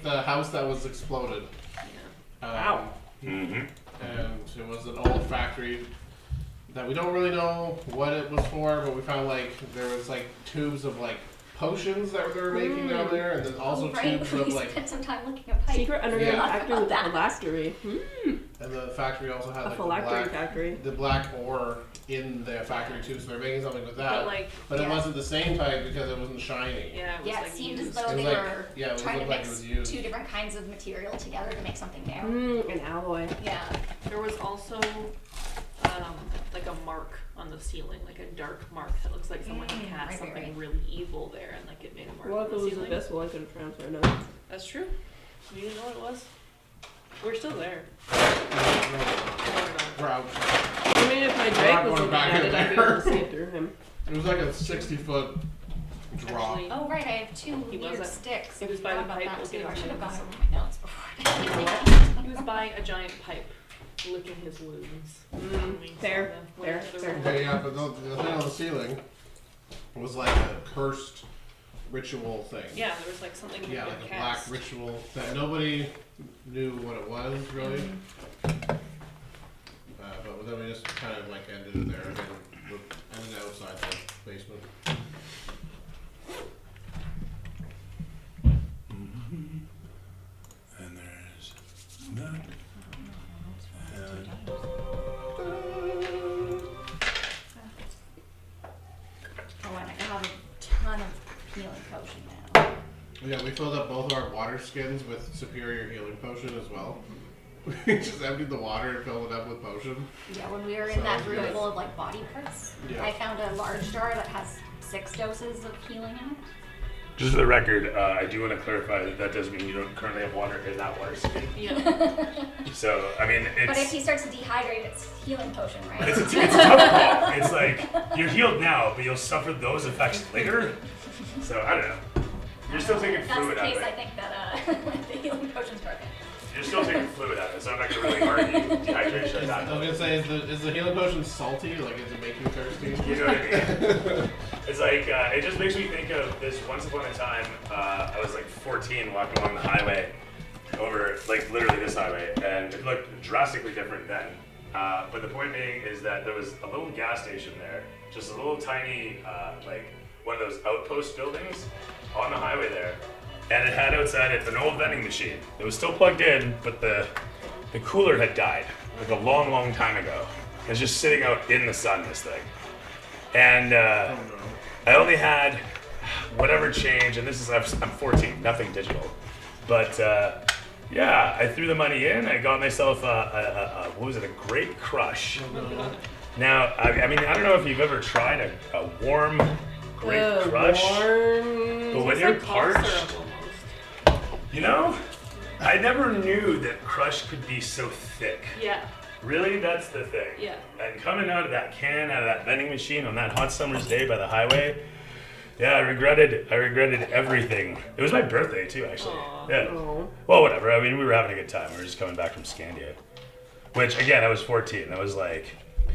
the house that was exploded. Yeah. Wow. And it was an old factory that we don't really know what it was for, but we found like there was like tubes of like potions that they were making down there, and then also tubes of like spent some time looking at pipes. Secret underground Yeah. factory with the phylactery. and the factory also had A like phylactery factory. the black ore in the factory too, so they're making something with that. But Yeah. it wasn't the same type because it wasn't shiny. Yeah, it was Yeah, like it seemed used. as though It was they like- were yeah, it trying to looked like it mix was used. two different kinds of material together to make something new. An alloy. Yeah. There was also like a mark on the ceiling, like a dark mark that looks like someone had right, something right. really evil there, and like it made a mark Well, on if the it was ceiling. invisible, I could have transferred it. That's true. You didn't know what it was? We're still there. We're out. I mean, if my Drake not was going looking back at in it, I'd be there. able to see it through him. It was like a 60-foot drop. Actually, Oh right, I have two He weird wasn't. sticks. It was I by forgot the about pipe that looking too. I into should have the gone sun. over my notes before. He was by a giant pipe, licking his wounds. Fair, fair, fair. Okay, yeah, but the thing on the ceiling was like a cursed ritual thing. Yeah, there was like something. Yeah, had like been a black cast. ritual that nobody knew what it was really. But then we just kind of like ended it there and then we ended outside the basement. And there's that. And Oh, and I have a ton of healing potion now. Yeah, we filled up both our water skins with superior healing potion as well. We just emptied the water and filled it up with potion. Yeah, when we were in that Sounds room good. full of like body parts, Yeah. I found a large jar that has 6 doses of healing in it. just for the record, I do want to clarify that that does mean you don't currently have water in that water skin. Yeah. So, I mean, But if it's he starts to dehydrate, it's healing potion, right? it's a tough call. It's like you're healed now, but you'll suffer those effects later. So I don't know. You're still taking If that's fluid the out case, of I it. think that the healing potion's broken. You're still taking fluid out of it, so I'm not gonna really argue dehydration at I that was gonna point. say, is the healing potion salty? Like, does it make you thirsty? You know what I mean? It's like, it just makes me think of this once upon a time, I was like 14 walking along the highway over, like literally this highway, and it looked drastically different then. But the point being is that there was a little gas station there, just a little tiny, like one of those outpost buildings on the highway there. And it had outside it an old vending machine. It was still plugged in, but the cooler had died, like a long, long time ago. It was just sitting out in the sun, this thing. And I only had whatever change, and this is, I'm 14, nothing digital. But yeah, I threw the money in, I got myself what was it, a Grape Crush. Now, I mean, I don't know if you've ever tried a warm Grape Crush. But when It's you're like cough parched, syrup almost. you know, I never knew that Crush could be so thick. Yeah. Really, that's the thing. Yeah. And coming out of that can, out of that vending machine on that hot summer's day by the highway, yeah, I regretted everything. It was my birthday too, actually. Aw. Yeah. Oh. Well, whatever. I mean, we were having a good time. We were just coming back from Scandia, which again, I was 14. That was like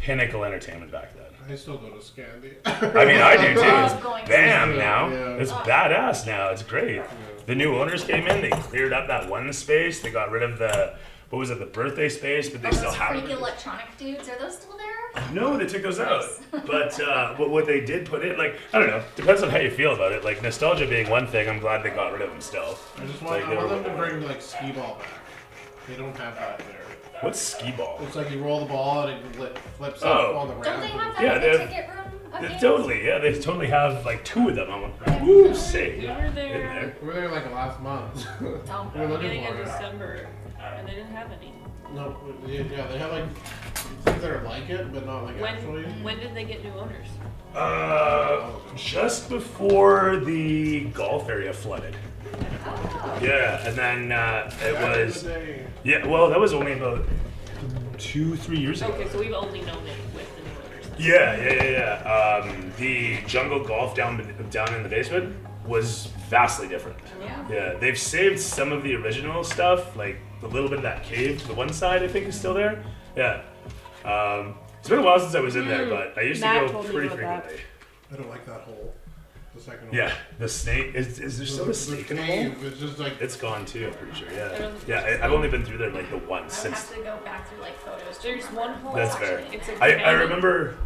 pinnacle entertainment back then. I still go to Scandi. I mean, I do Love too. going It's to bam Scandi. now. Yeah. It's badass now. It's great. The new owners came in. They cleared up that one space. They got rid of the, what was it, the birthday space, but they Oh, still those have freaky it. electronic dudes, are those still there? No, they took those out. But what they did put in, like, I don't know, depends on how you feel about it. Like, nostalgia being one thing, I'm glad they got rid of them still. I just Like, want, they I want were- them to bring like skee ball back. They don't have that there. What's skee ball? It's like you roll the ball and it flips Oh. up on the Don't ground. they have that Yeah, in they the have- ticket room? of games? Totally, yeah, they totally have like 2 of them. I'm like, woo, say. We were In there there. We were there like last month. Don't. We were looking beginning of for it. December, and they didn't have any. No, yeah, they have like things that are like it, but not like actually. When did they get new owners? Just before the golf area flooded. Oh. Yeah, and then it Back in was, the day. yeah, well, that was only about 2-3 years ago. Okay, so we've only known it with the new owners. Then. Yeah. The jungle golf down in the basement was vastly different. Yeah. Yeah, they've saved some of the original stuff, like a little bit of that cave to the one side, I think, is still there. Yeah. It's been a while since I was in there, but I used Matt to go told me pretty about that. frequently. I don't like that hole. the second one. Yeah, the snake. Is there still a snake in the hole? cave, it's just like It's gone too, I'm pretty sure. Yeah. don't- Yeah, I've only been through there like the once I would since. have to go back through like photos. to There's remember. one hole. That's fair. actually. It's a I cannon. remember.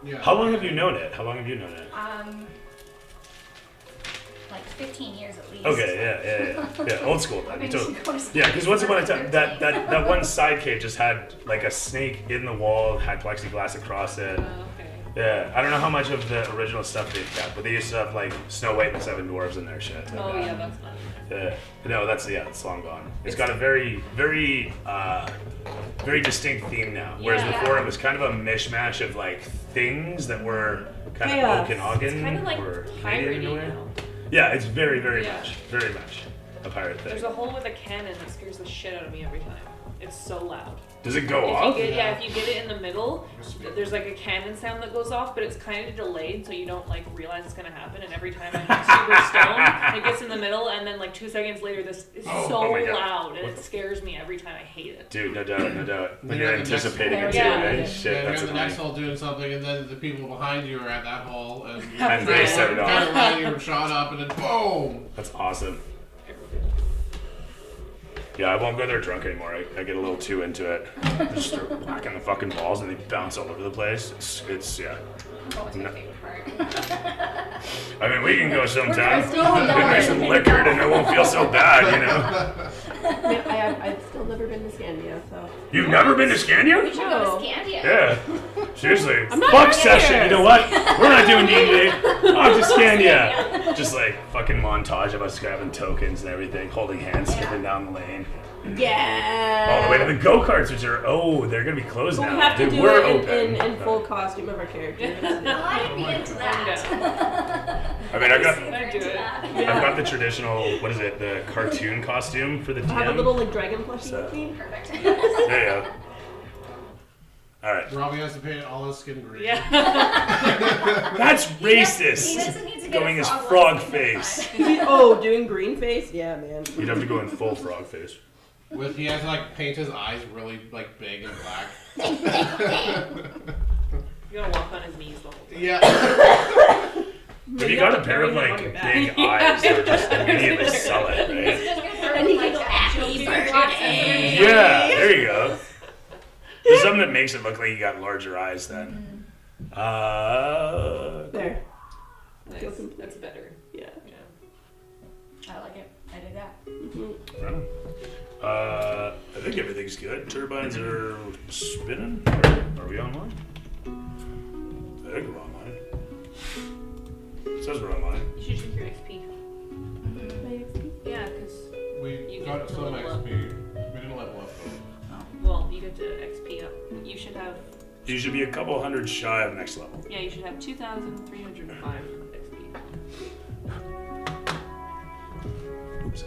yeah. How long have you known it? Like 15 years at least. Okay, yeah. Old school. I've Then. been Totally. to go to Yeah, because once upon a time, 13. that one side cave just had like a snake in the wall, had plexiglass across it. Oh, okay. Yeah, I don't know how much of the original stuff they've kept, but they used to have like Snow White and the Seven Dwarves in their shit. Oh yeah, that's not. Yeah. No, it's long gone. It's got a very, very, very distinct theme now. Whereas Yeah. before it was kind of a mishmash of like things that were kind Chaos. of Okanagan It's kind of like or Canadian piratey in a way. now. Yeah, it's very, very Yeah. much a pirate thing. There's a hole with a cannon that scares the shit out of me every time. It's so loud. Does it go If off? you get, if you get it in the middle, there's like a cannon sound that goes off, but it's kind of delayed, so you don't like realize it's gonna happen. And every time I'm super stoned, it gets in the middle, and then like 2 seconds later, this is so oh my God. loud, and What it the- scares me every time. I hate it. Dude, no doubt. When Then you're you're at the next anticipating hole. it too, Yeah. right? Yeah, Shit, you're that's in the next annoying. hole doing something, and then the people behind you are at that hole, and And they set it off. turn around, you're shot up, and then boom! That's awesome. Yeah, I won't go there drunk anymore. I get a little too into it. Just start whacking the fucking balls and they bounce all over the place. It's yeah. Always my No. favorite part. I mean, we can go sometime. still on Get nice and liquored and it won't feel so bad, you know? Yeah, I've still never been to Scandia, so. You've never been to We Scandia? should go to Scandia. Yeah. Seriously. I'm not Fuck doing session. it. You know what? We're not doing D&D. Off to Scandia. Just like fucking montage of us grabbing tokens and everything, holding hands, skipping down the lane. Yeah. All the way to the go-karts, which are, they're gonna be closed But now. we have to They do were it open. in full costume of our characters. I'd be into that. I mean, I've got I'd do it. I've got the traditional, what is it, the cartoon costume for the DM. I have a little like dragon plushie So- with me. Perfect. There you go. All right. Robbie has to paint all his skin green. Yeah. That's He racist. doesn't need to get Going a as frog frog leg. face. Oh, doing green face? Yeah, man. You'd have to go in full frog face. He has to like paint his eyes really like big and black. You gotta walk on his knees the whole time. Yeah. If you got a pair of like big eyes, they would just immediately sell it, right? And he can go happy birthday. Yeah, there you go. There's something that makes it look like you got larger eyes then. There. Nice. That's better. Yeah. Yeah. I like it. I did that. Right. I think everything's good. Turbines are spinning. Are we online? I think we're online. It says we're online. You should check your XP. Yeah, because We You got get to some level XP. up. We didn't level up though. well, you get to XP up. You should have. You should be a couple hundred shy of next level. Yeah, you should have 2,305 XP. Oops.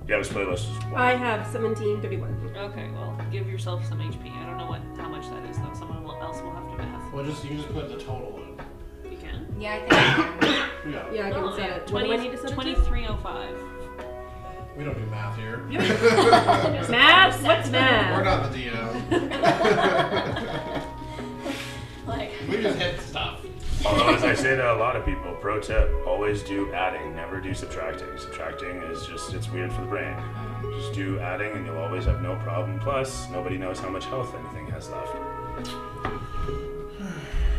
Yeah, this playlist is I have 1731. Okay, well, give yourself some HP. I don't know how much that is though. Someone else will have to math. Well, you can just put the total in. You can. Yeah, I think. Yeah. Yeah, I can No, set yeah, it. What do I need to set it to? 2305. We don't do math here. Math? What's We're math? not the DM. Like, We just hit stuff. Although, as I say to a lot of people, pro tip, always do adding, never do subtracting. Subtracting is just, it's weird for the brain. Just do adding and you'll always have no problem. Plus, nobody knows how much health anything has left.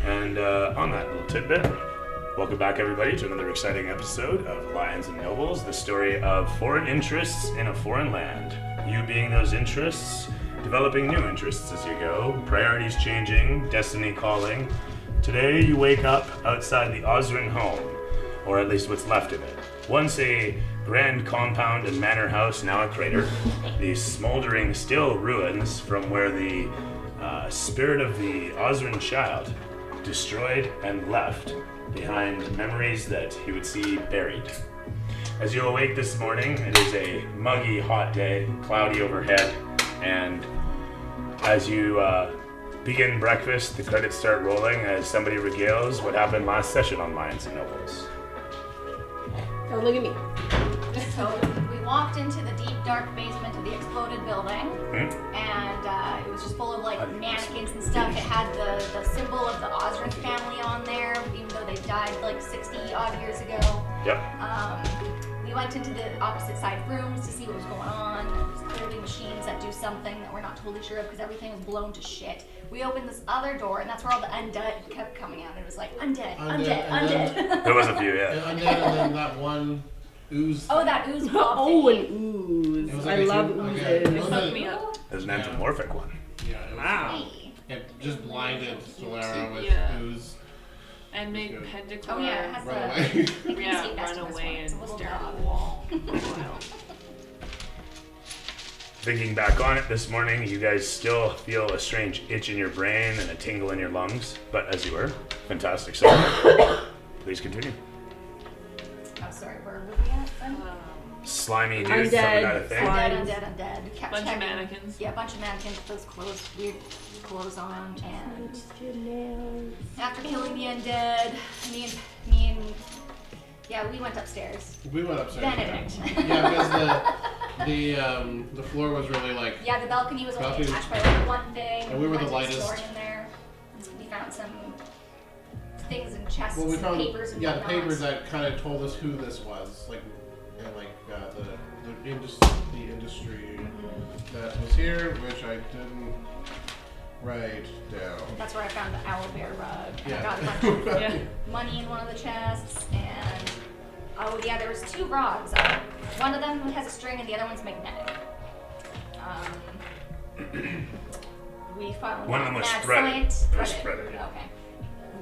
And on that little tidbit, welcome back everybody to another exciting episode of Lions and Nobles, the story of foreign interests in a foreign land. You being those interests, developing new interests as you go, priorities changing, destiny calling. Today you wake up outside the Osrin home, or at least what's left of it. Once a grand compound and manor house, now a crater. The smoldering still ruins from where the spirit of the Osrin child destroyed and left behind memories that he would see buried. As you awake this morning, it is a muggy, hot day, cloudy overhead, and as you begin breakfast, the credits start rolling as somebody regales what happened last session on Lions and Nobles. Oh, look at me. so we walked into the deep, dark basement of the exploded building, and it was just full of like mannequins and stuff. It had the symbol of the Osrin family on there, even though they died like 60 odd years ago. Yep. We went into the opposite side rooms to see what was going on. There's clearly machines that do something that we're not totally sure of because everything was blown to shit. We opened this other door, and that's where all the undead kept coming out. And it was like, undead. There was a few, yeah. And then that one ooze. Oh, that ooze blob Oh, thingy. an ooze. It was I like a love huge- oozes. okay. It fucked me up. There's an anthropomorphic one. Yeah, it was. Wow. Hey. It just blinded Solera with Yeah. ooze. And made Good. Pendicore Oh yeah, it has Run the away. it yeah, can see best run in this away one. and It's a little stare at dog. the wall for a while. Thinking back on it this morning, you guys still feel a strange itch in your brain and a tingle in your lungs, but as you were, fantastic. So, please continue. Oh, sorry, where were we at then? Slimy dudes Undead, coming out of thing. slime. Undead. Kept Bunch of checking. mannequins. Yeah, a bunch of mannequins with those clothes, weird clothes on, and after killing the undead, me and yeah, we went upstairs. We went upstairs. Benedict. Yeah, because the floor was really like. Yeah, the balcony was only Balcony- attached by like one thing. And we were the went to lightest. store in there. We found some things in chests, Well, we and found papers and the whatnot. papers that kind of told us who this was, like, and like the industry that was here, which I didn't write down. That's where I found the owlbear rug. And I Yeah. got a bunch of Yeah. money in one of the chests, and oh yeah, there was 2 rods. One of them has a string, and the other one's magnetic. We found One of them was mad threaded. science. It was threaded, yeah. Okay.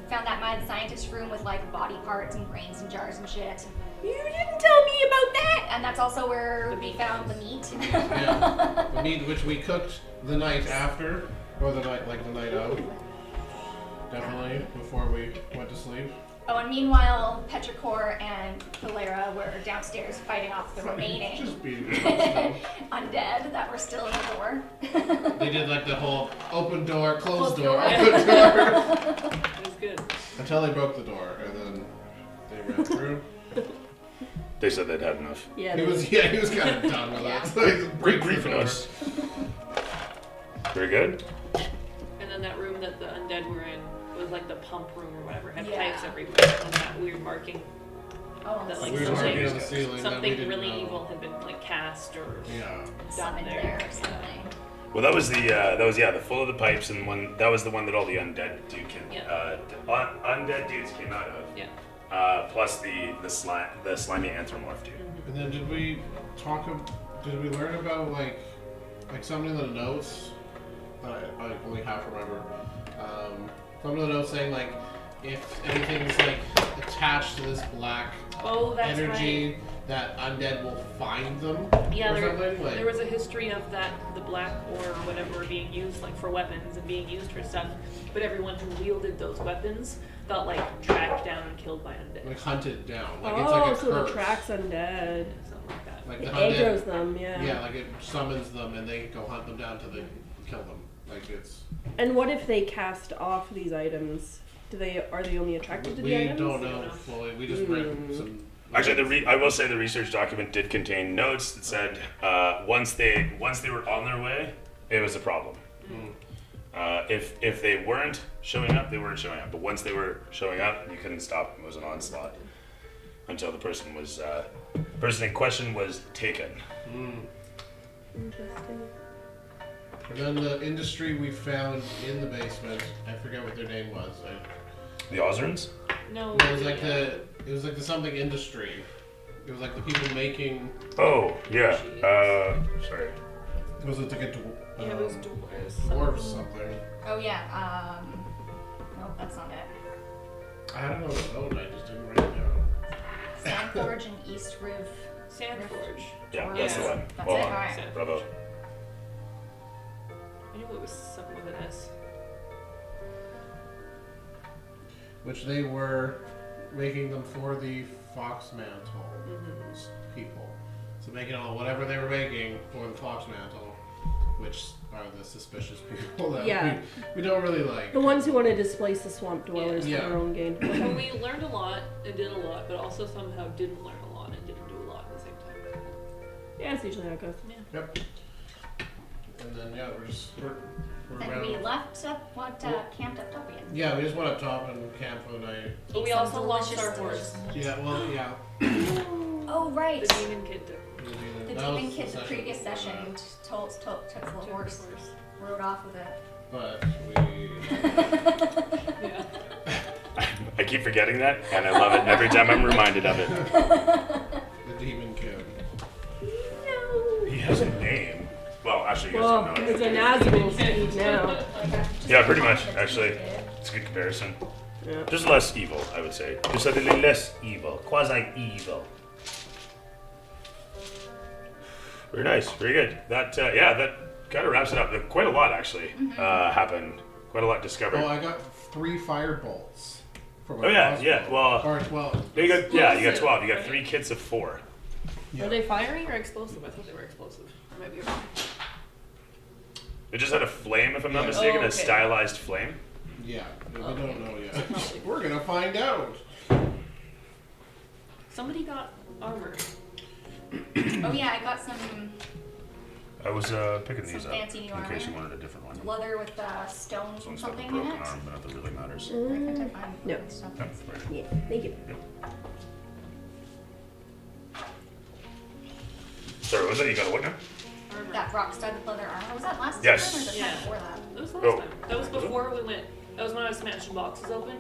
We found that mad scientist room with like body parts and brains and jars and shit. You didn't tell me about that. And that's also where The we meat found the ones. meat. Yeah, the meat which we cooked the night after, or the night of, definitely before we went to sleep. Oh, and meanwhile, Petrichor and Valera were downstairs fighting off the remaining Just beating them up undead that were still in the door. still. They did like the whole open door, closed Closed door, door. open door, It was good. until they broke the door, and then they ran through. They said they'd had enough. Yeah. He was kind of done with Yeah. that. So he just breaks the Briefing door. us. Very good. And then that room that the undead were in was like the pump room or whatever. It had Yeah. pipes everywhere and that weird marking Oh, that like Weird Something- marking on the ceiling that we something didn't really know. evil had been like cast or Yeah. done summoned there. there or Yeah. something. Well, that was the full of the pipes, and that was the one that all the undead undead dudes came out of. Yeah. Plus the slimy anthropomorph dude. And then did we learn about like something in the notes that I only half remember? Some of the notes saying like if anything's like attached to this black Oh, that's energy, that undead will find them. Yeah, or there, something. Like, there was a history of that, the black ore or whatever being used like for weapons and being used for stuff, but everyone who wielded those weapons got like tracked down and killed by undead. like hunted down. Like Oh, it's like a so curse. it attracts undead. Something like that. Like It the undead. aggros them, yeah. Yeah, like it summons them and they go hunt them down till they kill them. Like it's. And what if they cast off these items? Are they only attracted to the We items? don't know fully. We just read some. Actually, I will say the research document did contain notes that said once they were on their way, it was a problem. If they weren't showing up, they weren't showing up. But once they were showing up, you couldn't stop them. It was an onslaught until the person in question was taken. Interesting. And then the industry we found in the basement, I forget what their name was. The Osrins? No. It was like the something industry. It was like the people making. Oh yeah. Sorry. Was it like a Yeah, it was dwarves. dwarf something? Oh yeah. Nope, that's not it. I had it on the note. I just didn't write it down. Sandforge and East Riv. Sandforge. Yeah, that's the one. That's Well it. done. All right. Sandforge. Bravo. I knew it was something with an S. Which they were making them for the Fox Mantle people. So making all whatever they were making for the Fox Mantle, which are the suspicious people that Yeah. we don't really like. The ones who want to displace the swamp dwellers Yeah. for their own gain. So we learned a lot and did a lot, but also somehow didn't learn a lot and didn't do a lot at the same time. Yeah, that's usually how it goes. Yep. and then yeah, we're And around. we left up, camped up top again. Yeah, we just went up top and camped for the night. But we Some also lost delicious, our horse. Yeah, well, yeah. Oh, right. The demon kid took The That demon was kid, the session previous before session, that. took the little horse, rode off with it. But we. Yeah. I keep forgetting that, and I love it every time I'm reminded of it. The demon kid. He has a name. Well, actually, you guys Well, don't know. it's a Nazgul speed now. Yeah, pretty much, actually. It's a good comparison. Yeah. Just less evil, I would say. Just a little less evil. Quasi-evil. Very nice. Very good. That kind of wraps it up. Quite a lot, actually, happened. Quite a lot discovered. Oh, I got 3 fire bolts. From a Oh, yeah, crossbow. yeah, well- Or 12. You got 12. You got Right? 3 kits of 4. Are they firing or explosive? I thought they were explosive. I might be wrong. It just had a flame, if I'm not Yeah. mistaken, Oh, a okay. stylized flame. Yeah, we Okay. don't know yet. Technology. We're gonna find out. Somebody got armor. Oh yeah, I got some I was picking these Some up fancy new in case you armor. wanted a different one. leather with stones This and one's got a something in broken it. arm, but nothing really matters. Where can't I find No. stuff? Yep, right. Yeah, thank you. Sorry, what was that? You got a what now? Armor. That rock studded leather armor. Was that last Yes. time or the Yeah. time before that? That was the Oh. last time. That was before we went. That was when I was smashing boxes open.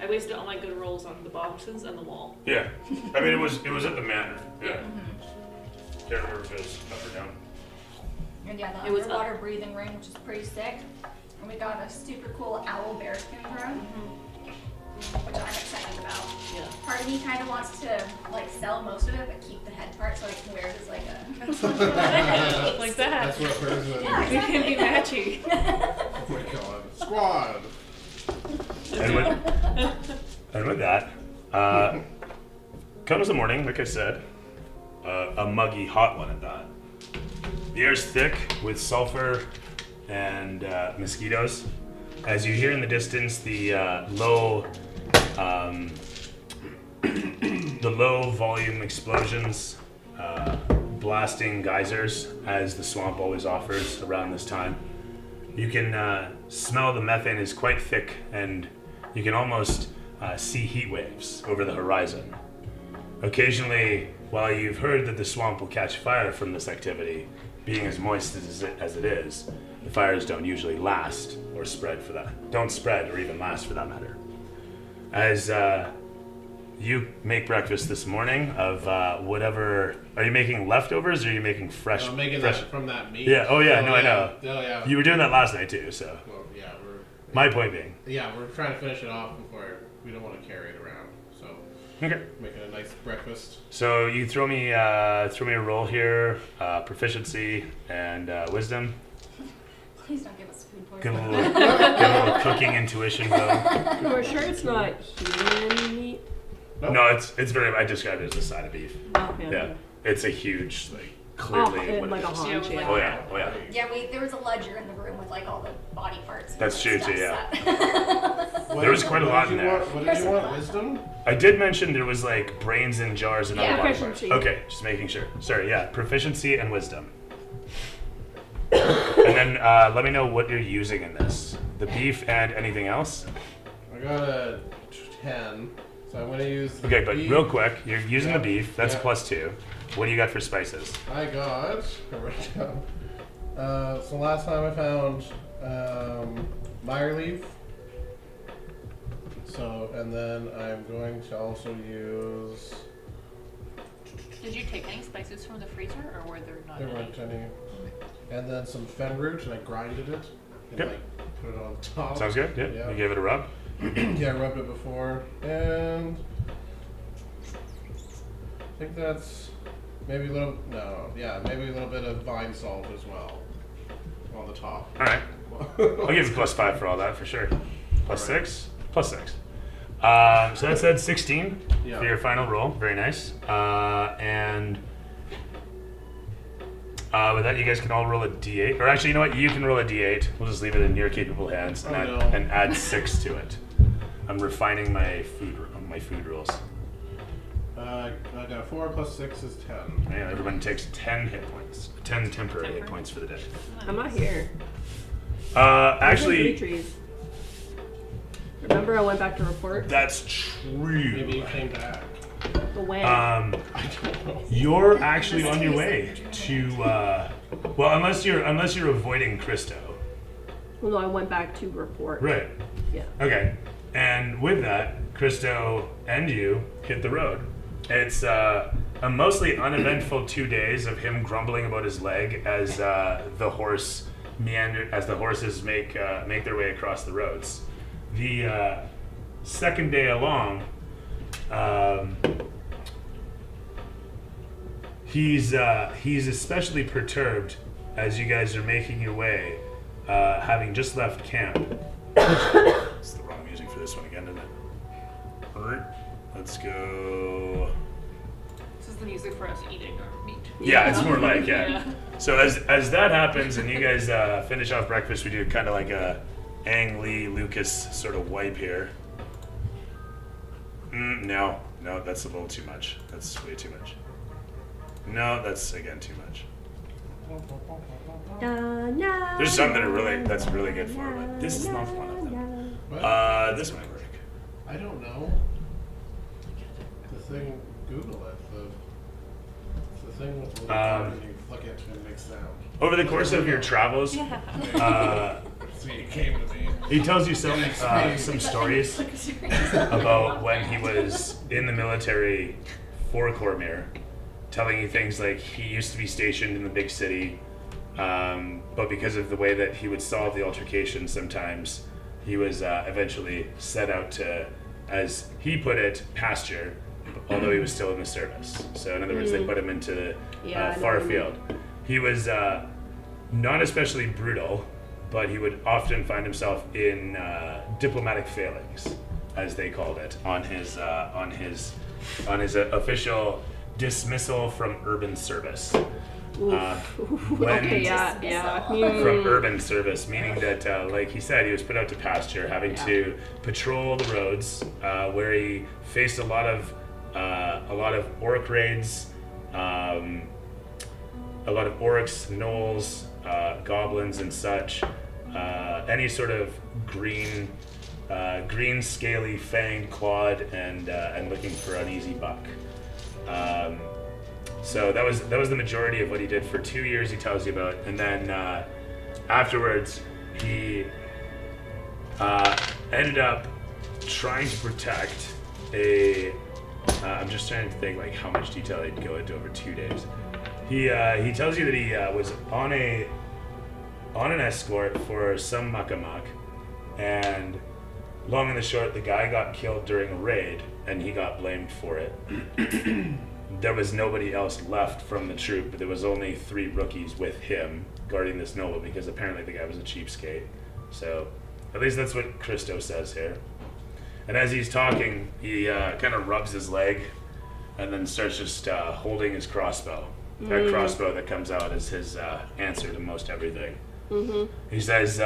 I wasted all my good rolls on the boxes and the wall. Yeah. I mean, it was at the manor. Yeah. Mm-hmm. Can't remember if it was up or down. And yeah, the It was underwater breathing ring, which is pretty sick. And we got a super cool owl bearskin drone, which I'm excited about. Yeah. Part of me kind of wants to like sell most of it, but keep the head part so I can wear it as like a. Like that. That's what hers is. Yeah. We can be matchy. Oh my god. Squad. And with that, comes the morning, like I said, a muggy, hot one at that. The air's thick with sulfur and mosquitoes. As you hear in the distance, the low volume explosions, blasting geysers, as the swamp always offers around this time. You can smell the methane is quite thick, and you can almost see heat waves over the horizon. Occasionally, while you've heard that the swamp will catch fire from this activity, being as moist as it is, the fires don't usually last or spread for that. Don't spread or even last for that matter. As you make breakfast this morning of whatever, are you making leftovers or are you making fresh? I'm making fresh? that from that meat. Yeah, oh yeah, Oh, no, I yeah. know. Oh yeah. You were doing that last night too, so. Well, yeah, My point being. we're trying to finish it off before we don't want to carry it around. So Okay. making a nice breakfast. So you throw me a roll here, proficiency and wisdom. Please don't give us food Get a poisoning. little cooking intuition going. We're sure it's not human meat. Nope. No, it's very. I described it as a side of beef. Oh, Yeah, it's a huge, like Oh, clearly. what like it a is. haunch, Yeah, yeah. Oh yeah, oh yeah. Yeah, there was a ledger in the room with like all the body parts. And That's true, stuff too, yeah. set. There was quite a lot in there. What did you want? Wisdom? I did mention there was like brains in jars and Yeah. other body parts. Proficiency. Okay, just making sure. Sorry, yeah, proficiency and wisdom. And then let me know what you're using in this. The beef and anything else. I got a 10, so I'm gonna use. The Okay, but beef. real quick, you're using the Yeah. beef. That's Yeah. +2. What do you got for spices? I got. I wrote it down. So last time I found mire leaf. So and then I'm going to also use. Did you take any spices from the freezer, or were there not There any? weren't any. And then some fen root, and I grinded it and Yep. like put it on top. Sounds good. Yeah. Yeah. You gave it a rub. Yeah, I rubbed it before, and I think that's maybe a little. No, yeah, maybe a little bit of vine salt as well on the top. All right. I'll give you +5 for all that for sure. Alright. +6. +6. So that said 16 Yeah. for your final roll. Very nice. And with that, you guys can all roll a d8. Or actually, you know what? You can roll a d8. We'll just leave it in your capable hands and, Oh, add, no. 6 to it. I'm refining my food rules. I got 4 + 6 is 10. Yeah, everyone takes 10 hit points. 10 temporary hit points for the day. I'm not here. I was in Actually, three trees. Remember I went back to report? that's true. Maybe you came back. The when? I don't know. You're actually on your way to. Well, unless you're avoiding Christo. Well, no, I went back to report. Right. Yeah. Okay. And with that, Christo and you hit the road. It's a mostly uneventful 2 days of him grumbling about his leg as the horses make their way across the roads. The second day along, he's especially perturbed as you guys are making your way, having just left camp. It's the wrong music for this one again, isn't it? Alright, let's go. This is the music for us eating our meat. Yeah, it's more like, yeah. So as that happens and you guys finish off breakfast, we do kind of like a Ang Lee Lucas sort of wipe here. No, that's a little too much. That's way too much. No, that's again too much. There's some that are that's really good for it, but this is not one of them. What? This might work. I don't know. The thing, Google it. The thing with the little card and you plug it and it makes sound. Over the course of your travels, See, it came to me. he tells you some stories about when he was in the military for Cormyr, telling you things like he used to be stationed in the big city, but because of the way that he would solve the altercation sometimes, he was eventually set out to, as he put it, pasture, although he was still in the service. So in other words, they put him into far field. He was not especially brutal, but he would often find himself in diplomatic failings, as they called it, on his official dismissal from urban service. Okay, yeah. From urban service, meaning that, like he said, he was put out to pasture, having to patrol the roads, where he faced a lot of orc raids, a lot of orcs, gnolls, goblins, and such. Any sort of green, scaly, fanged, clawed, and looking for an easy buck. So that was the majority of what he did for 2 years. He tells you about, and then afterwards he ended up trying to protect a. I'm just trying to think like how much detail he'd go into over 2 days. He tells you that he was on an escort for some muckamuck, and long and the short, the guy got killed during a raid, and he got blamed for it. There was nobody else left from the troop, but there was only 3 rookies with him guarding this noble because apparently the guy was a cheapskate. So, at least that's what Christo says here. And as he's talking, he kind of rubs his leg and then starts just holding his crossbow. That crossbow that comes out as his answer to most everything. Mm-hmm. He says,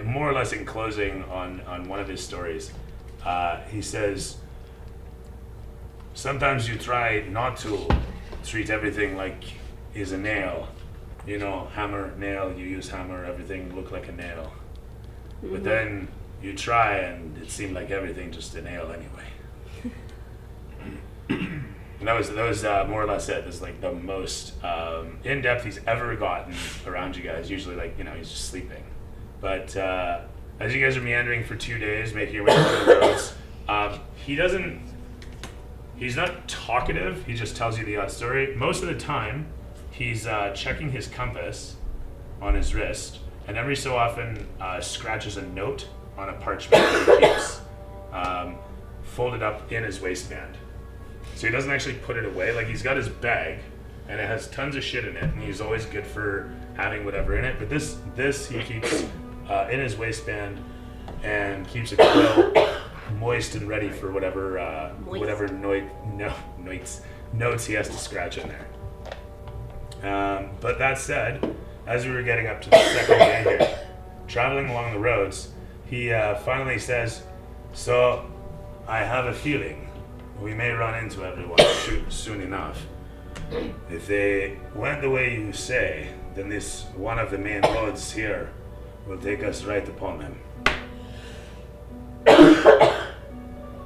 more or less in closing on one of his stories, he says, sometimes you try not to treat everything like is a nail. You know, hammer, nail, you use hammer, everything look like a nail. Mm-hmm. But then you try and it seemed like everything just a nail anyway. And that was more or less it. This is like the most in-depth he's ever gotten around you guys. Usually like, he's just sleeping. But as you guys are meandering for 2 days, making your way through the roads, he's not talkative, he just tells you the odd story. Most of the time, he's checking his compass on his wrist, and every so often scratches a note on a parchment that he keeps folded up in his waistband. So he doesn't actually put it away. Like, he's got his bag, and it has tons of shit in it, and he's always good for having whatever in it. But this he keeps in his waistband and keeps it well moist and ready for whatever notes he has to scratch in there. But that said, as we were getting up to the second day here, traveling along the roads, he finally says, "So, I have a feeling we may run into everyone soon enough. If they went the way you say, then this one of the main roads here will take us right upon them.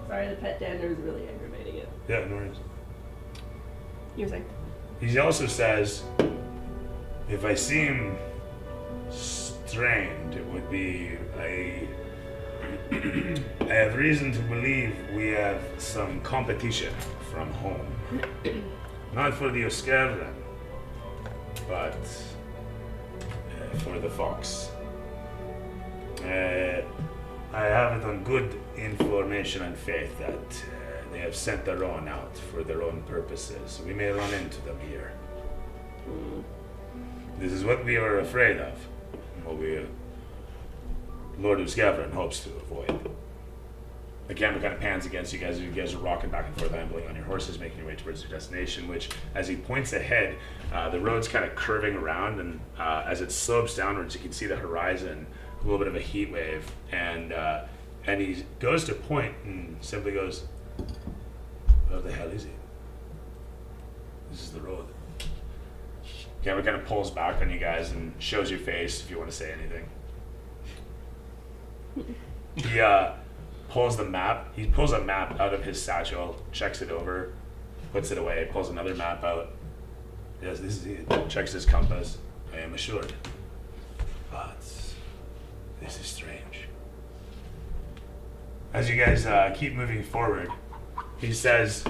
Sorry, the pet dander is really aggravating it. Yeah, no worries. You're saying? He also says, if I seem strained, it would be I have reason to believe we have some competition from home. Not for the Osrin, but for the fox. I have it on good information and faith that they have sent their own out for their own purposes. We may run into them here. This is what we are afraid of. What Lord Usgavrin hopes to avoid. The camera kind of pans against you guys. You guys are rocking back and forth, ambling on your horses, making your way towards your destination, which, as he points ahead, the road's kind of curving around, and as it slopes downwards, you can see the horizon, a little bit of a heat wave, and he goes to point and simply goes, "Where the hell is it? This is the road." Camera kind of pulls back on you guys and shows your face if you want to say anything. He pulls the map. He pulls a map out of his satchel, checks it over, puts it away, pulls another map out. Yes, this is it. Checks his compass. I am assured. But this is strange. As you guys keep moving forward, he says,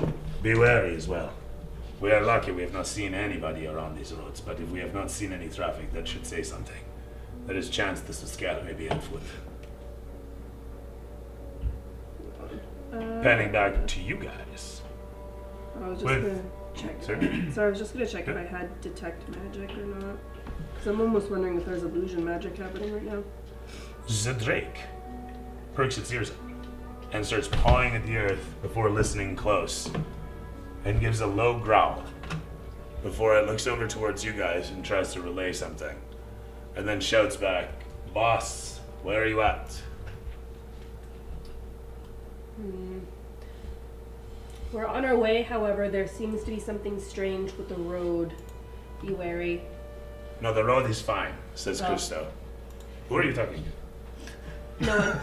"Be wary as well. We are lucky we have not seen anybody around these roads, but if we have not seen any traffic, that should say something. There is chance this Scout may be on foot." Panning back to you guys. I was just With- gonna check. Sorry? So I was just gonna check if I had detect magic or not. Because I'm almost wondering if there's illusion magic happening right now. The Drake perks its ears up and starts pawing at the earth before listening close and gives a low growl before it looks over towards you guys and tries to relay something and then shouts back, "Boss, where are you at?" We're on our way, however, there seems to be something strange with the road. Be wary. "No, the road is fine," says Oh. Cousteau. Who are you talking to? No one.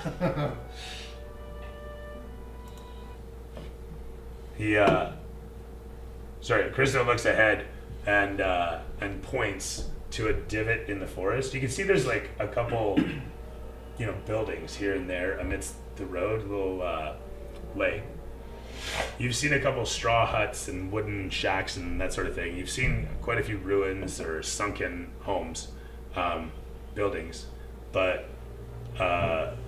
Cousteau looks ahead and points to a divot in the forest. You can see there's like a couple, buildings here and there amidst the road, a little lake. You've seen a couple straw huts and wooden shacks and that sort of thing. You've seen quite a few ruins or sunken homes, buildings. But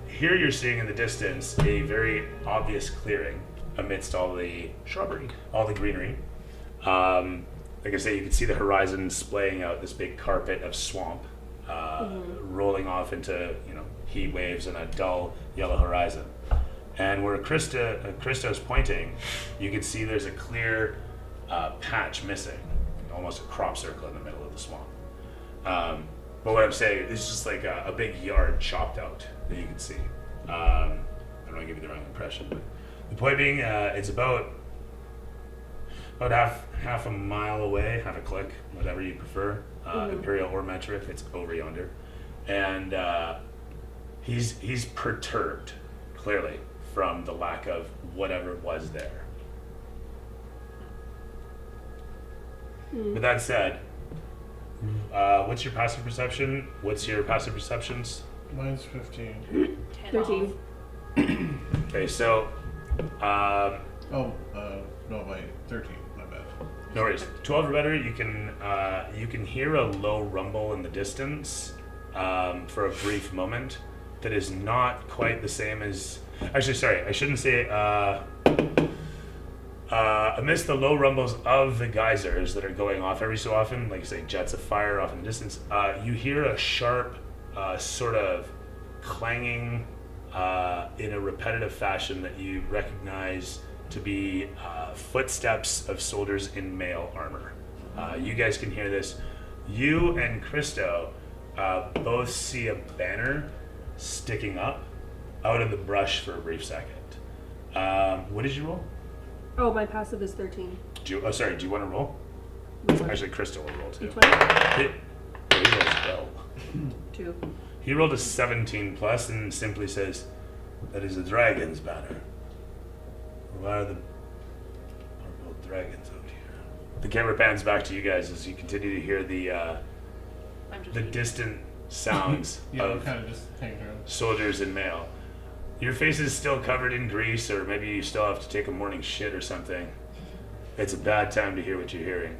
here you're seeing in the distance a very obvious clearing amidst all the shrubbery, all the greenery. Like I say, you can see the horizon splaying out this big carpet of swamp, rolling off into heat waves and a dull yellow horizon. And where Christo's pointing, you can see there's a clear patch missing, almost a crop circle in the middle of the swamp. But what I'm saying is just like a big yard chopped out that you can see. I don't want to give you the wrong impression, but the point being, it's about half a mile away, half a click, whatever you prefer, imperial or metric. It's over yonder, and he's perturbed, clearly, from the lack of whatever was there. With that said, what's your passive perception? What's your passive perceptions? Mine's 15. 13. Okay, so No, my 13. My bad. no worries. 12 or better. You can hear a low rumble in the distance for a brief moment. That is not quite the same as. Actually, sorry, I shouldn't say. Amidst the low rumbles of the geysers that are going off every so often, like say jets of fire off in the distance, you hear a sharp, sort of clanging in a repetitive fashion that you recognize to be footsteps of soldiers in mail armor. You guys can hear this. You and Christo both see a banner sticking up out of the brush for a brief second. What did you roll? Oh, my passive is 13. Do you want to roll? Actually, Crystal will roll too. D20? He rolls well. 2. He rolled a 17 plus and simply says, "That is a dragon's banner. Why are the purple dragons out here?" The camera pans back to you guys as you continue to hear the distant sounds Yeah, we're of kind of just hanging around. soldiers in mail. Your face is still covered in grease, or maybe you still have to take a morning shit or something. It's a bad time to hear what you're hearing.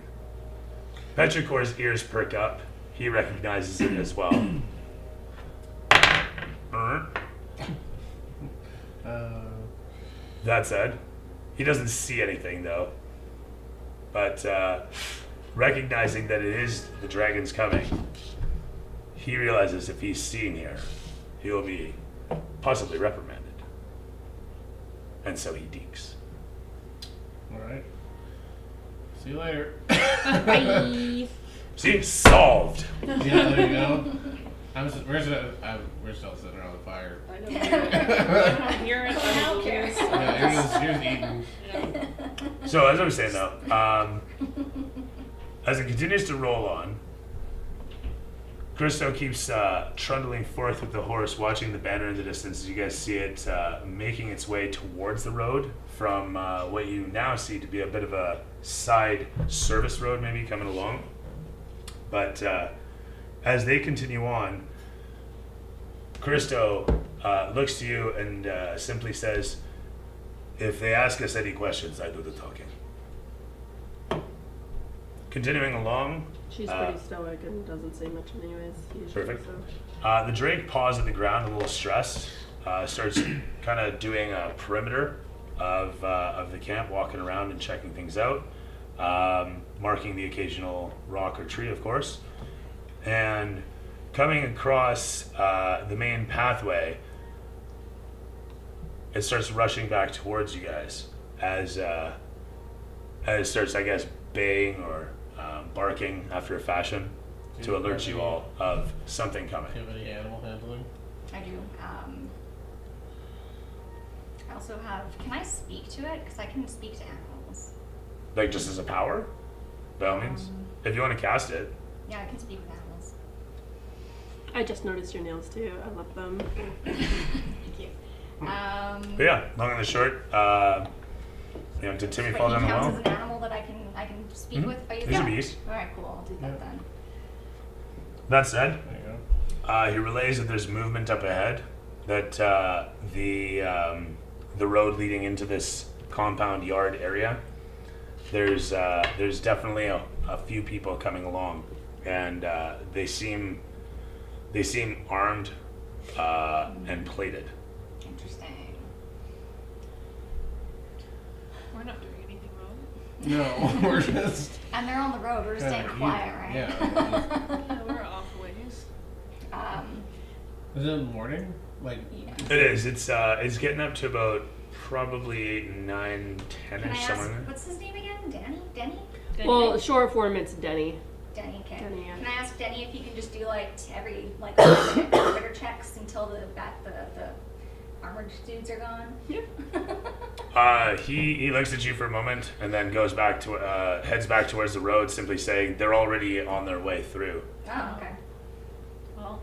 Petrichor's ears perk up. He recognizes it as well. That said, he doesn't see anything though. But recognizing that it is the dragons coming, he realizes if he's seen here, he will be possibly reprimanded. And so he deeks. Alright. See you later. Bye. See? Solved. Yeah, there you go. We're still sitting around the fire. I know. I don't hear it. I don't care. Yeah, you're just eating. Yeah. So as I was saying though, as it continues to roll on, Christo keeps trundling forth with the horse, watching the banner in the distance as you guys see it making its way towards the road from what you now see to be a bit of a side service road maybe coming along. But as they continue on, Christo looks to you and simply says, "If they ask us any questions, I do the talking." Continuing along. She's pretty stoic and doesn't say much anyways. Usually, Perfect. So. The Drake paws at the ground, a little stressed, starts kind of doing a perimeter of the camp, walking around and checking things out, marking the occasional rock or tree, of course. And coming across the main pathway, it starts rushing back towards you guys as it starts, I guess, baying or barking after a fashion to alert you all of something coming. Do you have any animal handling? I do. I also have. Can I speak to it? Because I can speak to animals. Like just as a power? By all means. If you want to cast it. Yeah, I can speak with animals. I just noticed your nails too. I love them. Thank you. But yeah, long and the short, did Timmy But fall he down the counts well? as an animal that I can speak Mhm. with. If I use He's a that? beast. All right, cool. I'll do that then. That said, There you go. he relays that there's movement up ahead, that the road leading into this compound yard area, there's definitely a few people coming along, and they seem armed and plated. Interesting. We're not doing anything wrong. No, we're just. And they're on the road. We're just staying kinda quiet, right? Yeah. Yeah, we're off ways. Is it in the morning? Like, Yeah. It is. It's getting up to about probably 9, 10 Can I ish ask, somewhere in there. what's his name again? Danny? Denny? Well, short form, it's Denny. Denny, okay. Denny, yeah. Can I ask Denny if he can just do like every like perimeter checks until the armored dudes are gone? Yeah. He looks at you for a moment and then goes back to heads back towards the road, simply saying they're already on their way through. Oh, okay. Well,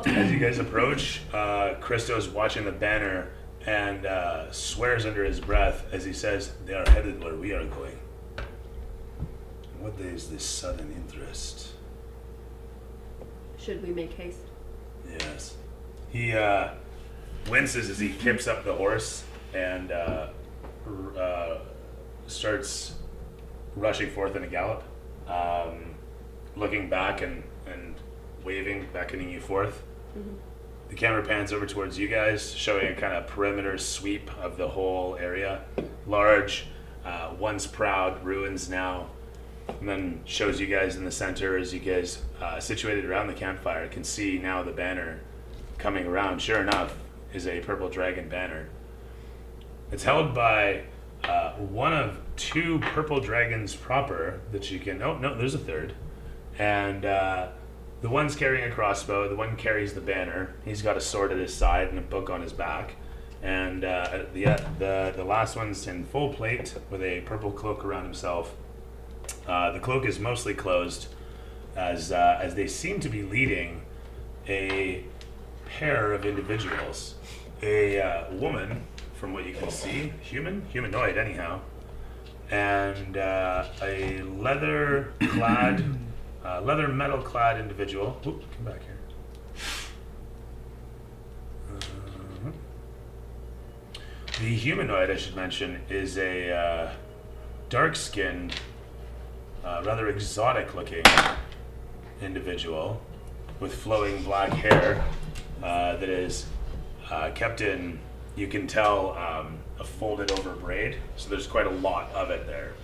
As you guys approach, Christo's watching the banner and swears under his breath as he says, "They are headed where we are going." What is this sudden interest? Should we make haste? Yes. He winces as he kips up the horse and starts rushing forth in a gallop, looking back and waving, beckoning you forth. Mm-hmm. The camera pans over towards you guys, showing a kind of perimeter sweep of the whole area. Large, once proud ruins now. And then shows you guys in the center as you guys situated around the campfire can see now the banner coming around. Sure enough, is a purple dragon banner. It's held by one of two purple dragons proper that you can. Oh no, there's a third, and the one's carrying a crossbow. The one carries the banner. He's got a sword at his side and a book on his back, and the last one's in full plate with a purple cloak around himself. The cloak is mostly closed, as they seem to be leading a pair of individuals. A woman, from what you can see, humanoid anyhow, and a leather metal-clad individual. Oop, come back here. The humanoid, I should mention, is a dark-skinned, rather exotic-looking individual with flowing black hair that is kept in, you can tell, a folded-over braid. So there's quite a lot of it there.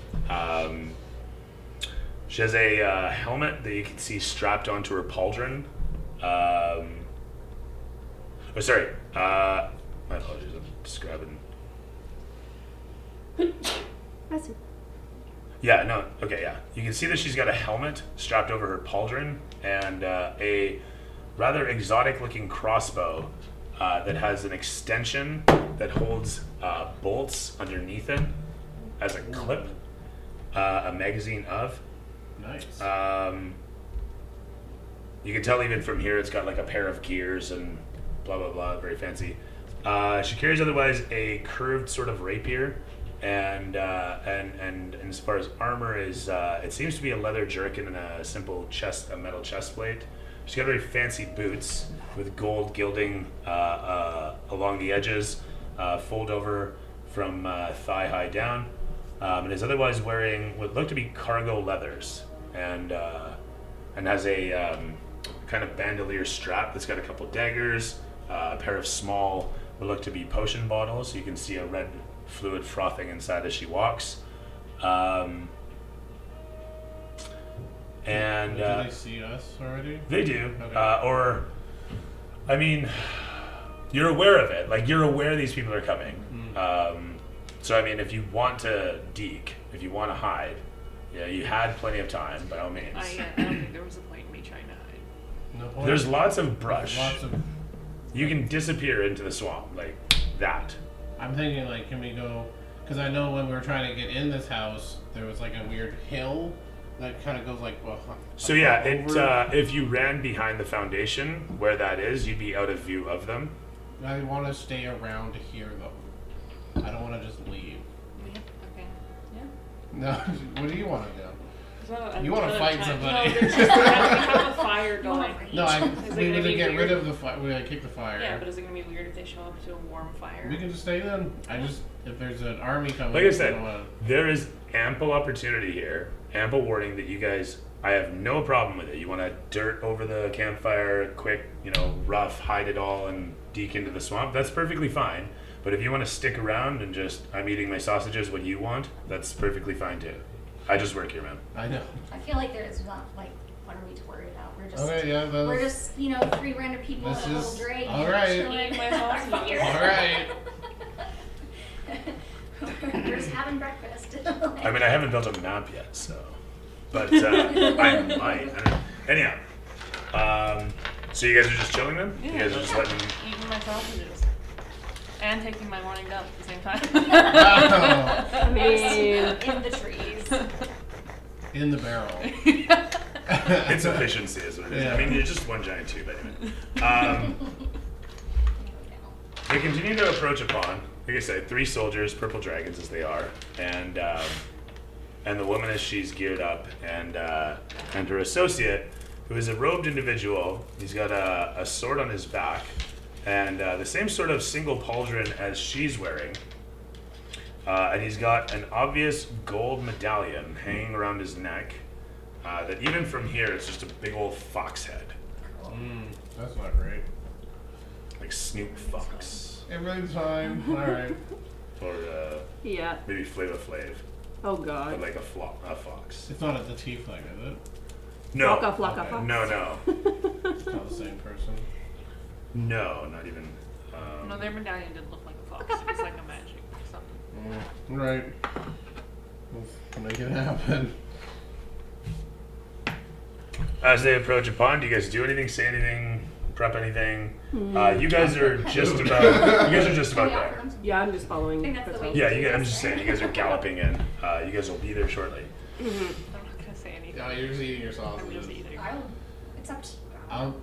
She has a helmet that you can see strapped onto her pauldron. My apologies. I'm just grabbing. That's it. Yeah, no, okay, yeah. You can see that she's got a helmet strapped over her pauldron and a rather exotic looking crossbow that has an extension that holds bolts underneath it as a clip, a magazine of. Nice. You can tell even from here it's got like a pair of gears and blah, blah, blah, very fancy. She carries otherwise a curved sort of rapier. And as far as armor is, it seems to be a leather jerkin and a simple metal chest plate. She's got very fancy boots with gold gilding along the edges, fold over from thigh high down, and is otherwise wearing what look to be cargo leathers, and has a kind of bandolier strap that's got a couple daggers, a pair of small what look to be potion bottles. So you can see a red fluid frothing inside as she walks. Do they see us already? They do. Okay. I mean, you're aware of it. Like, you're aware these people are coming. So, I mean, if you want to deke, if you want to hide, yeah, you had plenty of time, by all means. I don't think there was a point in me trying to hide. No point. There's lots of brush. Lots of. You can disappear into the swamp, like that. I'm thinking, like, can we go? Because I know when we were trying to get in this house, there was like a weird hill that kind of goes like, well. So yeah, if you ran behind the foundation where that is, you'd be out of view of them. I want to stay around to hear them. I don't want to just leave. Yeah, okay. Yeah. No, what do you want to do? So You wanna fight somebody. No, there's just, we have a fire going. No, Is it we gonna need to be get weird? rid of the fire. We gotta keep the fire. Yeah, but is it gonna be weird if they show up to a warm fire? We can just stay then. If there's an army coming, Like I I don't said, wanna- there is ample opportunity here, ample warning that you guys, I have no problem with it. You want to dirt over the campfire, quick, rough, hide it all and deke into the swamp, that's perfectly fine. But if you want to stick around and just, I'm eating my sausages, what you want, that's perfectly fine too. I just work here, man. I know. I feel like there is not, like, what are we to worry about? We're just, Okay, yeah, that's, we're just, three random people in This a little is- drake. all right. Eating my sausages. all right. We're just having breakfast. I mean, I haven't built a map yet, so. But I might. I don't know. Anyhow. So you guys are just chilling then? Yeah, You guys are just letting. eating my sausages. And taking my morning dump at the same time. Wow. I mean, in the trees. In the barrel. It's efficiency, is what it is. Yeah. I mean, you're just one giant tube, anyway. They continue to approach upon, like I said, 3 soldiers, purple dragons as they are, and the woman as she's geared up, and her associate, who is a robed individual. He's got a sword on his back, and the same sort of single pauldron as she's wearing. And he's got an obvious gold medallion hanging around his neck. That even from here, it's just a big old fox head, That's not great. like Snoop Fox, Everything's fine. All right. or yeah. maybe Flava Flav, Oh but god. like a fox. It's not at the tiefling, is it? No, Flocka, flocka, Okay. fox. no, It's not the same person. no, not even. No, their medallion did look like a fox. It was like a magic or something. All right. Let's make it happen. As they approach upon, do you guys do anything, say anything, prep anything? You guys are just about. You guys are just about there. Yeah, I'm just following. I think that's the Patel. way- Yeah, I'm just saying, you guys are galloping in. You guys will be there shortly. The Yeah, you're just eating your I'm just sausages. eating. It's up to you.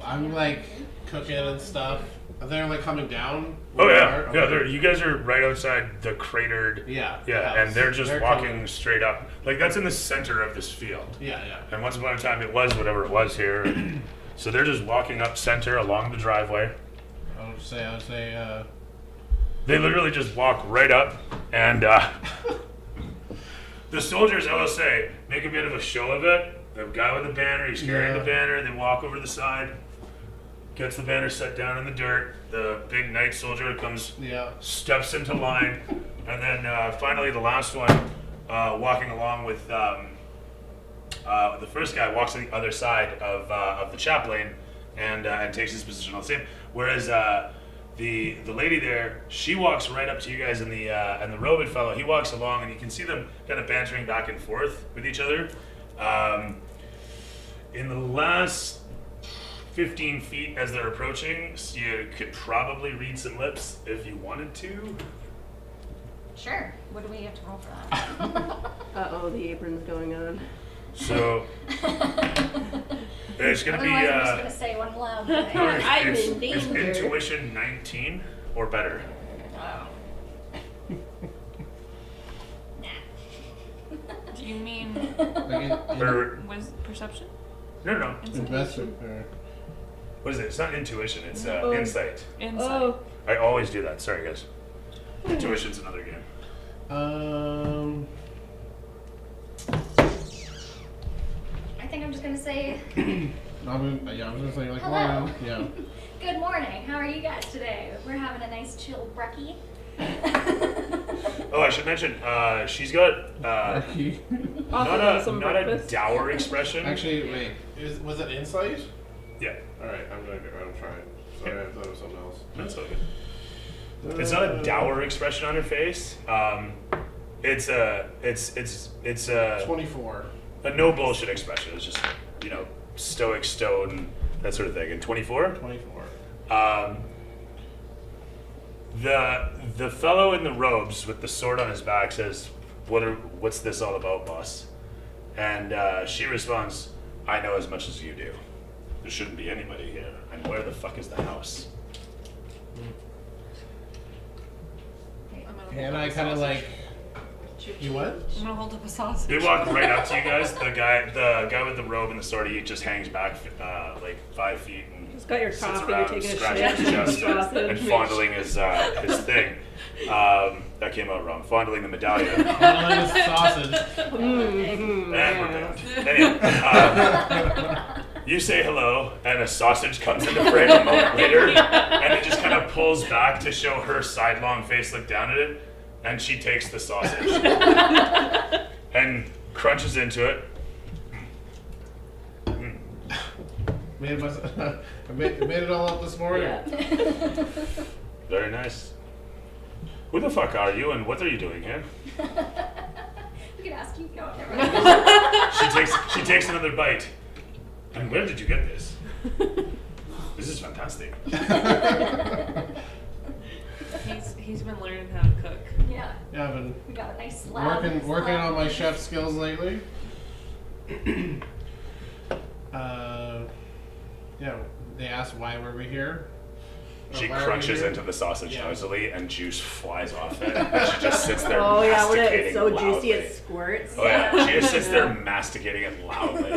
I'm like cooking and stuff. They're like coming down. Oh where we yeah, are? yeah. Okay. You guys are right outside the cratered. Yeah. the Yeah, house. and they're just walking coming- straight up. Like that's in the center of this field. Yeah, yeah. And once upon a time it was whatever it was here. And so they're just walking up center along the driveway. I would say. They literally just walk right up, and the soldiers, I will say, make a bit of a show of it. The guy with the banner, he's carrying the banner. They walk over the side, gets the banner set down in the dirt. The big knight soldier comes, Yeah. steps into line, and then finally the last one, walking along with the first guy, walks on the other side of the chap lane, and takes his position on the same. Whereas the lady there, she walks right up to you guys, and the robed fellow, he walks along, and you can see them kind of bantering back and forth with each other. In the last 15 feet as they're approaching, so you could probably read some lips if you wanted to. Sure. What do we have to roll for that? Uh-oh, the apron's going on. So it's gonna Otherwise, I'm just be gonna say one loud no, thing. I'm it's in danger. intuition 19 or better. Oh. Do you mean Or was perception? no. Investment. What is it? It's not intuition. It's Oh. insight. Insight. Oh, I always do that. Sorry, guys. Intuition's another game. I think I'm just gonna say I was gonna say like Hello. morning. Yeah. good morning. How are you guys today? We're having a nice chill brekkie. Oh, I should mention, she's got Turkey. offer them some not a breakfast. dour expression. Actually, wait. Was it insight? Yeah, All right, I'm trying. Sorry, I thought it was something else. that's so good. It's not a dour expression on her face. It's a 24. a no bullshit expression. It's just stoic stone, that sort of thing. And 24. 24. The fellow in the robes with the sword on his back says, "What's this all about, boss?" And she responds, "I know as much as you do. There shouldn't be anybody here. And where the fuck is the house?" I'm gonna And hold I up a kind of sausage. like. You what? I'm gonna hold up a sausage. They walk right up to you guys. The guy with the robe and the sword, he just hangs back like 5 feet and Just got your sits coffee, you're around, taking a scratching shit. his chest Sausage. and fondling his thing. That came out wrong. Fondling the medallion. Handling this sausage. Mm-hmm. And we're done. Anyway, you say hello, and a sausage comes into frame a moment later, and it just kind of pulls back to show her sidelong face look down at it, and she takes the sausage and crunches into it. I made it all up this morning. Yeah. Very nice. Who the fuck are you, and what are you doing here? We could ask you. No, never mind. She takes another bite. And where did you get this? This is fantastic. He's been learning how to cook. Yeah, Yeah, I've been we got a nice slab. working on my chef skills lately. Yeah, they asked why were we here. She Why are we crunches here? into the sausage Yeah. noisily, and juice flies off it. And she just sits there Oh yeah, when masticating it's so loudly. juicy it squirts. Oh yeah, she just sits there masticating it loudly.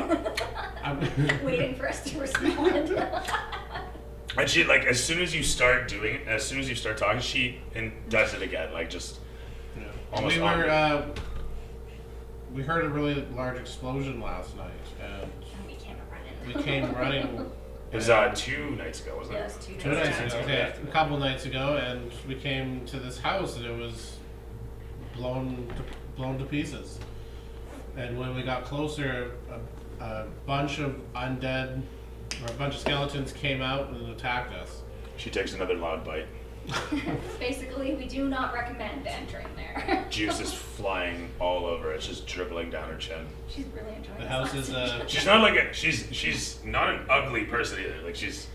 Waiting for us to respond. And she, like, as soon as you start talking, she does it again, like just almost on you. We heard a really large explosion last night, and We came running. we came running. It was 2 nights ago, wasn't it? Yes, 2 2 nights ago, okay, a couple nights ago, and we came to this house and it was blown to pieces. And when we got closer, a bunch of undead, or a bunch of skeletons came out and attacked us. She takes another loud bite. Basically, we do not recommend entering there. Juice is flying all over. It's just dribbling down her chin. She's really enjoying The this house last is She's not like she's not an ugly person either. Like she's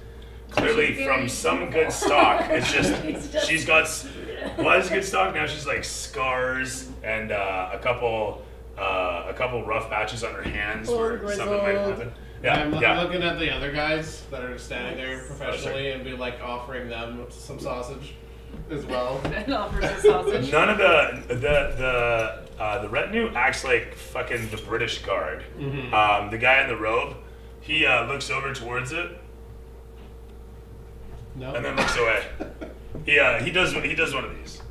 clearly She's very from some good stock. It's just she's got good stock now. She's like scars and a couple a couple rough patches on her hands Little where something might have happened. Yeah, I'm yeah. looking at the other guys that are standing there professionally and be like offering them some sausage as well. And offers a sausage. None of the retinue acts like fucking the British Guard. Mm-hmm. The guy in the robe, he looks over towards it No. and then looks away. He does one of these.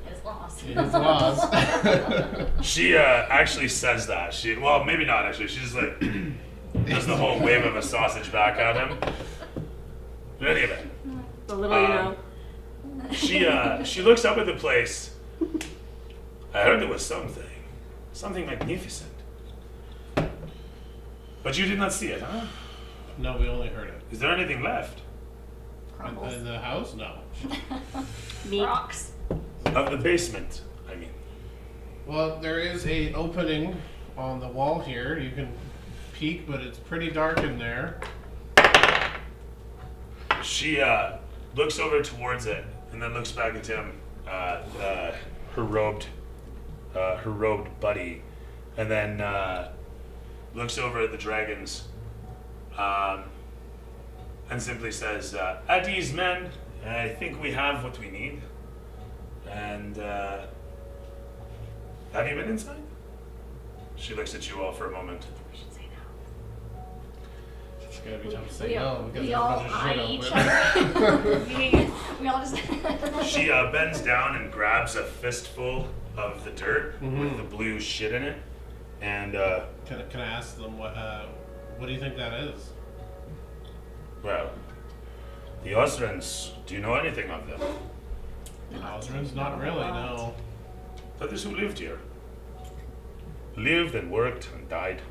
It's lost. It's lost. She actually says that. Well, maybe not actually. She just like does the whole wave of a sausage back at him. But anyway, The little you know. she looks up at the place. I heard there was something magnificent. But you did not see it, huh? No, we only heard it. Is there anything left Crumbles. In the house? No. Meat. Rocks. of the basement? I mean, Well, there is a opening on the wall here. You can peek, but it's pretty dark in there. she looks over towards it and then looks back at him, her robed buddy, and then looks over at the dragons, and simply says, "At ease, men. I think we have what we need." And have you been inside? She looks at you all for a moment. We should say no. It's gonna be tough to say We no all, because we there's a all bunch of eye shit each open. other. we all just. She bends down and grabs a fistful of the dirt with Mhm. the blue shit in it, and Can I ask them what do you think that is? well, the Osrins. Do you know anything of them? Osrin's not really, no. Others who lived here. Lived and worked and died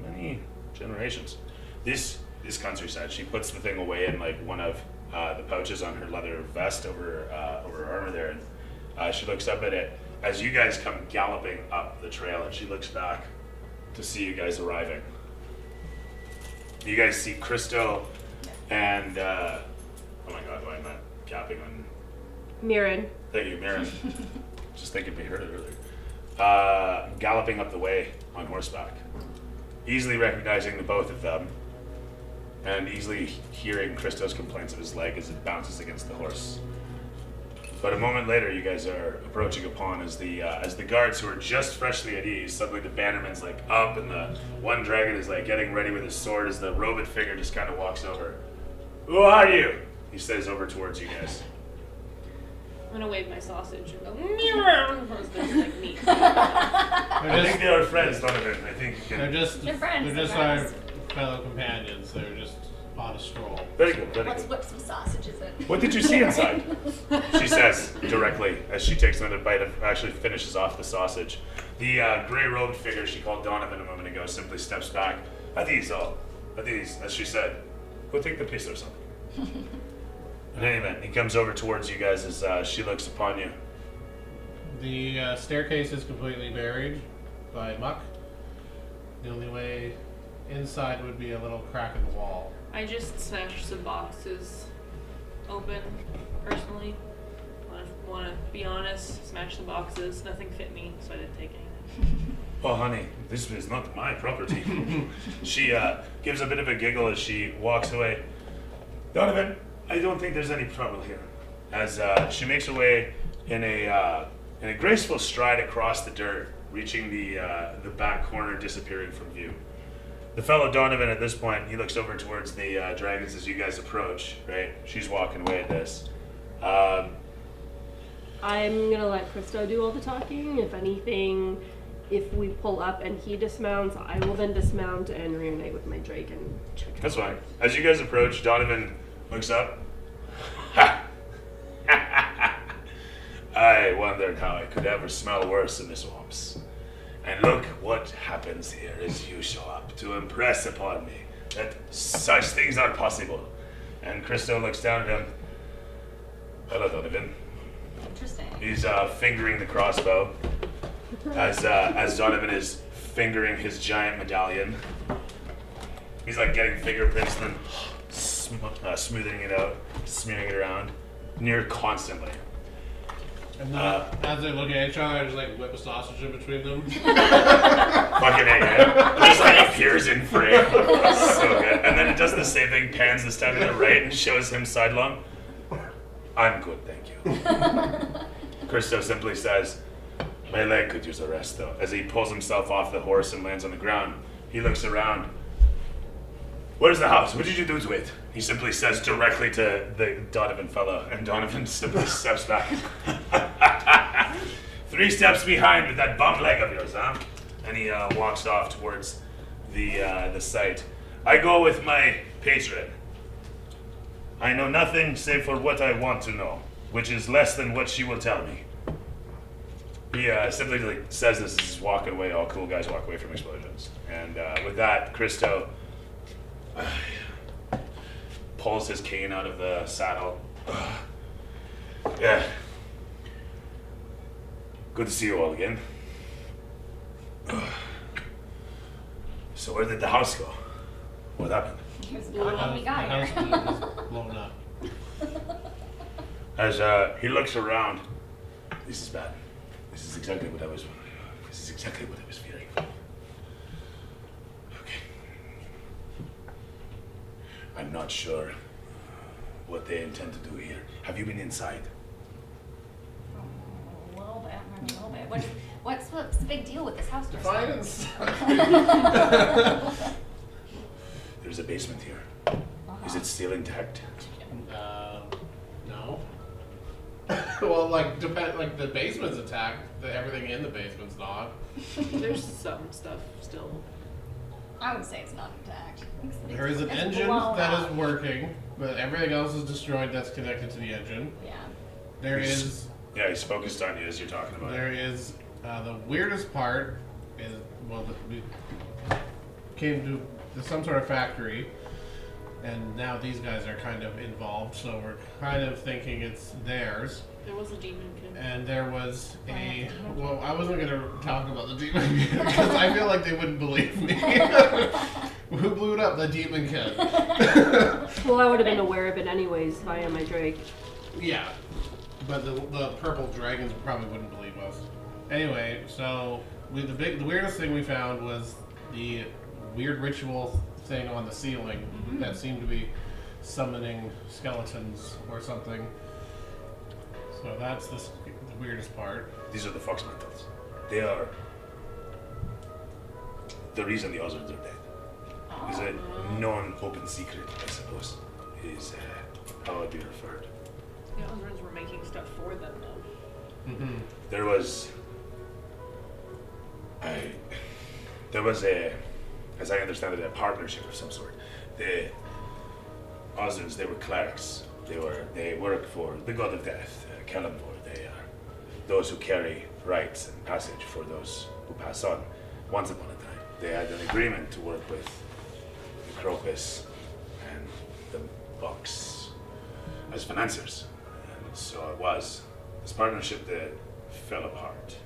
many generations. This countryside, she puts the thing away in like one of the pouches on her leather vest over her armor there, and she looks up at it as you guys come galloping up the trail, and she looks back to see you guys arriving. You guys see Christo and oh my god, why am I gapping on? Mirren. Thank you, Maren. Just thinking we heard it earlier. Galloping up the way on horseback, easily recognizing the both of them, and easily hearing Christo's complaints of his leg as it bounces against the horse. But a moment later, you guys are approaching upon as the guards who are just freshly at ease, suddenly the bannerman's like up, and the one dragon is like getting ready with his sword as the robed figure just kind of walks over. "Who are you?" he says over towards you guys. I'm gonna wave my sausage and go, mirror! There's like meat. I think they are friends, Donovan. I think you They're can. just They're friends, They're they're just our friends. fellow companions. They're just on a stroll. Very good, very Let's good. whip some sausages in. What did you see inside? She says directly as she takes another bite and actually finishes off the sausage. The gray-robed figure she called Donovan a moment ago simply steps back. "At ease, all. At ease," as she said. "Go take the piece or something." In any event, he comes over towards you guys as she looks upon you. The staircase is completely buried by muck. The only way inside would be a little crack in the wall. I just smashed some boxes open, personally. Wanna be honest, smashed the boxes. Nothing fit me, so I didn't take anything. "Oh, honey, this is not my property." She gives a bit of a giggle as she walks away. "Donovan, I don't think there's any trouble here." As she makes her way in a graceful stride across the dirt, reaching the back corner, disappearing from view. The fellow Donovan at this point, he looks over towards the dragons as you guys approach, right? She's walking away at this. I'm gonna let Christo do all the talking. If anything, if we pull up and he dismounts, I will then dismount and reunite with my drake and check. That's fine. As you guys approach, Donovan looks up. "Ha! I wondered how I could ever smell worse in the swamps. And look what happens here as you show up to impress upon me that such things are possible." And Christo looks down at him. "Hello, Donovan." Interesting. He's fingering the crossbow as Donovan is fingering his giant medallion. He's like getting fingerprints and then smoothing it out, smearing it around, near constantly. And then as they look at each other, I just like whip a sausage in between them. Fucking A, yeah. Just like appears in frame. So good. And then it does the same thing, pans this time to the right and shows him sidelong. I'm good, thank you. Christo simply says, my leg could use a rest though. As he pulls himself off the horse and lands on the ground, he looks around. Where's the house? What did you do to it? He simply says directly to the Donovan fellow, and Donovan simply steps back. 3 steps behind with that bum leg of yours, huh? And he walks off towards the site. I go with my patron. I know nothing save for what I want to know, which is less than what she will tell me. He simply like, says this as he's walking away. All cool guys walk away from explosions. And with that, Christo pulls his cane out of the saddle. Yeah. Good to see you all again. So where did the house go? What happened? He was gone when we got The here. house was blown up. As he looks around, this is bad. This is exactly what I was fearing. Okay. I'm not sure what they intend to do here. Have you been inside? A little bit. What's the big deal with this house? Define and stuff. There's a basement here. Is it still intact? No. Well, like the basement's attacked. Everything in the basement's not. There's some stuff still. I would say it's not intact. There is an It's engine blown that up. is working, but everything else is destroyed that's connected to the engine. Yeah. There is Yeah, he's focused on you as you're talking about There it. is the weirdest part is we came to some sort of factory, and now these guys are kind of involved. So we're kind of thinking it's theirs. There was a demon kid. And there was well, I wasn't gonna talk about the demon kid because I feel like they wouldn't believe me. Who blew it up? The demon kid. Well, I would have been aware of it anyways via my Drake. Yeah, but the purple dragons probably wouldn't believe us. Anyway, so the weirdest thing we found was the weird ritual thing on the ceiling that seemed to be summoning skeletons or something. So that's the weirdest part. These are the fox mantles. They are the reason the Osrins are dead. Is a known open secret, I suppose, is how I'd be referred. The Osrins were making stuff for them, though. Mm-hmm. There was a, as I understand it, a partnership of some sort. The Osrins, they were clerics. They work for the god of death, Kalimvor. They are those who carry rites and passage for those who pass on. Once upon a time, they had an agreement to work with the Crocus and the Bucks as financiers. And so it was this partnership that fell apart.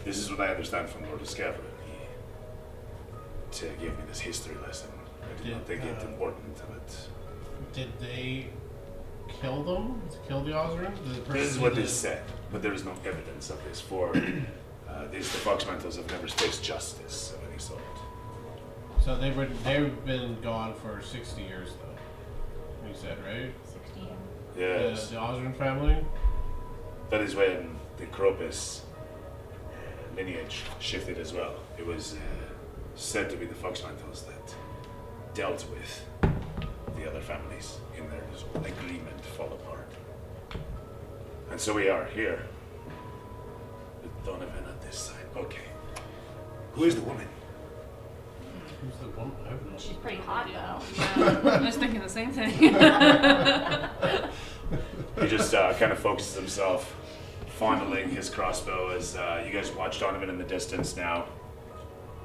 This is what I understand from Lord Escavra. He gave me this history lesson. I did not think it important, but Did they kill them? Kill the Osrin? this is what they said. But there is no evidence of this. For the Fox Mantles have never faced justice of any sort. So they've been gone for 60 years, though. You said, right? 60. Yes, The Osrin family. that is when the Cropus lineage shifted as well. It was said to be the Fox Mantles that dealt with the other families in their agreement fall apart. And so we are here with Donovan at this side. Okay. Who is the woman? Who's the woman? I have no She's pretty hot though. Yeah, I was thinking the same thing. He just kind of focuses himself, fondling his crossbow as you guys watch Donovan in the distance now.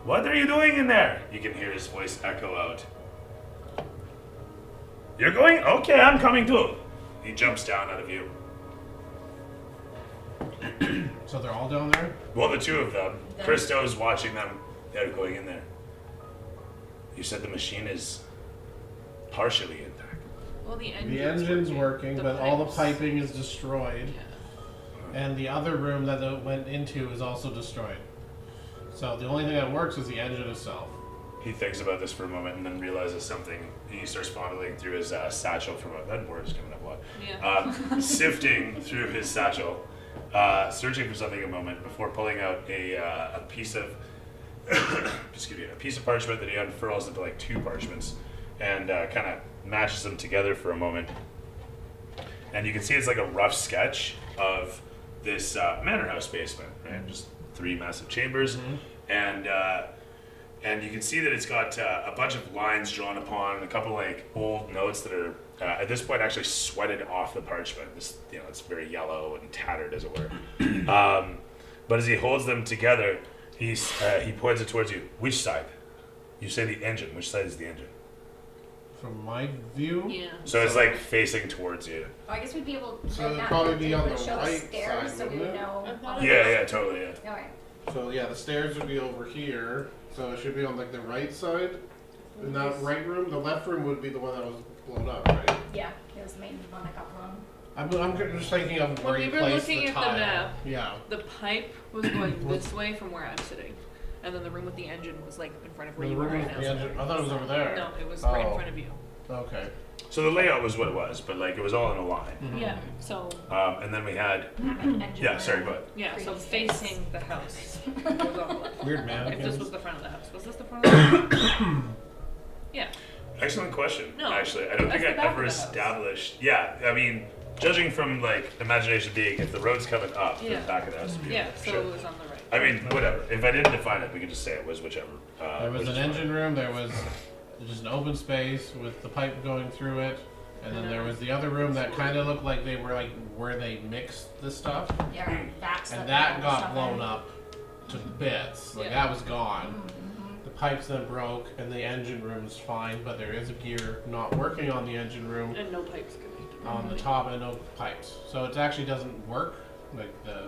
What are you doing in there? You can hear his voice echo out. You're going? Okay, I'm coming too. He jumps down out of view. So they're all down there? Well, the two of them. Christo's watching them. They're going in there. You said the machine is partially intact. Well, the The engine's working, The but all the pipes. piping is destroyed. Yeah. and the other room that it went into is also destroyed. So the only thing that works is the engine itself. He thinks about this for a moment and then realizes something. He starts fondling through his satchel from that word is coming up a lot. Yeah. Sifting through his satchel, searching for something a moment before pulling out a piece of excuse me, a piece of parchment that he unfurls into like 2 parchments and kind of matches them together for a moment. And you can see it's like a rough sketch of this manor house basement, right? Just 3 massive chambers, and you can see that it's got a bunch of lines drawn upon and a couple like old notes that are at this point actually sweated off the parchment. This, it's very yellow and tattered, as it were. But as he holds them together, he points it towards you. Which side? You say the engine. Which side is the engine? From my view, Yeah. So it's like facing towards you. Oh, I guess we'd be able to. So it'd probably be on the show right stairs, side, so we wouldn't would it? know. Yeah, totally, yeah. Alright. so yeah, the stairs would be over here. So it should be on like the right side. In that right room, the left room would be the one that was blown up, right? Yeah, it was the main one that got blown. I'm just thinking of where When we you were placed looking the at the tile. map, Yeah. the pipe was going this way from where I'm sitting, and then the room with the engine was like in front of where The you were room right with now. the engine. I thought it was over there. No, it was right in Oh. front of you. Okay. So the layout was what it was, but like it was all in a line. Yeah. So And then we had, yeah, sorry, go ahead. yeah. So Pretty space. facing the house. was on the left. Weird If mannequins. this was the front of the house, was this the front of the house? Yeah. Excellent question. No, Actually, I don't that's think the I back ever of the house. established. Yeah, I mean, judging from like imagination being, if the road's coming up, Yeah. the back of the house. Would be Yeah. over. So Sure. it was on the right. I mean, whatever. If I didn't define it, we could just say it was whichever. There was which an is fine. engine room. There was just an open space with the pipe going through it, and then there was the other room that kind of looked like they were like where they mixed the stuff, Yeah, right. That's and the- that got stuff blown in. up to bits. Like Yeah. that was gone. The pipes then broke, and the engine room is fine, but there is a gear not working on the engine room And no pipes connected. on the top and no pipes. So it actually doesn't work like the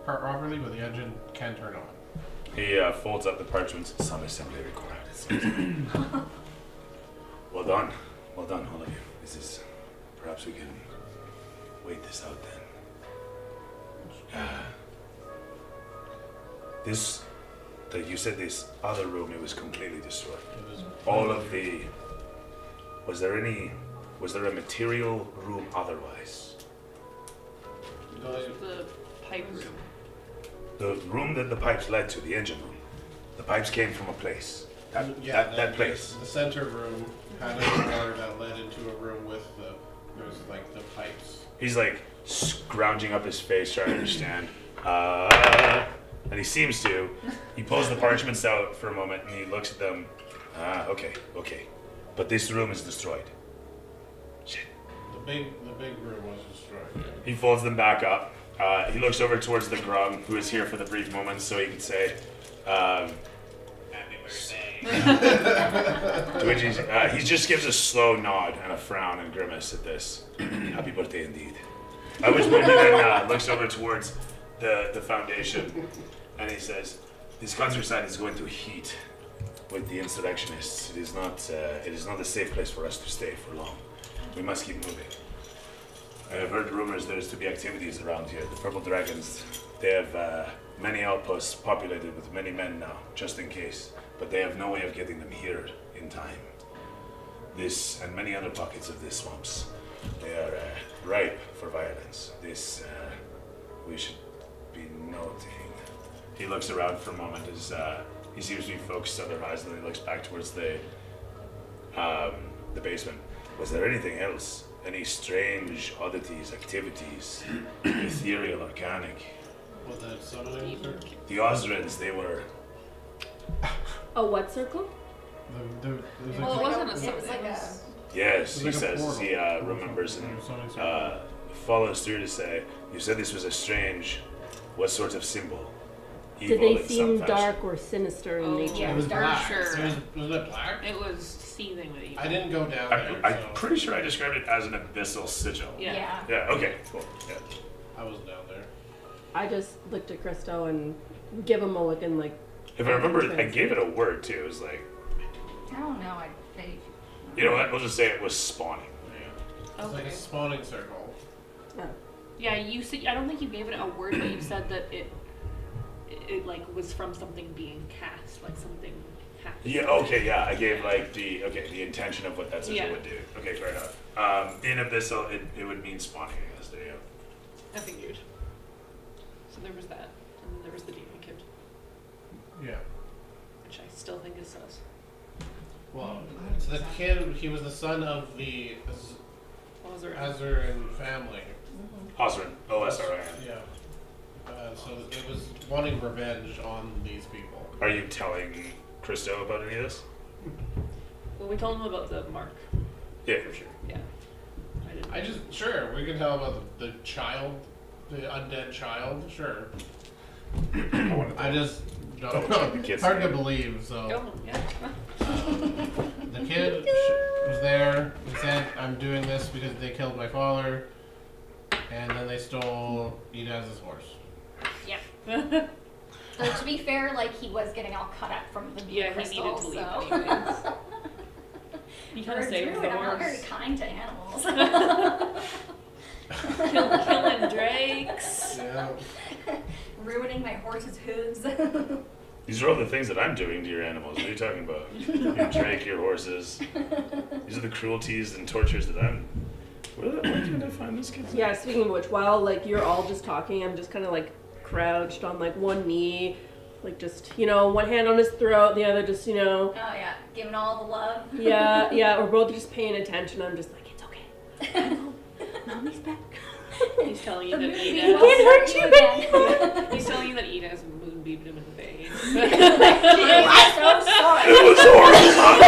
part properly, but the engine can turn on. He folds up the parchments. Some assembly required. It seems. Well done, all of you. This is perhaps we can wait this out then. This, that you said this other room, it was completely destroyed. It was All of the. Was there a material room otherwise? The pipe room. The room that the pipes led to, the engine room. The pipes came from a place. That place. The center room had a door that led into a room with there was like the pipes. He's like scrounging up his face, trying to understand. And he seems to. He pulls the parchments out for a moment and he looks at them. Okay. But this room is destroyed. Shit. The big room was destroyed. He folds them back up. He looks over towards the Grum, who is here for the brief moments, so he can say, Happy birthday. to which he just gives a slow nod and a frown and grimace at this. Happy birthday indeed. At which point he then looks over towards the foundation and he says, this countryside is going to heat with the insurrectionists. It is not a safe place for us to stay for long. We must keep moving. I have heard rumors there is to be activities around here. The Purple Dragons, they have many outposts populated with many men now, just in case. But they have no way of getting them here in time. This and many other pockets of these swamps, they are ripe for violence. This, we should be noting. He looks around for a moment as he seems to be focused on their eyes, and then he looks back towards the basement. Was there anything else? Any strange oddities, activities, ethereal, organic? What the summoning circle? The Osrins, they were. A what circle? Well, it wasn't a It was like a. Yes, he It's like a says, portal. he remembers and Summoning circle. follows through to say, you said this was a strange, what sort of symbol? Did Evil they in some seem fashion. dark or sinister in Oh, nature? Yeah. It was dark, black. sure. Was it black? It was seething with evil. I didn't go down there. I'm so pretty sure I described it as an abyssal sigil. Yeah. Yeah, okay, cool. Yeah. I was down there. I just looked at Christo and give him a look and like. If I remember, I gave it a word too. It was like, I don't know. They. you know what? We'll just say it was spawning. Yeah. It's like Okay. a spawning circle. Oh. Yeah, you said, I don't think you gave it a word, but you said that it like was from something being cast, like something happened. Yeah, okay, yeah. I gave like the intention of what that sigil would do. Okay, fair enough. In Abyssal, it would mean spawning, I guess. There you go. I figured. So there was that, and then there was the demon kid, Yeah. which I still think is sus. Well, so the kid, he was the son of the Osrin family. Osrin. O-S-R-I-N. Yeah. So it was wanting revenge on these people. Are you telling Christo about any of this? Well, we told him about the mark. Yeah, for sure. Yeah. Sure, we can tell about the child, the undead child, sure. I just don't know. It's hard to believe, so. Go, yeah. The kid was there and said, I'm doing this because they killed my father, and then they stole Inez's horse. Yeah. So to be fair, like he was getting all cut up from the Yeah, he crystal, needed to leave so. anyways. He kind of For a saved druid, the I'm not very horse. kind to animals. Killing drakes. Yeah. Ruining my horse's hooves. These are all the things that I'm doing to your animals. What are you talking about? Your drake, your horses. These are the cruelties and tortures that I'm... Where can I find this kid? Yeah, speaking of which, while like you're all just talking, I'm just kind of like crouched on like one knee, like just, one hand on his throat, the other just, Oh yeah, giving all the love. yeah, we're both just paying attention. I'm just like, it's okay. Mommy's back. He's telling you The that movie Ida. will hurt you again. He's telling you that Ida has moonbeamed him in the face. I'm so sorry. It was horrible, Mommy!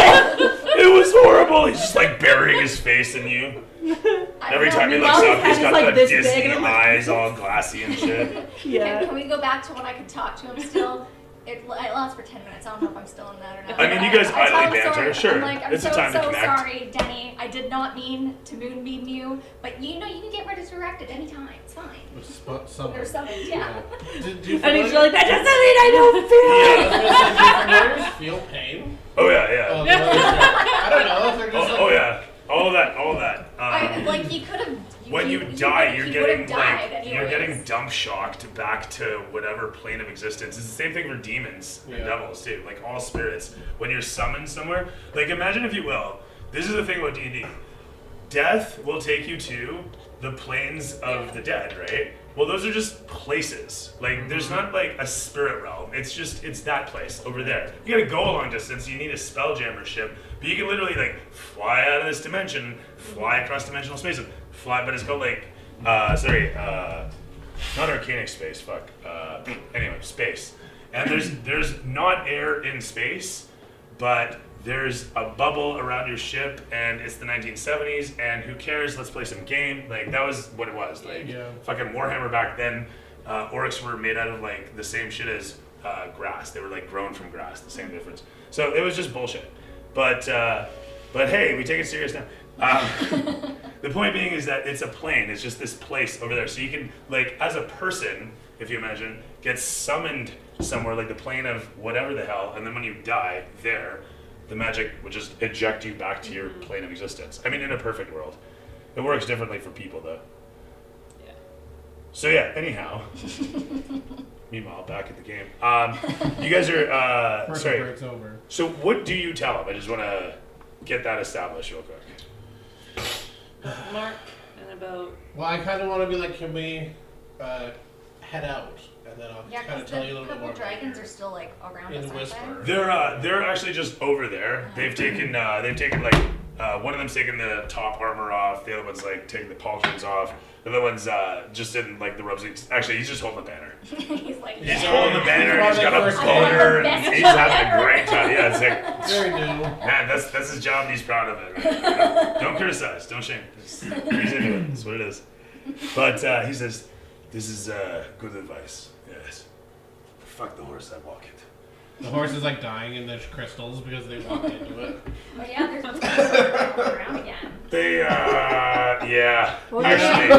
It was horrible! He's just like burying his face in you. Every time he looks up, he's got like the this big, Disney and I'm like- eyes all glassy and shit. Yeah. Can we go back to when I could talk to him still? It lasts for 10 minutes. I don't know if I'm still in that or not. I mean, you guys I tell idly him banter, sorry. sure. I'm like, I'm It's a so, time to so connect. sorry, Denny. I did not mean to moonbeam you, but you can get resurrected anytime. It's fine. Or something, yeah. Did you And he's like, that doesn't mean I don't feel it. familiars feel pain? Oh, yeah. I don't know if they're just Oh, yeah. All of that. Like, he could have. When you die, you're getting you're getting anyways. dump shocked back to whatever plane of existence. It's the same thing for demons and Yeah. devils too, like all spirits. When you're summoned somewhere, like imagine if you will, this is the thing about D&D. Death will take you to the planes of the dead, right? Well, those are just places. Like, there's not like a spirit realm. It's that place over there. You gotta go a long distance. You need a spelljammer ship, but you can literally like fly out of this dimension, fly across dimensional space, and fly. But it's called like, not arcanic space. Fuck. Anyway, space. And there's not air in space, but there's a bubble around your ship, and it's the 1970s, and who cares? Let's play some game. Like, that was what it was. Like, fucking Warhammer back then, orcs were made out of, like, the same shit as grass. They were, like, grown from grass, the same difference. So it was just bullshit. But hey, we take it serious now. The point being is that it's a plane. It's just this place over there. So you can, like, as a person, if you imagine, get summoned somewhere, like the plane of whatever the hell, and then when you die there, the magic would just eject you back to your plane of existence. I mean, in a perfect world. It works differently for people, though. Yeah. So yeah, anyhow. Meanwhile, back at the game. You guys are, sorry. break's over. So what do you tell them? I just want to get that established real quick. Mark, and about... Well, I kind of want to be like, can we head out? And then I'll Yeah, kind of because tell you a the little bit couple more. dragons are still like around In us, aren't whisper. they? They're actually just over there. They've taken like one of them's taken the top armor off. The other one's like taking the pauldrons off. The other one's just in like the robes. Actually, he's just holding the banner. He's like, He's yeah. holding the banner. And he's got a boner, and he's having a great time. Yeah, it's like, Very new. man, that's his job, and he's proud of it. Right? Don't criticize. Don't shame. He's into it. That's what it is. But he says, "This is good advice. Yes. Fuck the horse. I walk it." The horse is like dying in the crystals because they walked into it. Oh yeah, there's blue crystals around again. They, yeah. Well, Actually,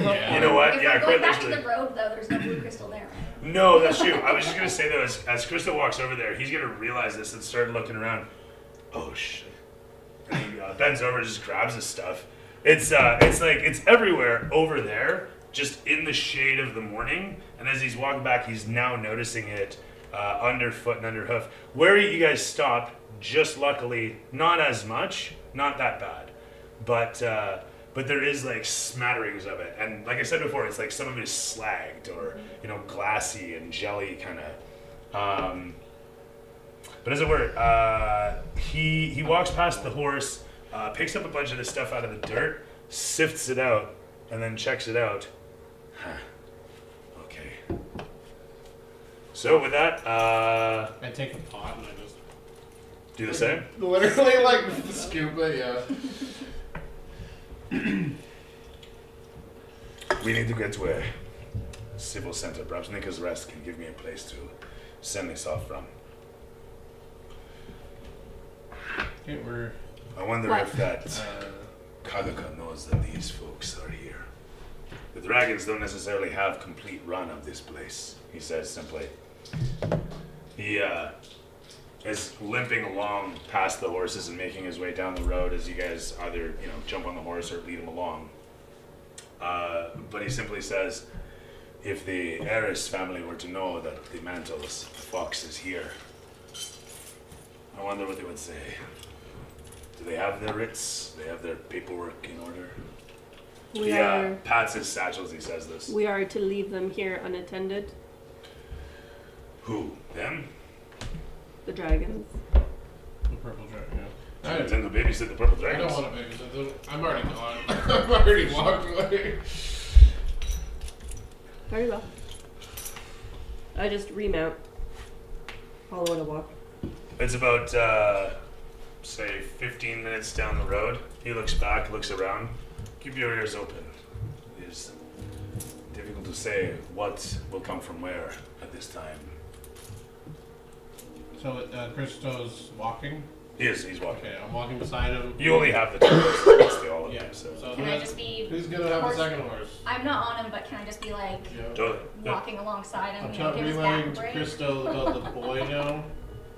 Yeah. you know what? If Yeah, we're quite going back to literally. the road though, there's no blue crystal there, right? No, that's true. I was just gonna say though, as Krista walks over there, he's gonna realize this and start looking around. Oh shit! And he bends over, and just grabs his stuff. It's like it's everywhere over there, just in the shade of the morning. And as he's walking back, he's now noticing it underfoot and underhoof. Where you guys stop, just luckily, not as much, not that bad, but there is like smatterings of it. And like I said before, it's like some of it is slagged or glassy and jelly kind of. But as it were, he walks past the horse, picks up a bunch of this stuff out of the dirt, sifts it out, and then checks it out. Huh. Okay. So with that, I take a pot and I just do the same. literally like scoop it, yeah. We need to get to a civil center. Perhaps Nika's Rest can give me a place to send this off from. Okay, we're I wonder What? if that Kagaka knows that these folks are here. The dragons don't necessarily have complete run of this place, he says simply. He is limping along past the horses and making his way down the road as you guys either, jump on the horse or lead him along. But he simply says, if the heiress family were to know that the Mantle's fox is here, I wonder what they would say. Do they have their writs? Do they have their paperwork in order? We He are pats his satchel as he says this. we are to leave them here unattended. Who? Them? The dragons. the purple dragon. I intend to babysit the purple I don't dragons. want to babysit them. I'm already gone. I've already walked away. Very well. I just remount. Follow it a walk. It's about, say, 15 minutes down the road. He looks back, looks around. Keep your ears open. It is difficult to say what will come from where at this time. So Christo's walking. He's walking. Okay, I'm walking beside him. You only have the two against the all of Yeah. them, so. So Can I just be? who's gonna have horse- the second horse? I'm not on him, but can I just be like Yeah. Totally. Yeah. walking alongside him? I'm You know, trying give his back a relaying to break? Christo about the boy now,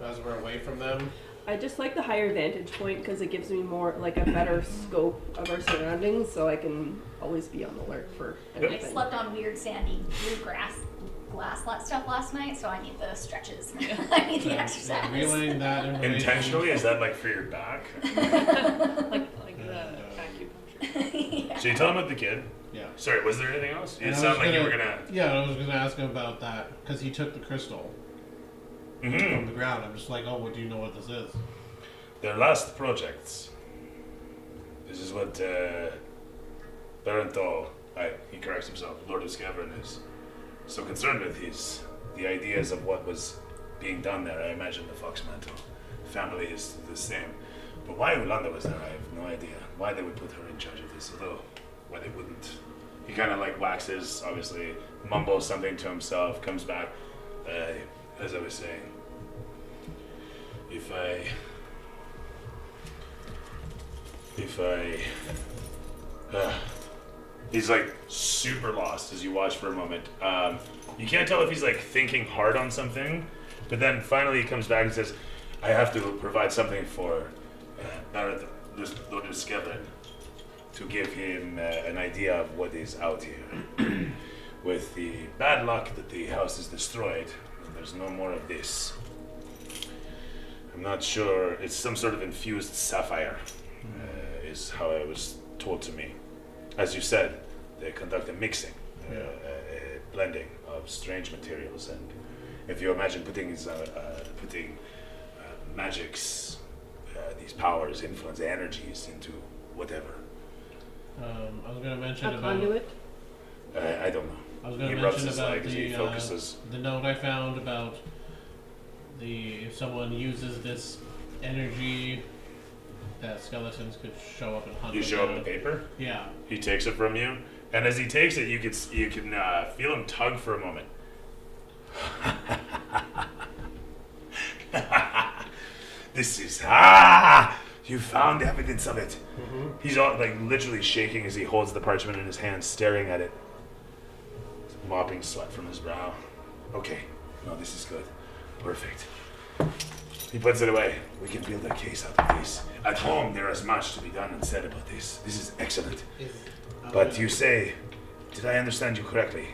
as we're away from them. I just like the higher vantage point because it gives me more, like a better scope of our surroundings, so I can always be on the alert for I anything. slept on weird sandy glass stuff last night, so I need the stretches. I need the exercise. Relaying that information. Intentionally? Is that like for your back? like the acupuncture. Yeah. So you tell him about the kid. Yeah. Sorry, was there anything else? It And I sounded was like you were gonna. Yeah, I was gonna ask him about that because he took the crystal from Mm-hmm. the ground. I'm just like, oh, what do you know what this is? Their last projects. This is what Barenthal, he corrects himself, Lord of Scavern is so concerned with the ideas of what was being done there. I imagine the Fox Mantle family is the same. But why Yolanda was there, I have no idea. Why they would put her in charge of this, although why they wouldn't. He kind of like waxes, obviously, mumbles something to himself, comes back. As I was saying, if I he's like super lost as you watch for a moment. You can't tell if he's like thinking hard on something, but then finally he comes back and says, I have to provide something for Barrett Lord Skevrin to give him an idea of what is out here. With the bad luck that the house is destroyed, there's no more of this. I'm not sure, it's some sort of infused sapphire, is how I was told to me. As you said, they conduct a mixing, a blending of strange materials, and if you imagine putting magics, these powers, influence, energies into whatever. I was gonna mention A about. conduit? I don't know. I was going He to rubs mention his about leg as he focuses. the note I found about if someone uses this energy, that skeletons could show up and hunt. You them show him down. the paper. Yeah. He takes it from you, and as he takes it, you can feel him tug for a moment. This is you found evidence of it. Mm-hmm. He's all like literally shaking as he holds the parchment in his hand, staring at it, mopping sweat from his brow. Okay, no, this is good, perfect. He puts it away. We can build a case out of this. At home, there is much to be done and said about this. This is excellent. But you say Did I understand you correctly?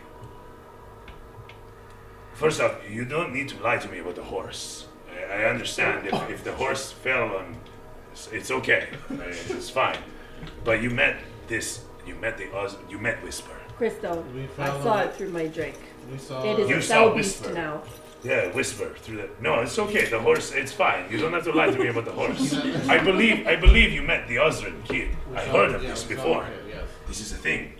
First off, you don't need to lie to me about the horse. I understand if the horse fell on, it's okay. It's fine. But you met Whisper. Crystal, We I found saw them. it through my drake. We saw. It is You a saw cell beast Whisper. now. Yeah, Whisper through the. No, it's okay. The horse, it's fine. You don't have to lie to me about the horse. I believe you met the Osrin kid. We I saw- heard of yeah, this we saw before. him, yes. This is a thing.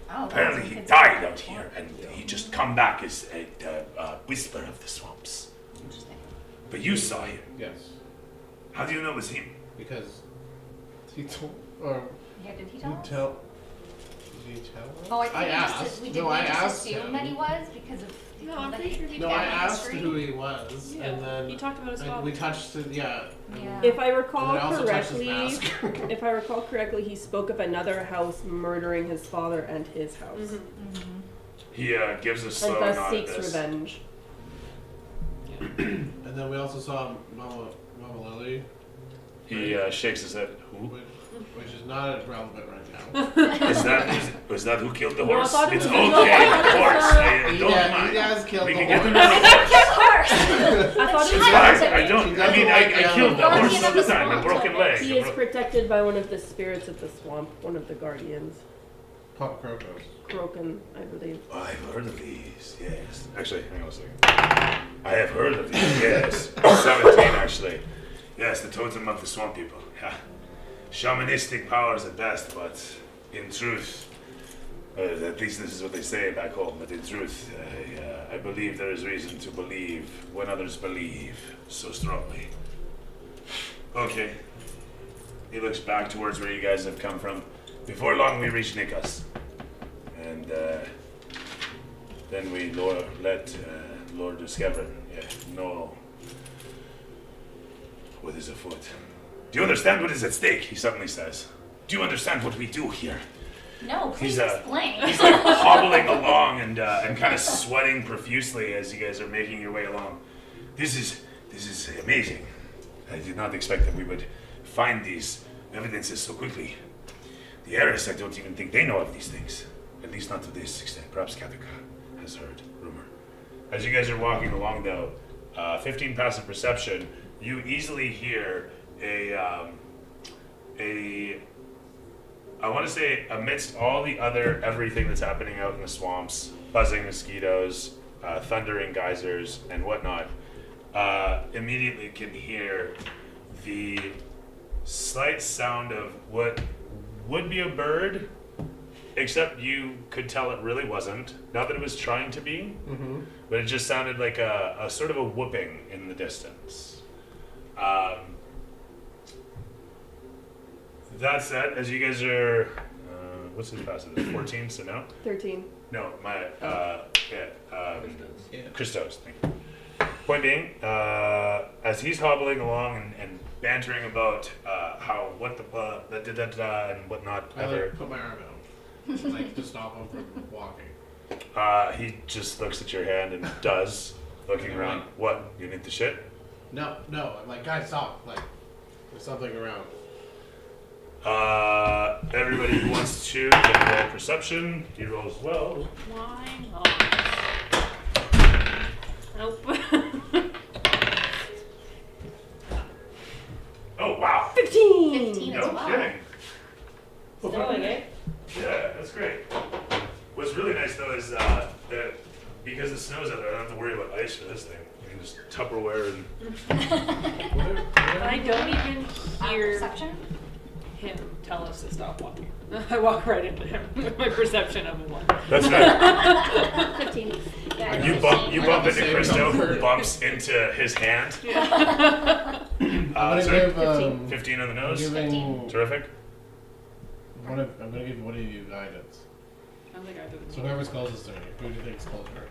Oh, Apparently he it's- died out here, and he just come back as a Whisper of the swamps. Interesting. But you saw him. Yes. How do you know it was him? Because he told. Or Yeah, did he you tell us? tell. Did he tell us? Oh, I think I we asked. just, we did No, we I just asked assume him. that he was because of No, I'm the pretty sure he No, Yeah, I family asked history. who he was, Yeah, and then he talked about his father. we touched it. Yeah. Yeah. If I And recall then I also touched his correctly, mask. if I recall correctly, he spoke of another house murdering his father and his house, Mm-hmm. He gives a and slow thus nod at seeks this. revenge. And then we also saw Mama Lily, He shakes his head. Who? which is not relevant right now. Was that who killed the No, I horse? thought it It's was- okay, no, I of course. He Don't has- mind. he has killed We the can get horse. them I don't kill horse. I thought It's it fine. I was. don't. She I mean, doesn't I like killed the animals. horse all the time. A broken leg. He is protected by one of the spirits of the swamp, one of the guardians, Papa Crocos. Kroken, I believe. Oh, I've heard of these. Yes. Actually, hang on a second. I have heard of these. Yes. 17 actually. Yes, the totem of the swamp people. Yeah. Shamanistic powers at best, but in truth, at least this is what they say back home. But in truth, I believe there is reason to believe when others believe so strongly. Okay. He looks back towards where you guys have come from. Before long, we reach Nikas, and then we let Lord Skevrin know what is afoot. Do you understand what is at stake? He suddenly says. Do you understand what we do here? No, please He's, explain. He's like hobbling along and kind of sweating profusely as you guys are making your way along. This is amazing. I did not expect that we would find these evidences so quickly. The heiress, I don't even think they know of these things. At least not to this extent. Perhaps Katuka has heard rumor. As you guys are walking along though, 15 passive perception, you easily hear I want to say amidst all the other everything that's happening out in the swamps, buzzing mosquitoes, thundering geysers and whatnot, immediately can hear the slight sound of what would be a bird, except you could tell it really wasn't. Not that it was trying to be, but it just sounded like a sort of a whooping in the distance. That said, as you guys are, what's his passive? 14, so no? 13. No, my, Yeah. Christos thing. Point being, as he's hobbling along and bantering about how, what the, da-da-da-da and whatnot, I like put my arm out, like to stop him from walking. he just looks at your hand and does, looking around. What, you need the shit? No, I'm like, guys, stop! Like, there's something around. Everybody who wants to can roll perception. He rolls well. Why not? Nope. Oh, wow. 15! 15 as No well. kidding. Snowing, eh? Yeah, that's great. What's really nice though is that because the snow's out there, I don't have to worry about ice for this thing. I can just Tupperware and I don't even hear Perception? him tell us to stop walking. I walk right into him with my perception of a 1. that's right. 15. Yeah, You bump I got the into same Christo, number. who bumps into his hand. I'm gonna Sorry? give 15 on the nose. giving Terrific. I'm gonna give one of you guidance. I don't think I did So whoever's closest to me, who do you think's closer?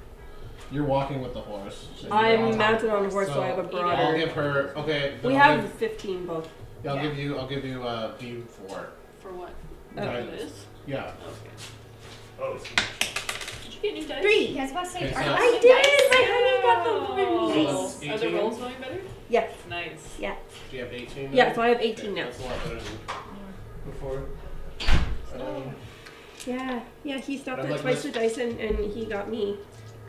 You're walking with the horse. so you're I'm on mounted top. on a horse, so I have a I'll broader. give her. Okay. then We I'll have 15 both. Give, I'll give you. I'll give you D4. For what? Oh. Guidance. This? Yeah. Okay. Oh, Did you get new dice? 3! I was about to say, Okay, are so- those I new did! dice? My honey got them Oh. from me. Are the 18? rolls going better? Yes. Nice. Yeah. Do you have 18? Yeah, now? so I have Okay, 18 now. That's a lot better than before. Yeah, he stopped I'm at like Twice this- the Dice and he got me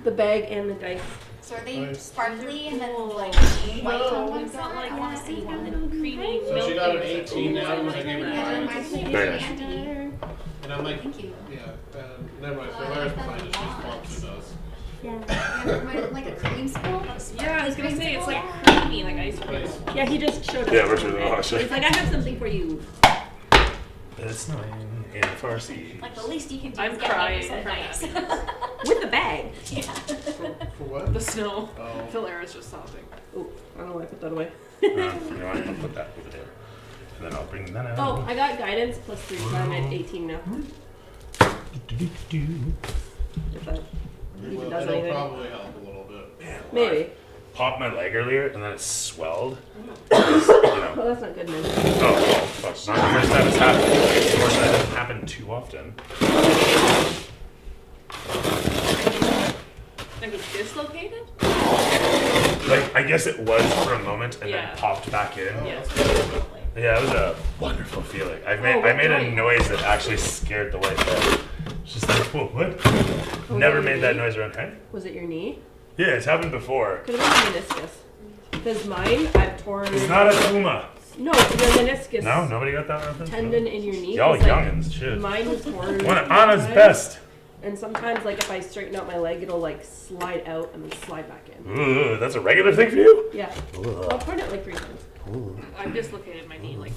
the bag and the dice. So are they Nice. sparkly and then like Cool. white on No, one it's got side? like I want to see one. creamy So milk. she got an things. 18 now because I gave her Yeah, a mine's 9. Very nice. candy. And I'm like, Thank you. yeah, never mind. So Lara's behind it. She's pumped. She does. Yeah. Yeah, like a creamsicle. Yeah, I was gonna say it's like creamsicle. creamy, like ice cream. Nice. Yeah, he just showed up. Yeah, we're through the wash. He's like, I have something for you. It's snowing in Farsi. Like the least you can do I'm is get crying me some from nice. With a bag. Yeah. For what? The snow. Oh. Valera's just sobbing. Oh, I don't know why I put that away. You know what? I'll put that over there. And then I'll bring that out. Oh, I got guidance plus 3, so I'm at 18 now. If that even Well, does it'll anything. probably help a little bit. Maybe. Popped my leg earlier and then it swelled. Because, you know. Well, that's not good, man. Oh, fuck. Not the first time it's happened. Of course, that doesn't happen too often. Like it's dislocated? Like, I guess it was for a moment and Yeah. then popped back in. Yes. Yeah, it was a wonderful feeling. I Oh, made a right. noise that actually scared the wife out. It's just like, whoa, what? Never made that noise around her. Was it your knee? Yeah, it's happened before. Could have been meniscus. Because mine, I've torn. It's not a tumor. No, the meniscus. No, nobody got that reference? Tendon in your knee. Y'all 'cause, like, youngins, shit. Mine was torn. One of Anna's sometimes, best. And sometimes, like, if I straighten out my leg, it'll, like, slide out and then slide back in. Ooh, that's a regular thing for you? Yeah. Ugh. I've torn it, like, 3 times. I've dislocated my knee like,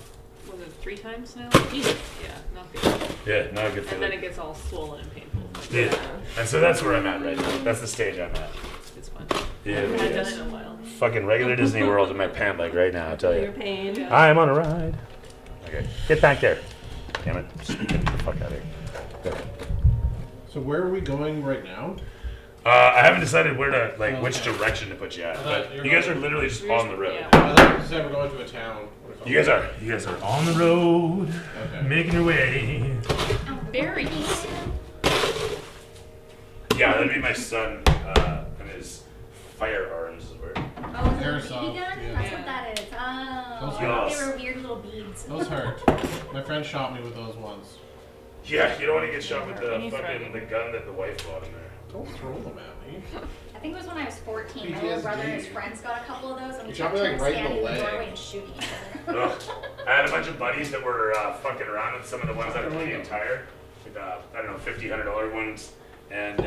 was it 3 times now? Jesus. Yeah, not good. Yeah, not a good And then feeling. it gets all swollen and painful. Yeah. And so that's where I'm at right now. That's the stage I'm at. It's fun. Yeah, I it haven't really done it is. in a while. Fucking regular Disney World in my pant leg right now, I tell Your you. pain. Yeah. I am on a ride. Okay, get back there. Damn it. Just get the fuck out of here. Go. So where are we going right now? I haven't decided where to, like, Oh, which okay. direction to put you at, I thought but you were you guys are going- literally just We're on the road. yeah. I thought you said we're going to a town. Or something. You guys are on the road, Okay. making your way. Berries. Yeah, that'd be my son and his firearms. Oh, is it a Airsoft, BB gun? yeah. That's Yeah. what that is. Oh, Those I thought hurt. they were weird little beads. Those hurt. My friend shot me with those once. Yeah, you don't want to get shot with the Any fucking Friday. the gun that the wife bought in there. Don't throw them at me. I think it was when I was 14. My little brother and his PTSD. friends got a couple of those, and we You shot kept me, like, right in the standing in the leg. doorway and shooting each other. Ugh. I had a bunch of buddies that were fucking around with some of the ones that are Canadian Tire, with I don't know, $50-$100 ones, and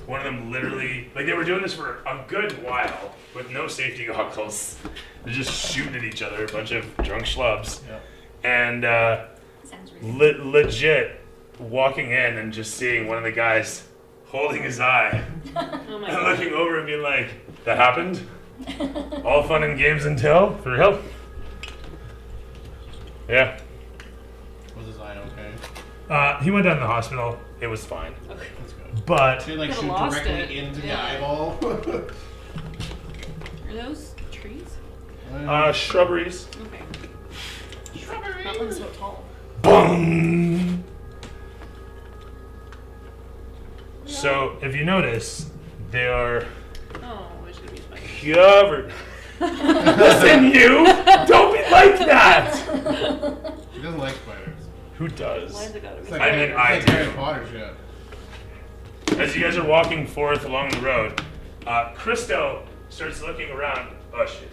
one of them literally, like, they were doing this for a good while with no safety goggles. They're just shooting at each other, a bunch of drunk schlubs, Yeah. and Sounds reasonable. legit walking in and just seeing one of the guys holding his eye Oh my and god. looking over and being like, "That happened? All fun and games until, for real?" Yeah. Was his eye okay? He went down to the hospital. It was fine. Okay. That's good. But Did he like Could've shoot lost directly it. into the Yeah. eyeball? Are those trees? shrubberies. Okay. That one's so tall. Boom. So if you notice, they are Oh, it should be spicy. covered. Listen, you! Don't be like that! She doesn't like spiders. Who Why does? has it gotta It's be? like, I mean, it's I like do. Harry Potter shit. As you guys are walking forth along the road, Christo starts looking around. Oh shit.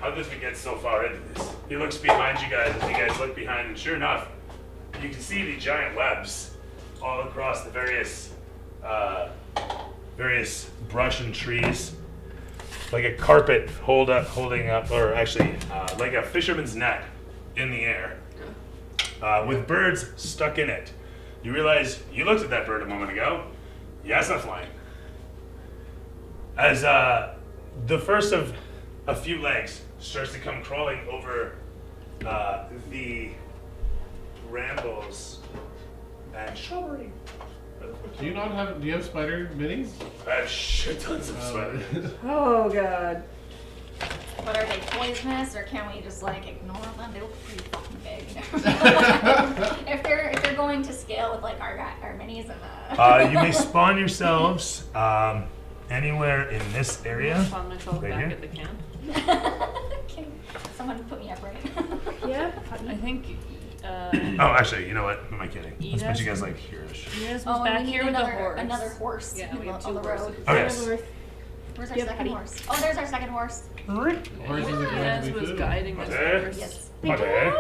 How did we get so far into this? He looks behind you guys as you guys look behind, and sure enough, you can see the giant webs all across the various brush and trees. Like a carpet holding up, or actually like a fisherman's net in the air, with birds stuck in it. You realize you looked at that bird a moment ago. Yeah, it's not flying. As the first of a few legs starts to come crawling over the brambles and shrubbery. Do you not have? Do you have spider minis? I have shit tons of spiders. Oh, God. But are they poisonous, or can we just like ignore them? They look pretty fucking big. if they're going to scale with like our minis and You may spawn yourselves anywhere in this I area. found myself Right back here? at the camp. Can someone put me up right? Yeah? I think Oh, actually, you know what? Who am I kidding? Let's put you guys Yes. like here-ish. Yes, Oh, was back we need here with the another, horse. another horse Yeah, we have on two the road. horses. Oh, yes. Where's our Yep, second buddy. horse? Oh, there's our second horse. Horses are Yes, going to was be food. guiding this Okay. horse. Yes. Okay.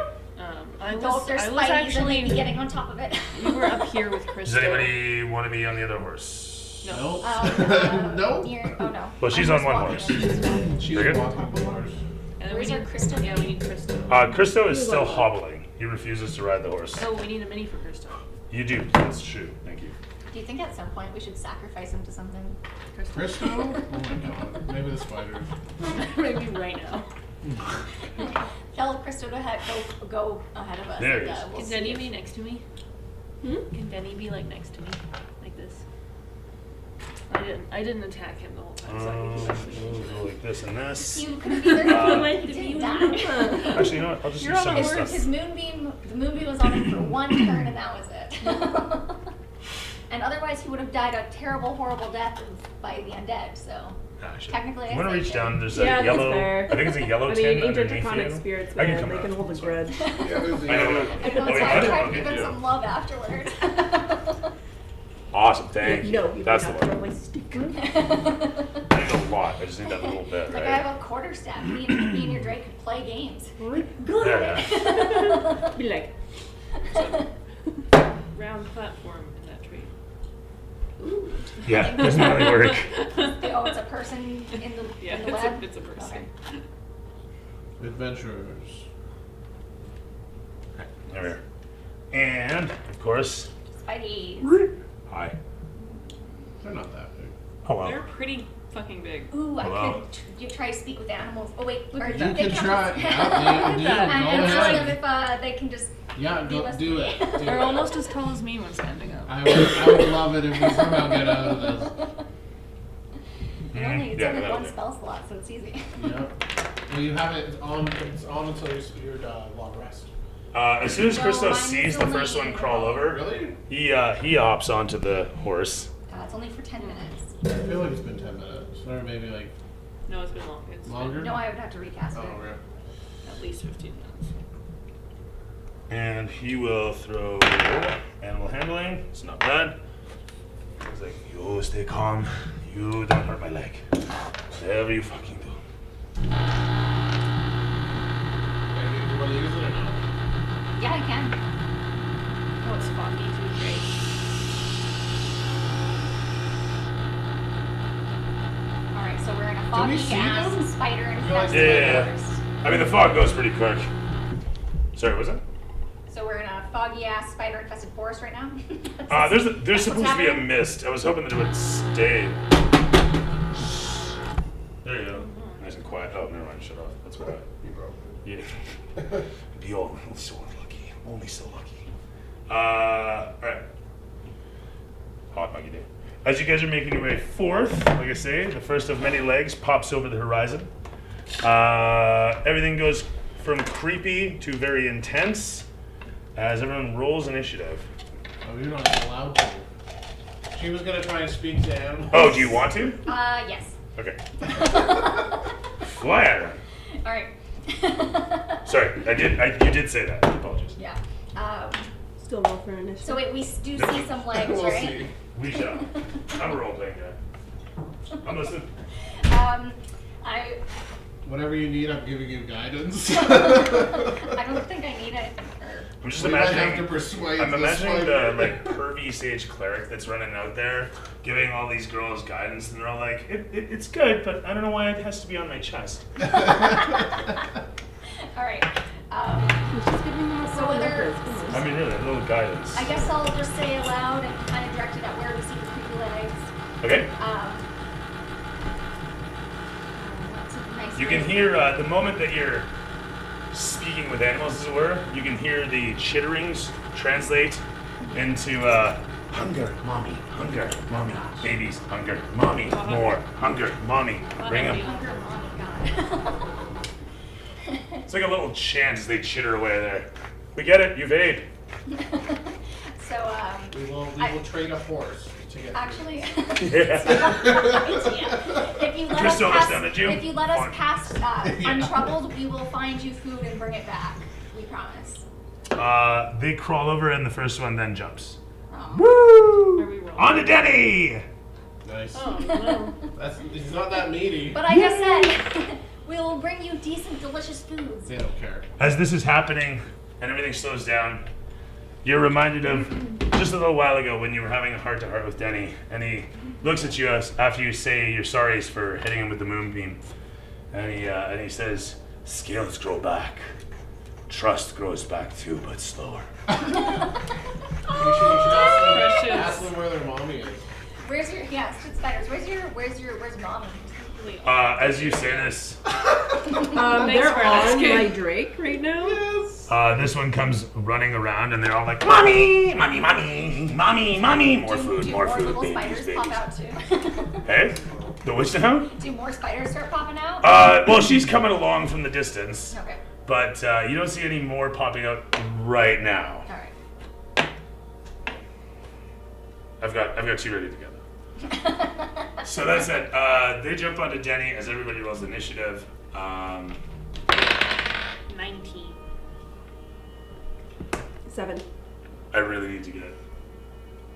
I Don't, was, there's I was Spidey's and they'd be actually, getting on top of it. we were up here with Does Krista. anybody want to be on the other horse? No. No. Oh no. Well, she's I'm on one walking. horse. She's Very good. walking the horse. And then Where's we our need Krista? Yeah, we need Krista. Christo is still hobbling. He refuses to ride the horse. Oh, we need a mini for Krista. You do. That's true. Thank you. Do you think at some point we should sacrifice him to something? Christo? Oh my god. Maybe the spiders. Maybe right now. Tell Christo to go ahead of us. There and, he is. we'll Can see Denny if- be next to me? Can Denny be like next to me? Like this? I didn't attack him the whole time, so I can actually. We'll go like this and this. You could have either Uh, he didn't die. Actually, you know what? I'll just You're use on some a of His, the horse. stuff. his moonbeam, the moonbeam was on him for one turn, and that was it. And otherwise, he would have died a terrible, horrible death by the undead. So Actually, technically, I'm gonna I reach saved down. him. There's Yeah, a that's yellow. fair. I think it's a yellow I mean, tin ancient underneath draconic you. spirits, I can man, come they around. can hold a It's fine. grudge. Yeah, there's the I know. yellow. I know, Oh, so yeah, I I tried didn't to give him know. some love afterwards. Awesome. Thank you. No, you That's the have to one. throw my stick. I need a lot. I just need that little bit, Like I right? have a quarterstaff. Me and your Drake could play games. Yeah. Be like, Round platform in that tree. Yeah. Doesn't really work. Oh, it's a person in the Yeah, in the web. it's a person. Okay. Adventurers. There we are. And of course, Spidey. hi. They're not that big. Oh They're pretty fucking big. Ooh, I Hello. could you try to speak with animals. Oh wait, or at You that. they can try. As, Yeah, do it. and Go ask them ahead. if they can just Yeah, leave go us do be. it. Do They're it. almost as tall as me when standing up. I would love it if we somehow get out of this. It's Yeah, only that'll one do. spell slot, so it's easy. Yep. Well, you have it on. It's on until your long rest. As soon as No, Christo mine sees is the only first one crawl in- over, Really? he hops onto the horse. It's only for 10 minutes. I feel like it's been 10 minutes, or maybe like No, it's been long. It's longer. No, I would have to recast Oh, it. right. been at least 15 minutes. And he will throw animal handling. It's not bad. He's like, you stay calm. You don't hurt my leg. Whatever you fucking do. Okay, do you want to use it or not? Yeah, I can. Oh, it's foggy too. Great. Alright, so we're in a we foggy see ass them? spider I feel like- infested Yeah. forest. I mean, the fog goes pretty quick. Sorry, was it? So we're in a foggy ass spider infested forest right now. There's That's what's supposed to be a happening? mist. I was hoping that it would stay. There you go. Nice and quiet. Oh, never mind. Shut off. That's what I. You broke it. Yeah. Be all so lucky. Only so lucky. Alright. Hot muggy day. As you guys are making your way forth, like I say, the first of many legs pops over the horizon. Everything goes from creepy to very intense as everyone rolls initiative. Oh, you're not allowed to. She was gonna try and speak to animals. Oh, do you want to? Yes. Okay. Fly at her. Alright. Sorry, you did say that. Apologies. Yeah. Still roll for initiative. So wait, we do see some legs, We'll right? see. We shall. I'm a role playing guy. I'm listening. I Whatever you need, I'm giving you guidance. I don't think I need it. I'm just We might have to imagining. persuade I'm this imagining the spider. like pervy sage cleric that's running out there, giving all these girls guidance, and they're all like, "It's good, but I don't know why it has to be on my chest." Alright. She's just giving them a So solid whether- numbers. Come on. I mean, really, a little guidance. I guess I'll just say aloud and kind of direct it at where we see the creepy legs. Okay. What's a nice You way can of- hear the moment that you're speaking with animals, as it were. You can hear the chitterings translate into hunger, mommy, babies, hunger, mommy, more, hunger, mommy, bring 'em. Hunger, mommy, God. It's like a little chant as they chitter away there. We get it, you've ate. So, We will trade a horse to get. actually, Yeah. if you let us Crystal pass, understood you? if you let us Fine. pass untroubled, we will find you food and bring it back. We promise. They crawl over, and the first one then jumps. Are Woo! we rolling? On to Denny! Nice. Oh, no. He's not that meaty. But I just said, we will bring you decent, delicious foods. They don't care. As this is happening and everything slows down, you're reminded of just a little while ago when you were having a heart-to-heart with Denny, and he looks at you after you say your sorries for hitting him with the moonbeam, and he says, "Scales grow back. Trust grows back too, but slower." You should ask Precious. them where their mommy is. Where's your, yeah, spit spiders. Where's mommy? As you say this, They're for on asking. my Drake right now. Yes. this one comes running around, and they're all like, "Mommy, mommy, mommy, mommy, mommy, more food, Do more more food, little babies, spiders babies." pop out too? Hey, the witch now? Do more spiders start popping out? Well, she's coming along from the distance, Okay. but you don't see any more popping out right now. All right. I've got two ready to go. So that's it. They jump onto Denny as everybody rolls initiative. 19. 7. I really need to get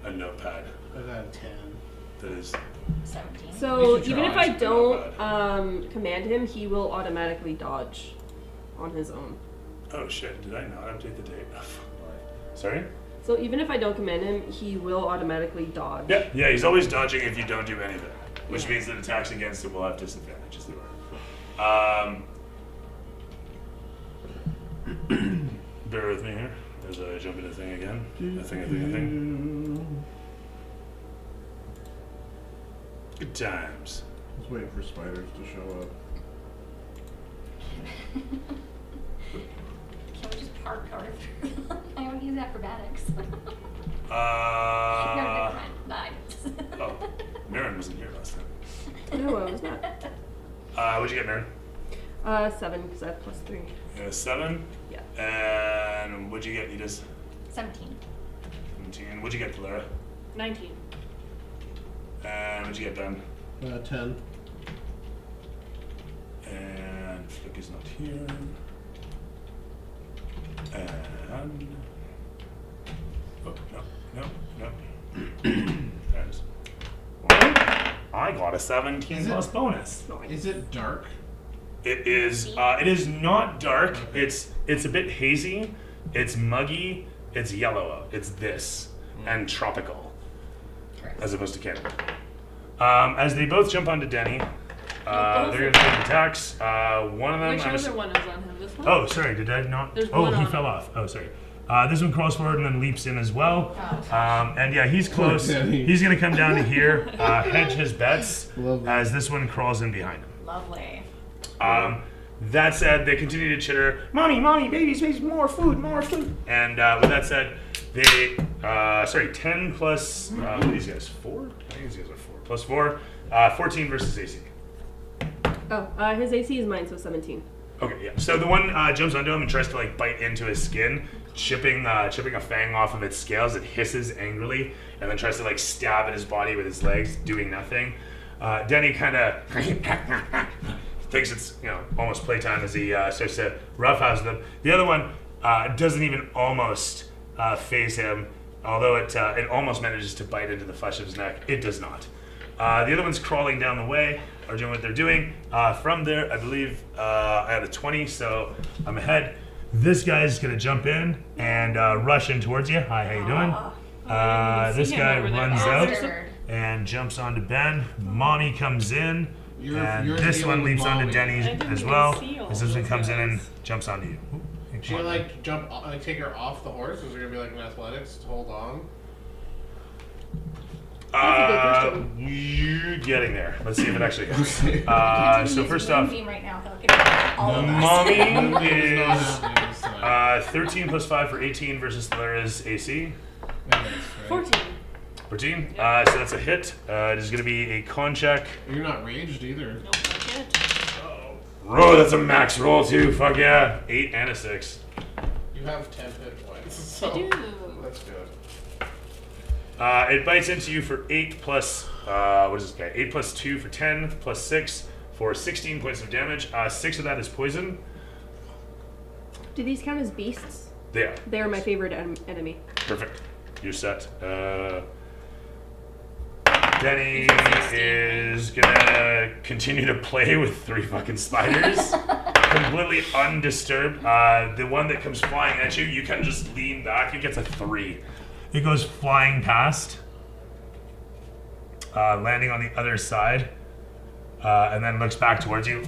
a notepad. I got a 10. That is. 17. So You should even if try. I don't command him, he will automatically dodge on his own. Oh shit! Did I not update the date? Sorry. So even if I don't command him, he will automatically dodge. Yeah. He's always dodging if you don't do anything, which means that attacks against him will have disadvantage. Is the order. Bear with me here as I jump into the thing again. A thing. Good times. I was waiting for spiders to show up. Can we just parkour through them? I don't use acrobatics. No, never Uh. mind. Nine. Oh, Marin wasn't here last time. No, I was not. What'd you get, Marin? 7 because I have +3. 7. Yeah. And what'd you get, Edith? 17. 17. What'd you get, Valara? 19. And what'd you get, Ben? 10. And Flick is not here. And oh no. There it is. Well, I got a 17 Is it- plus bonus. Is it dark? It is. It is not dark. It's a bit hazy. It's muggy. It's yellow out. It's this and tropical, as opposed to Canada. As they both jump onto Denny, they're going to take attacks. One of them. Which other one is on him? This one? Oh, sorry. Did I not? There's Oh, one he on fell him. off. Oh, sorry. This one crawls forward and then leaps in as well. And yeah, he's close. Denny. He's going to come down to here, hedge his bets, Lovely. as this one crawls in behind him. Lovely. That said, they continue to chitter, "Mommy, mommy, babies, babies, more food, more food." And with that said, they, 10 plus, what are these guys, 4? I think these guys are 4. Plus 4, 14 versus AC. Oh, his AC is mine, so 17. Okay, yeah. So the one jumps onto him and tries to like bite into his skin, chipping a fang off of its scales. It hisses angrily and then tries to like stab at his body with his legs, doing nothing. Denny kind of thinks it's almost playtime as he starts to roughhouse them. The other one doesn't even almost phase him, although it almost manages to bite into the flesh of his neck. It does not. The other one's crawling down the way, are doing what they're doing. From there, I believe I had a 20, so I'm ahead. This guy's gonna jump in and rush in towards you. Hi, how you doing? This see him guy over there. runs Oh, out Bastard. and jumps onto Ben. Mommy comes in, and You're this dealing one with leaps onto Mommy. Denny I didn't as even well. see all As this one those comes in and guys. jumps onto you. Ooh, Should you like jump, like take her off the horse? Is there gonna be like an athletics to hold on? That's a good question. You're getting there. Let's see if it actually goes. Can't So use first your off, moonbeam right now, though. Get all of us. Mommy It's not is happening this time. 13 plus 5 for 18 versus Valera's AC. Right. 14. 14. So that's a hit. It is going to be a con check. You're not raged either. Nope, not yet. Oh, that's a max roll too. Fuck yeah. 8 and a 6. You have 10 hit points. So I do. that's good. It bites into you for 8 plus, what is this guy? 8 plus 2 for 10, plus 6 for 16 points of damage. 6 of that is poison. Do these count as beasts? They are. They are my favorite enemy. Perfect. You're set. Denny is gonna continue to play with 3 fucking spiders, completely undisturbed. The one that comes flying at you, you can just lean back. It gets a 3. It goes flying past, landing on the other side, and then looks back towards you.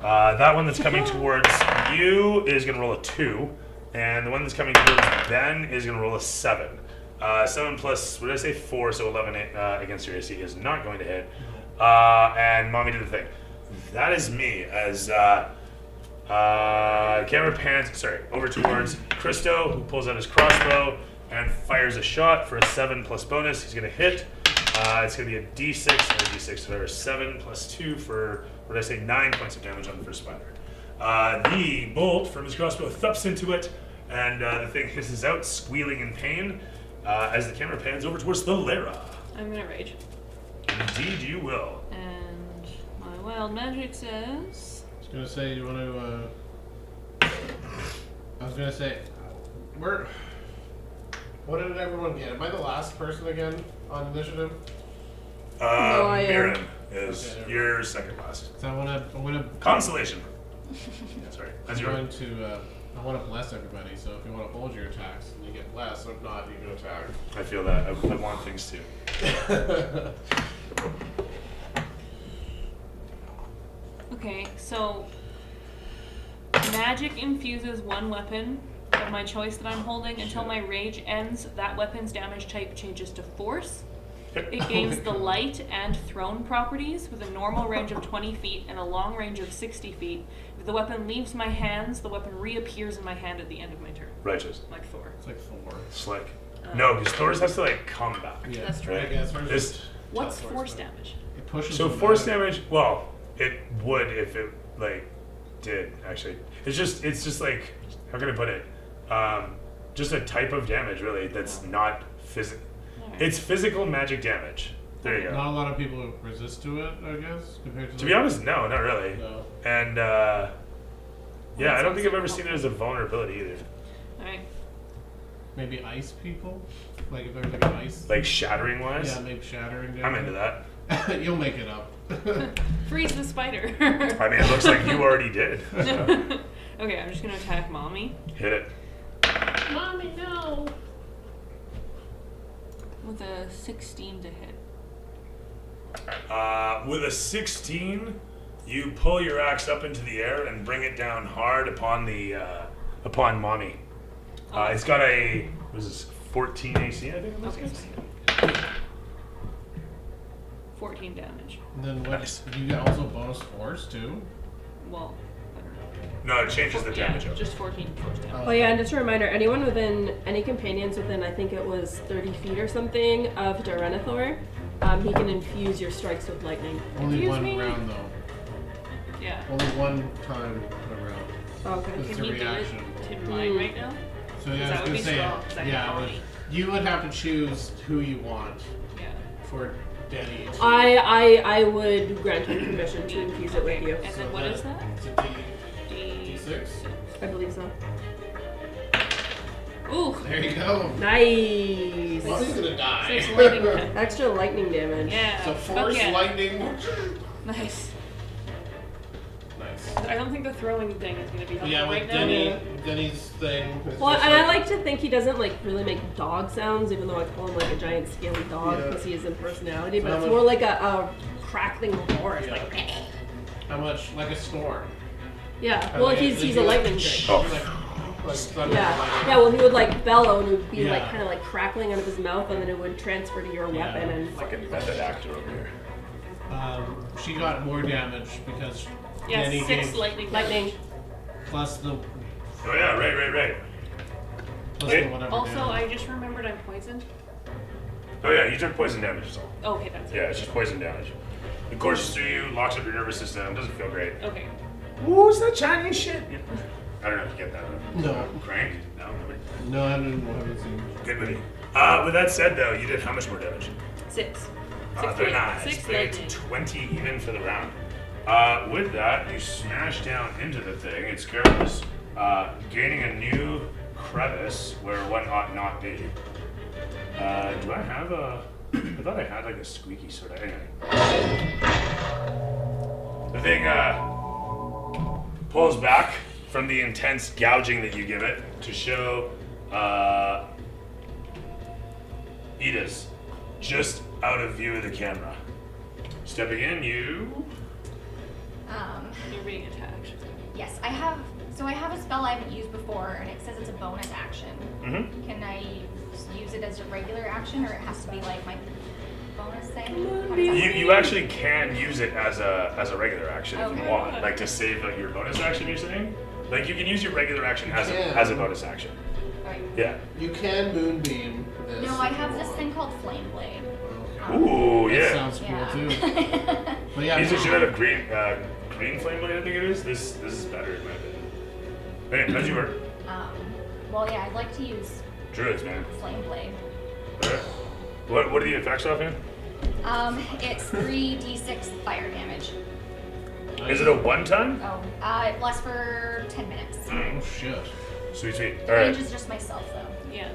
That one that's coming towards you is gonna roll a 2, and the one that's coming towards Ben is gonna roll a 7. 7 plus, what did I say? 4, so 11 against your AC is not going to hit. And Mommy did the thing. That is me as camera pans, over towards Christo, who pulls out his crossbow and fires a shot for a 7 plus bonus. He's going to hit. It's going to be a D6 and a D6 for 7 plus 2 for, what did I say? 9 points of damage on the first spider. The bolt from his crossbow thumps into it, and the thing hisses out, squealing in pain. As the camera pans over towards the Lara. I'm gonna rage. Indeed, you will. And my wild magic says. I was gonna say, you want to? I was gonna say, what did everyone get? Am I the last person again on initiative? No, I am. Mirren is Okay, your second last. So I'm gonna Consolation. Sorry. I'm As your going to. I want to bless everybody. So if you want to hold your attacks, you get blessed. If not, you can attack. I feel that. I want things to. Okay, so magic infuses one weapon of my choice that I'm holding until my rage ends. That weapon's damage type changes to force. It gains the light and thrown properties with a normal range of 20 feet and a long range of 60 feet. If the weapon leaves my hands, the weapon reappears in my hand at the end of my turn. Righteous. Like Thor. It's like 4. Slick. No, because Thor's has to come back. Yeah, That's true. I guess hers This- is What's tough force but damage? It pushes. So them force back. damage, well, it would if it did actually. It's just how can I put it? Just a type of damage really that's not physical. Alright. It's physical magic damage. There you go. Not a lot of people resist to it, I guess, compared to. To be honest, no, not really. No. And yeah, I don't think I've ever seen it as a vulnerability either. Alright. Maybe ice people, like if there's like an ice. Like shattering wise. Yeah, maybe shattering. I'm into that. You'll make it up. Freeze the spider. I mean, it looks like you already did. So, Okay, I'm just gonna attack Mommy. hit it. Mommy, no! With a 16 to hit. With a 16, you pull your axe up into the air and bring it down hard upon upon Mommy. It's got a, what is this, 14 AC, I think in this Okay, case? so 14 damage. And then what? Nice. You get also bonus force too. Well, I don't know. No, it changes the damage Yeah, up. just 14 force damage. Oh yeah, and just a reminder, anyone within, any companions within, I think it was 30 feet or something of Darrenathor, he can infuse your strikes with lightning. Only Excuse one me? round though. Yeah. Only one time a round. Okay. It's Can a he reaction. do it to mine right now? So yeah, That I would was be gonna say, strong, 'cause I yeah, have it would- Bonnie. you would have to choose who you want Yeah. for Denny. to- I would grant you permission to infuse it with Okay, you. and then what is that? It's a D6. I believe so. Ooh! There you go. Nice. Well, he's gonna die. 6 lightning damage. Extra lightning damage. Yeah. So fuck force yeah. lightning. Nice. Nice. I don't think the throwing thing is going to be helpful Yeah, right with now. Denny's thing. It's Well, just and I like to think he doesn't really make dog sounds, even though I call him a giant scaly dog Yeah. because he is in personality. But How it's much- more like a crackling roar. It's Yeah. like, How much? Like a storm. yeah. Well, he's a lightning drake. Oh. Like thunder Yeah, and lightning. yeah. Well, he would bellow and it would be Yeah. kind of crackling out of his mouth, and then it would transfer to your weapon and. Like a method actor over here. She got more damage because Yeah, Denny 6 gave lightning Lightning. damage. plus the Oh yeah, right. whatever. Also, damage. I just remembered I'm poisoned. Oh yeah, you took poison damage, so. Okay, that's Yeah, it. it's just poison damage. It courses through you, locks up your nervous system, doesn't feel great. Okay. Who's that Chinese shit? I don't know if you get that. No. Crank? No, nobody. No, I haven't seen. Good movie. With that said, though, you did how much more damage? 6. Very nice. 6 Bring it lightning. to 20 even for the round. With that, you smash down into the thing. It goes, gaining a new crevice where one ought not be. Do I have a... I thought I had like a squeaky soda. Anyway. The thing pulls back from the intense gouging that you give it to show Edith just out of view of the camera. Stepping in, you... You're being attacked. Yes, I have a spell I haven't used before, and it says it's a bonus action. Mm-hmm. Can I use it as a regular action, or it has to be like my bonus thing? How does that You work? actually can use it as a regular action if you Okay. want, like to save like, your bonus action. You're saying, like you can use your regular action as Yeah. a bonus action. Alright. Yeah. You can moonbeam this. No, I if have you this want. thing called Flame Blade. Okay. Ooh, That yeah. sounds cool Yeah. too. But yeah, These should have green flame blade. I think it is. This is better in my opinion. Hey, how'd you work? Well, yeah, I'd like to use Druids, man. Flame Blade. Alright. What are the effects off him? It's 3d6 fire damage. Is it a one-time? Oh, it lasts for 10 minutes. oh shit. Sweet, sweet. The All range right. is just myself, though. Yeah.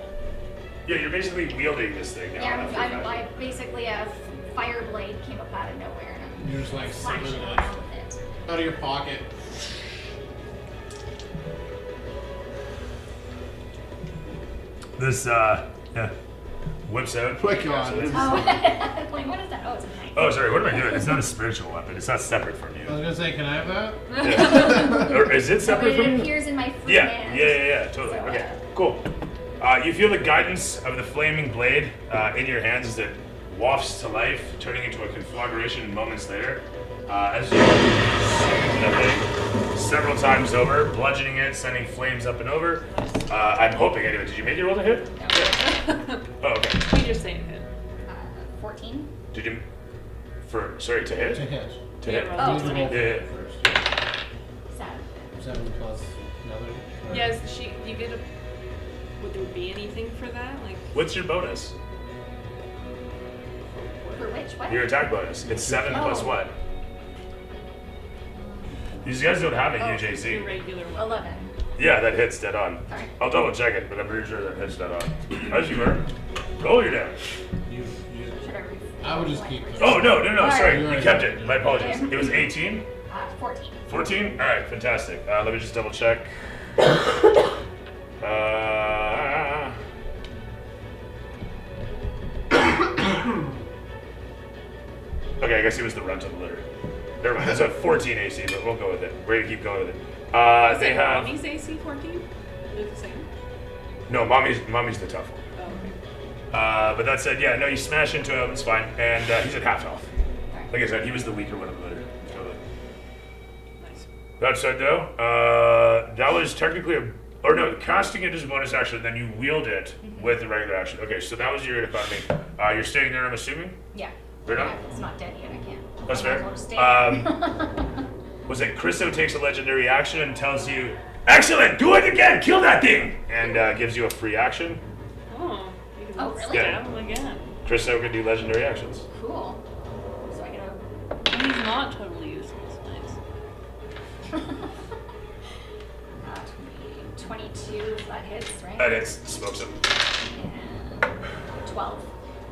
Yeah, you're basically wielding this thing now. Yeah, after that. I basically a fire blade came up out of nowhere, and You're just like I'm slashing slipping it around with it. out of your pocket. This whips out. My God. So this is- Oh, like, what is that? Oh, it's a knife. Oh, sorry. What am I doing? It's not a spiritual weapon. It's not separate from I was you. gonna say, can I have that? Yeah. Or is it But separate it from you? appears in my free Yeah, hand. yeah, totally. So, Okay, cool. You feel the guidance of the flaming blade in your hands as it wafts to life, turning into a conflagration moments later. As you swing the thing several times over, bludgeoning it, sending flames up and over. I'm hoping anyway. Did you make your roll to hit? No. Oh, okay. We just say it. 14? Did you? Sorry, to hit? To hit. To hit. Yeah, You need to roll Yeah, yeah. first. 7. 7 plus nothing. Yes, you get a. Would there be anything for that? Like, What's your bonus? For which? What? Your attack bonus. It's 7 plus Oh. what? These guys don't have a your AC. regular one. 11. Yeah, that hits dead on. Sorry. I'll double check it, but I'm pretty sure that hits dead on. As you were. Roll your damage. You, Should I re- I would just keep it. Oh, no, sorry. You're You right. kept it. My apologies. It was 18? 14. 14? Alright, fantastic. Let me just double check. Okay, I guess he was the runt of the litter. Never mind. That's a 14 AC, but we'll go with it. We're gonna keep going with it. Is They it have. Mommy's AC 14? Is it the same? No, mommy's the tough one. Oh, okay. But that said, yeah, no, you smash into him, it's fine. And he's at half health. Alright. Like I said, he was the weaker one of the litter. Totally. Nice. That said, though, that was technically casting it as a bonus action, then you wield it with the regular action. Okay, so that was your economy. You're staying there, I'm assuming? Yeah. Right on. Yeah, it's not dead yet, I can't. That's I might as fair. well just stay there. Was it Christo takes a legendary action and tells you, excellent, do it again, kill that thing, and gives you a free action? Oh, you can Oh, really? stab him again. Christo can do legendary actions. Cool. So I get And he's not totally useless. Nice. a 22, if that hits, right? And it smokes him. And 12.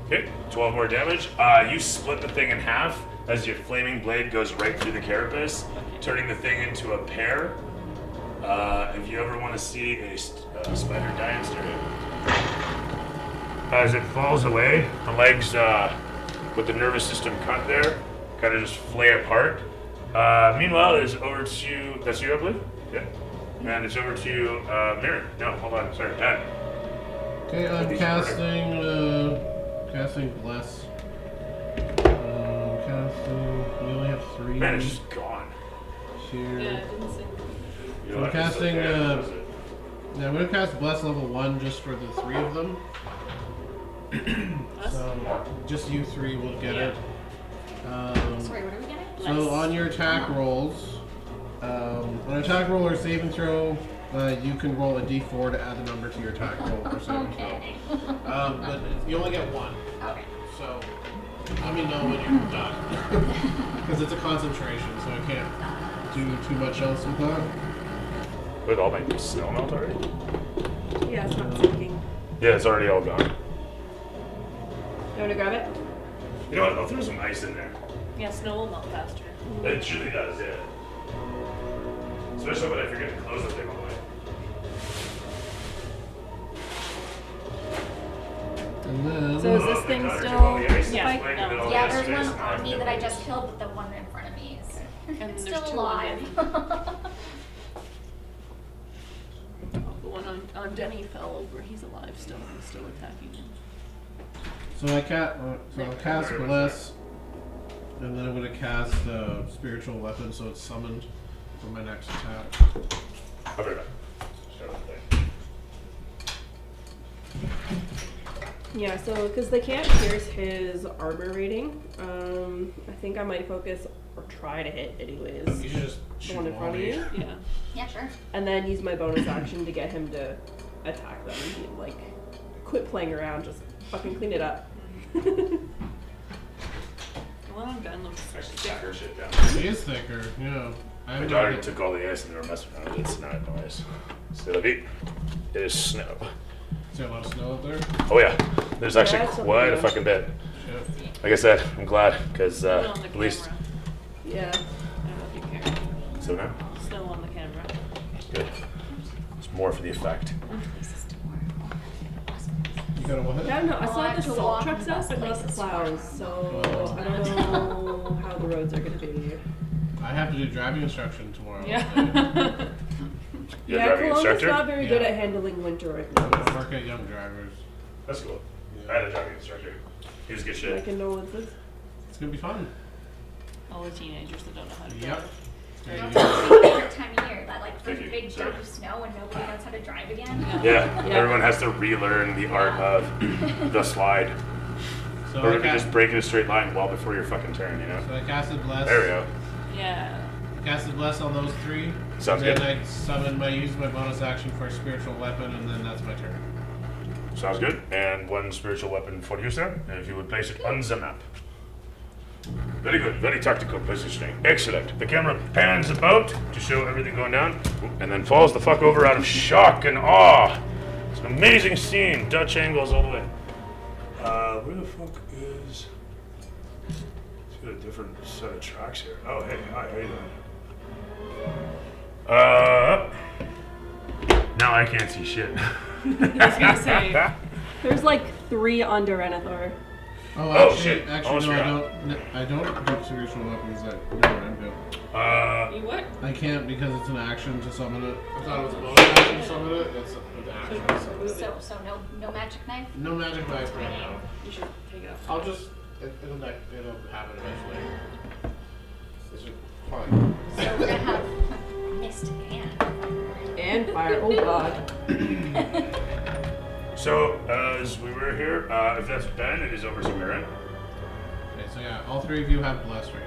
Okay, 12 more damage. You split the thing in half as your flaming blade goes right through the carapace, turning the thing into a pear. If you ever want to see a spider die in stereo. As it falls away, the legs with the nervous system cut there kind of just flay apart. Meanwhile, it's over to... That's you, I believe? Yeah. And it's over to Mirror. No, hold on. Sorry, Ben. Okay, I'm casting bless. Casting. We only have 3 Man, it's just gone. here. Yeah, it didn't say. You know I'm what, it's casting, okay, that's it. Yeah, I'm gonna cast bless level 1 just for the 3 of them. Us? So just you 3 will get Yeah. it. Sorry, what are we getting? So on your attack rolls, on an attack roll or saving throw, you can roll a d4 to add the number to your attack roll or saving Okay. throw. But you only get 1. Okay. So let me know when you're done. Because it's a concentration, so I can't do too much else with that. With all my snow melt already? So Yeah, it's not sinking. Yeah, it's already all gone. You want to grab it? You know what? I'll throw some ice in there. Yeah, snow will melt faster. It truly does, yeah. Especially when I forget to close the thing all the way. And then So is this the thing cutter still? took all the ice and Yeah. explained it all Yeah, there's yesterday, one so now on me I've that I never just used killed, but the one in front of me is And it's there's still two on alive. Oh, the one on Denny fell over. He's alive still. He's still attacking him. so I'll cast bless, and then I'm gonna cast spiritual weapon, so it's summoned for my next attack. I'll be right back. Start with the thing. Yeah, so because they can't pierce his armor rating, I think I might focus or try to hit anyways. You should just The shoot one in them front all of you, Yeah. Yeah, sure. and then use my bonus action to get him to attack them and be like, quit playing around, just fucking clean it up. The one on Ben looks Actually, stack her shit down. He is thicker, yeah. I My have daughter not- took all the ice and they were messing around with it. It's not noise. C'est la vie. It is snow. Is there a lot of snow up there? Oh yeah, there's actually Yeah, it's quite a okay. fucking bit. Shit. Like I said, I'm glad because snow on the at camera. least Yeah. I don't know if you care. so now Snow on the camera. good. It's more for the effect. You got a what? I don't know. I Oh, saw I the have to salt walk trucks the out, best but not the places to plows, so I don't know how the roads are gonna be. I have to do driving instruction tomorrow. Yeah. You're Yeah, driving Cologne's instructor? not very good Yeah. at handling winter right I now. work at Young Drivers. That's cool. I had a driving instructor. He was good I shit. can know what's this. It's gonna be fun. All the teenagers that don't know how to Yep. drive. You know, It's it's gonna my favorite time of year, that like Thank first you. big Sorry. dump of snow and nobody knows how to drive again. Yeah, Yeah. everyone has to relearn the art of the slide. be- So Or I if you just cast, break in a straight line well before your fucking turn, you know? so I casted bless. There we go. Yeah. Casted bless on those three. Sounds and good. then I summoned used my bonus action for a spiritual weapon, and then that's my turn. Sounds good. And one spiritual weapon for you, sir. And if you would place it on the map. Very good. Very tactical positioning. Excellent. The camera pans about to show everything going down and then falls the fuck over out of shock and awe. It's an amazing scene. Dutch angles all the way. Where the fuck is... Let's get a different set of tracks here. Oh, hey. Hi. How you doing? Now I can't see shit. I was gonna say. There's like 3 on Duranithor. Oh, Oh, actually, shit. actually, Almost no, I don't do spiritual weapons. I'm good. You what? I can't because it's an action to summon it. I thought it was a bonus action to summon it. It's an action. So no magic knife. No magic knife right now. You should take it off. I'll just it'll happen eventually. It's just fine. So we're gonna have mist and And fire. Oh god. So, as we were here, if that's Ben, it is over to Marin. Okay, so yeah, all three of you have bless right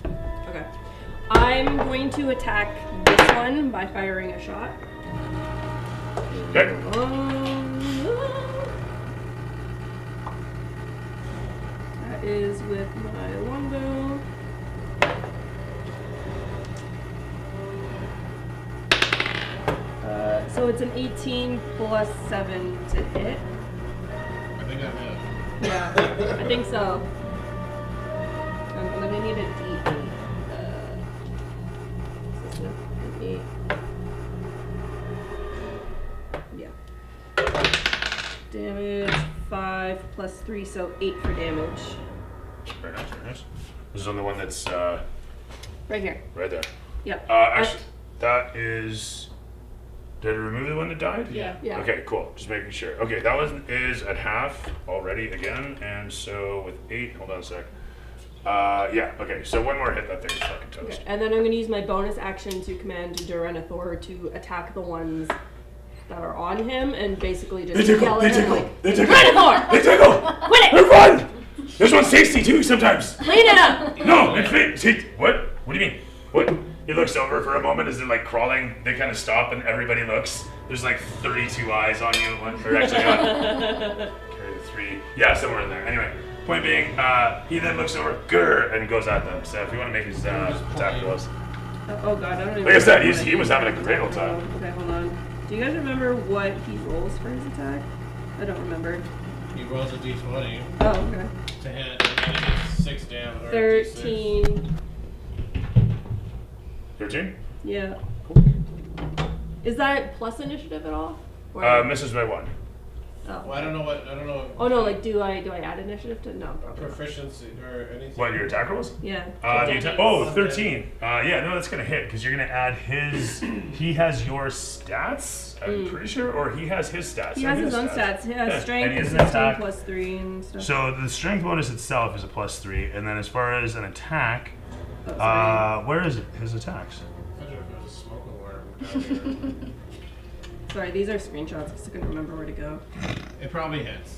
now. Okay. I'm going to attack this one by firing a shot. Okay. That is with my longbow. So it's an 18 plus 7 to hit. I think I hit. Yeah, I think so. I'm gonna need a D8. Is this an 8? Yeah. Damage 5 plus 3, so 8 for damage. Very nice, very nice. This is on the one that's Right here. right there. Yep. Actually, that is. Did I remove the one that died? Yeah. Yeah. Okay, cool. Just making sure. Okay, that one is at half already again, and so with 8, hold on a sec. Yeah, okay, so one more hit, that thing is fucking toast. Okay. And then I'm going to use my bonus action to command Duranithor to attack the ones that are on him and basically just yell at him like, they tickle, Duranithor! they tickle! Quit it! Everyone! This one's tasty too sometimes! Clean it up! No, it fit. See, what? What do you mean? What? He looks over for a moment as they're like crawling. They kind of stop and everybody looks. There's like 32 eyes on you. Or actually, carry the 3. Yeah, somewhere in there. Anyway, point being, he then looks over, grr, and goes at them. So if you want to make his attack rolls. Oh god, I don't even Like I said, know he was having a great old time. Okay, hold on. Do you guys remember what he rolls for his attack? I don't remember. He rolls a d20 Oh, okay. to hit, and then he gets 6 damage. Or 13. 13? Yeah. Cool. Is that plus initiative at all? Or- Misses by 1. Oh. Well, I don't know. Oh no, like do I add initiative to no probably not. Proficiency or anything. What, your attack rolls? Yeah. The attack, oh, 13. Yeah, no, that's gonna hit because you're gonna add his. He has your stats, I'm pretty sure, or he has his stats. He has his own stats. He has Yeah, strength and he has is an 16 attack. plus 3 and stuff. So the strength bonus itself is a +3, and then as far as an attack, Oh, sorry. where is it? His attacks? Imagine if it was a smoke alarm down here. Sorry, these are screenshots because I couldn't remember where to go. It probably hits.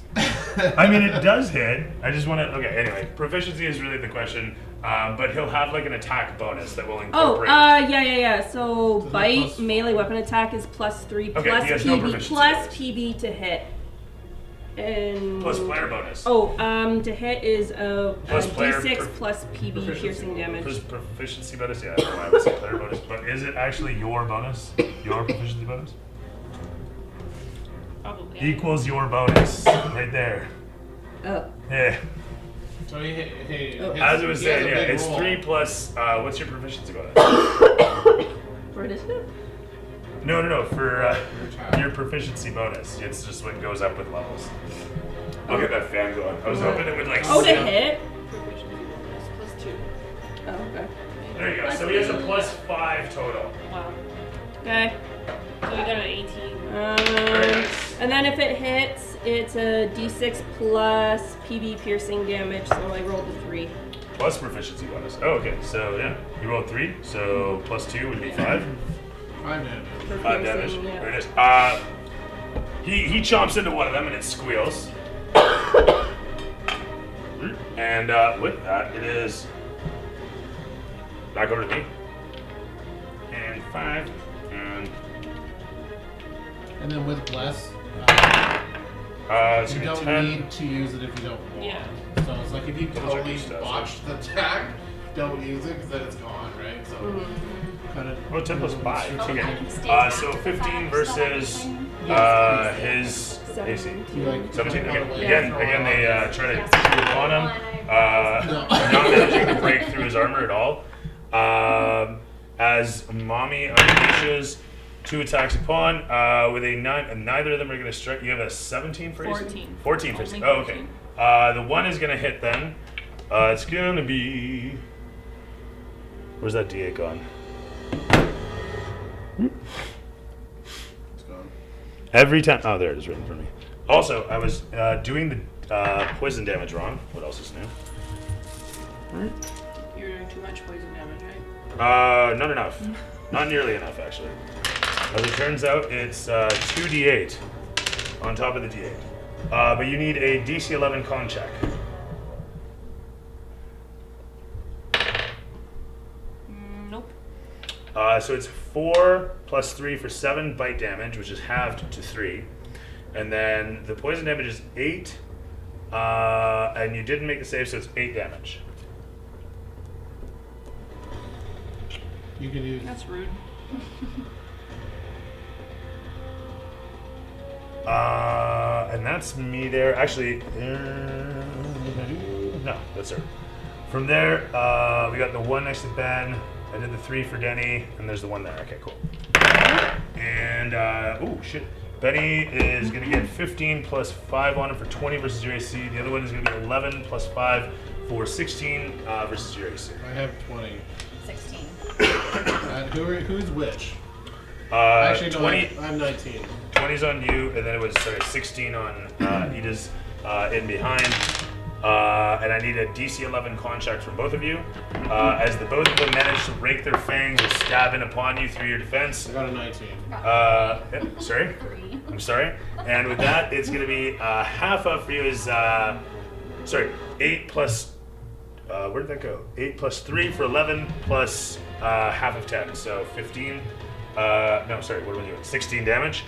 I mean, it does hit. I just want to. Okay, anyway, proficiency is really the question, but he'll have like an attack bonus that will Oh, incorporate. yeah. So that bite plus- melee weapon attack is +3 Okay, plus he has no PB proficiency plus bonus. PB to hit. And Plus player bonus. Oh, to hit is a Plus player D6 pro- plus PB proficiency piercing damage. Proficiency bonus, yeah, I don't know why I would say player bonus, but is it actually your bonus? Your proficiency bonus? Probably. Equals your bonus, right there. Oh, Yeah. So he hit. Oh. As I was he has saying, a yeah, big it's roll. 3 plus, what's your proficiency bonus? for initiative? No, for attack. your proficiency bonus. It's just what goes up with levels. I'll get that fan going. I was hoping it would like Oh, to snap. hit? Proficiency bonus +2. Oh, okay. There you go. So he has a +5 total. Wow. Okay. So we got an 18. Very nice. And then if it hits, it's a D6 plus PB piercing damage. So I rolled a 3. Plus proficiency bonus. Oh, okay. So yeah, you rolled 3. So +2 would be 5. 5 damage. For 5 damage. piercing, yeah. There it is. He chomps into one of them and it squeals. And with that, it is back over to me. And 5. And then with bless, It's you gonna don't be 10. need to use it if you don't want. Yeah. So it's like if you Double check totally your stats, botched the attack, don't use it because then it's gone, right? So kind of. Oh, 10 plus 5. Okay. Stays So active 15 for 5, versus so his AC. 17. Like 17. Okay. away Again, from again, they try to Yeah. shoot upon him. Not managing to break through his armor at all. As Mommy unleashes 2 attacks upon with a 9, and neither of them are going to strike. You have a 17 for AC? 14. 14 for AC. Only Oh, okay. 14. The one is going to hit then. It's going to be. Where's that D8 gone? It's gone. Every time. Oh, there it is written for me. Also, I was doing the poison damage wrong. What else is new? You're doing too much poison damage, right? Not enough. Not nearly enough, actually. As it turns out, it's 2d8 on top of the d8. But you need a DC 11 con check. Nope. So it's 4 plus 3 for 7 bite damage, which is halved to 3. And then the poison damage is 8. And you didn't make the save, so it's 8 damage. You can use. That's rude. And that's me there. Actually, no, that's her. From there, we got the 1 next to Ben. I did the 3 for Denny, and there's the 1 there. Okay, cool. And, oh, shit. Benny is going to get 15 plus 5 on him for 20 versus your AC. The other one is going to be 11 plus 5 for 16 versus your AC. I have 20. 16. Who's which? 20, I'm 19. 20's on you, and then it was 16 on Ida's in behind. And I need a DC 11 con check from both of you. As the both of them manage to rake their fangs and stab in upon you through your defense. I got a 19. Sorry? 3. I'm sorry. And with that, it's going to be half up for you is, 8 plus, where did that go? 8 plus 3 for 11 plus half of 10. So 15, no, sorry, what am I doing? 16 damage.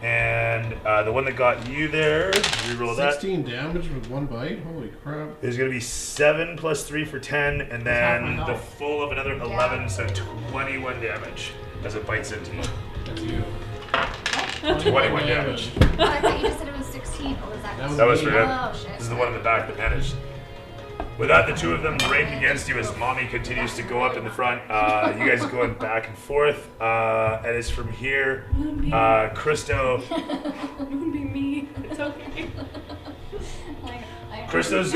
And the one that got you there, reroll that, 16 damage with 1 bite? Holy crap. is going to be 7 plus 3 for 10, and half my then health. the full of another 11, so 21 damage as it bites into you. That's you. 21 damage. Oh, I thought you just said it was 16. What was that? That was for him. Oh, shit. This is the one in the back that managed. With that, the two of them rake against you as Mommy continues to go up in the front. You guys are going back and forth. And it's from here. Christo. It wouldn't be me. It's okay. Christo's,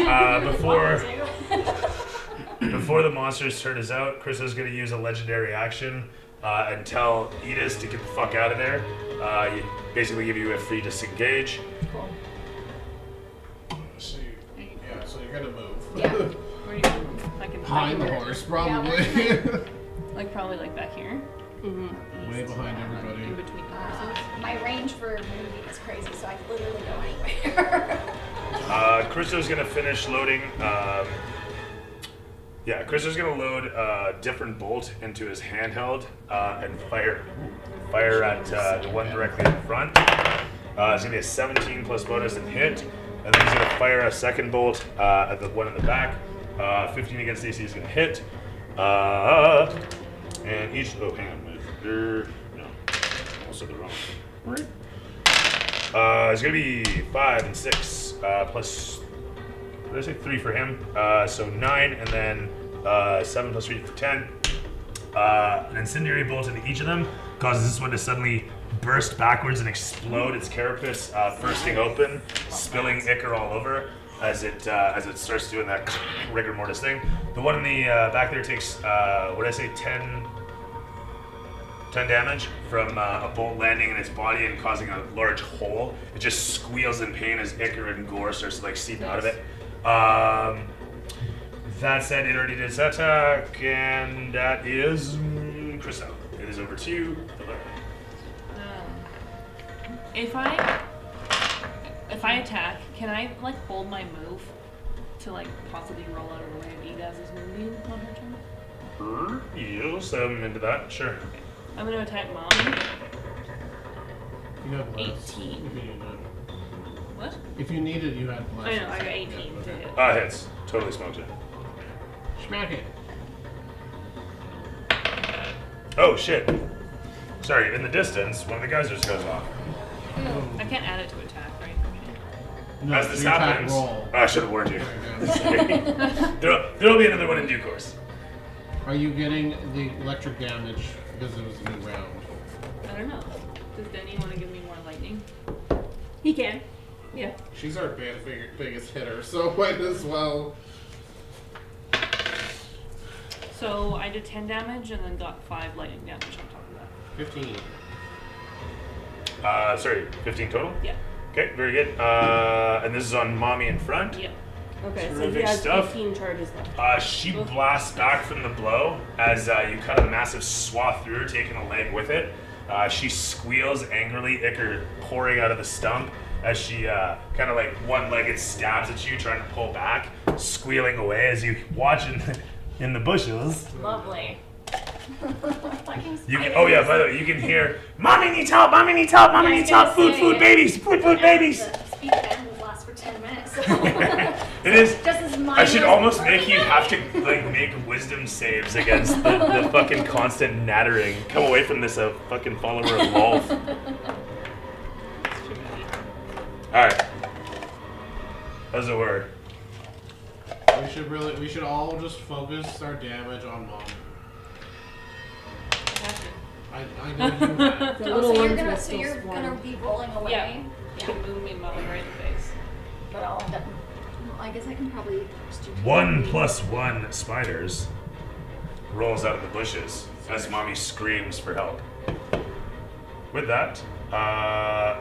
before the monster's turn is out, Christo's going to use a legendary action and tell Edis to get the fuck out of there. Basically give you a free disengage. Cool. So you're gonna move. Yeah. Where do you move? I can Behind the hide. horse, probably. Probably like back here. Mm-hmm. Way behind everybody. In between the horses. My range for moving is crazy, so I can literally go anywhere. Christo's gonna finish loading. Christo's gonna load a different bolt into his handheld and fire at the one directly in front. It's gonna be a 17 plus bonus and hit, and then he's gonna fire a second bolt at the one in the back. 15 against AC is gonna hit. And each. Oh, hang on. No, also the wrong one. It's gonna be 5 and 6 plus. What did I say? 3 for him. So 9, and then 7 plus 3 for 10. An incendiary bolt into each of them causes this one to suddenly burst backwards and explode its carapace, bursting open, spilling ichor all over as it starts doing that rigor mortis thing. The one in the back there takes, what did I say, 10 damage from a bolt landing in its body and causing a large hole. It just squeals in pain as ichor and gore starts to like seep out of it. That said, it already did its attack, and that is Christo. It is over to you. If I attack, can I like hold my move to like possibly roll out of the way of Edaz's moving on her turn? Yes, I'm into that. Sure. I'm gonna attack Mommy. You had less. 18. If you needed. What? If you needed, you had less. I know, I got 18 to hit. Hits. Totally smoked it. Smack it. Oh shit. Sorry, in the distance, one of the guys just goes off. I can't add it to attack, right? No, As this your attack happens, roll. I should have warned you. There you go. There'll be another one in due course. Are you getting the electric damage because it was a new round? I don't know. Does Denny want to give me more lightning? He can. Yeah. She's our biggest hitter, so might as well. So I did 10 damage and then got 5 lightning damage on top of that. 15. Sorry, 15 total? Yeah. Okay, very good. And this is on Mommy in front. Yep. Okay, so he Terrific has stuff. 15 charges left. She blasts back from the blow as you cut a massive swath through her, taking a leg with it. She squeals angrily, ichor pouring out of the stump as she kind of like one-legged stabs at you, trying to pull back, squealing away as you watch in the bushes. Lovely. You can, oh yeah, by the way, you can hear, Mommy needs help, Mommy needs help, Mommy needs help, food, babies, food, babies. The speech band will last for 10 minutes. So It is. just as I should almost make you have. have to like make wisdom saves against the fucking constant nattering. Come away from this a fucking follower of Wolf. Alright. How's it work? We should all just focus our damage on Mom. I know you have. The Oh, little so you're ones gonna, will so still you're gonna swarm. be rolling away. Yeah. Move me Mommy right in the face. But I'll end up. Well, I guess I can probably just do 1 + 1 spiders rolls out of the bushes as Mommy screams for help. With that,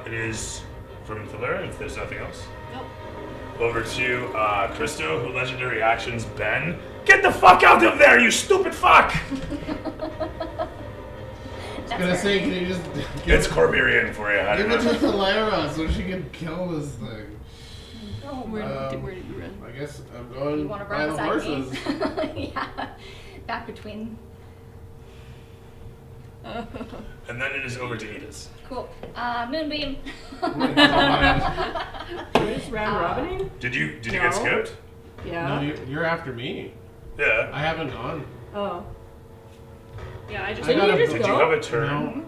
it is from Thaler, if there's nothing else. Nope. Over to Christo, who legendary actions Ben. Get the fuck out of there, you stupid fuck! I was gonna say, can you just give It's Corberian for you, I give don't it know. to Thalara so she can kill this thing. Where did you run? I guess I'm going You want to by run the beside horses. me? Yeah. Back between. And then it is over to Edith. Cool. Moonbeam. We're just round robining? Did you No. get skipped? Yeah. No, you're after me. Yeah. I haven't gone. Oh. Yeah, I just I got you a- just Did you go? have a turn? No.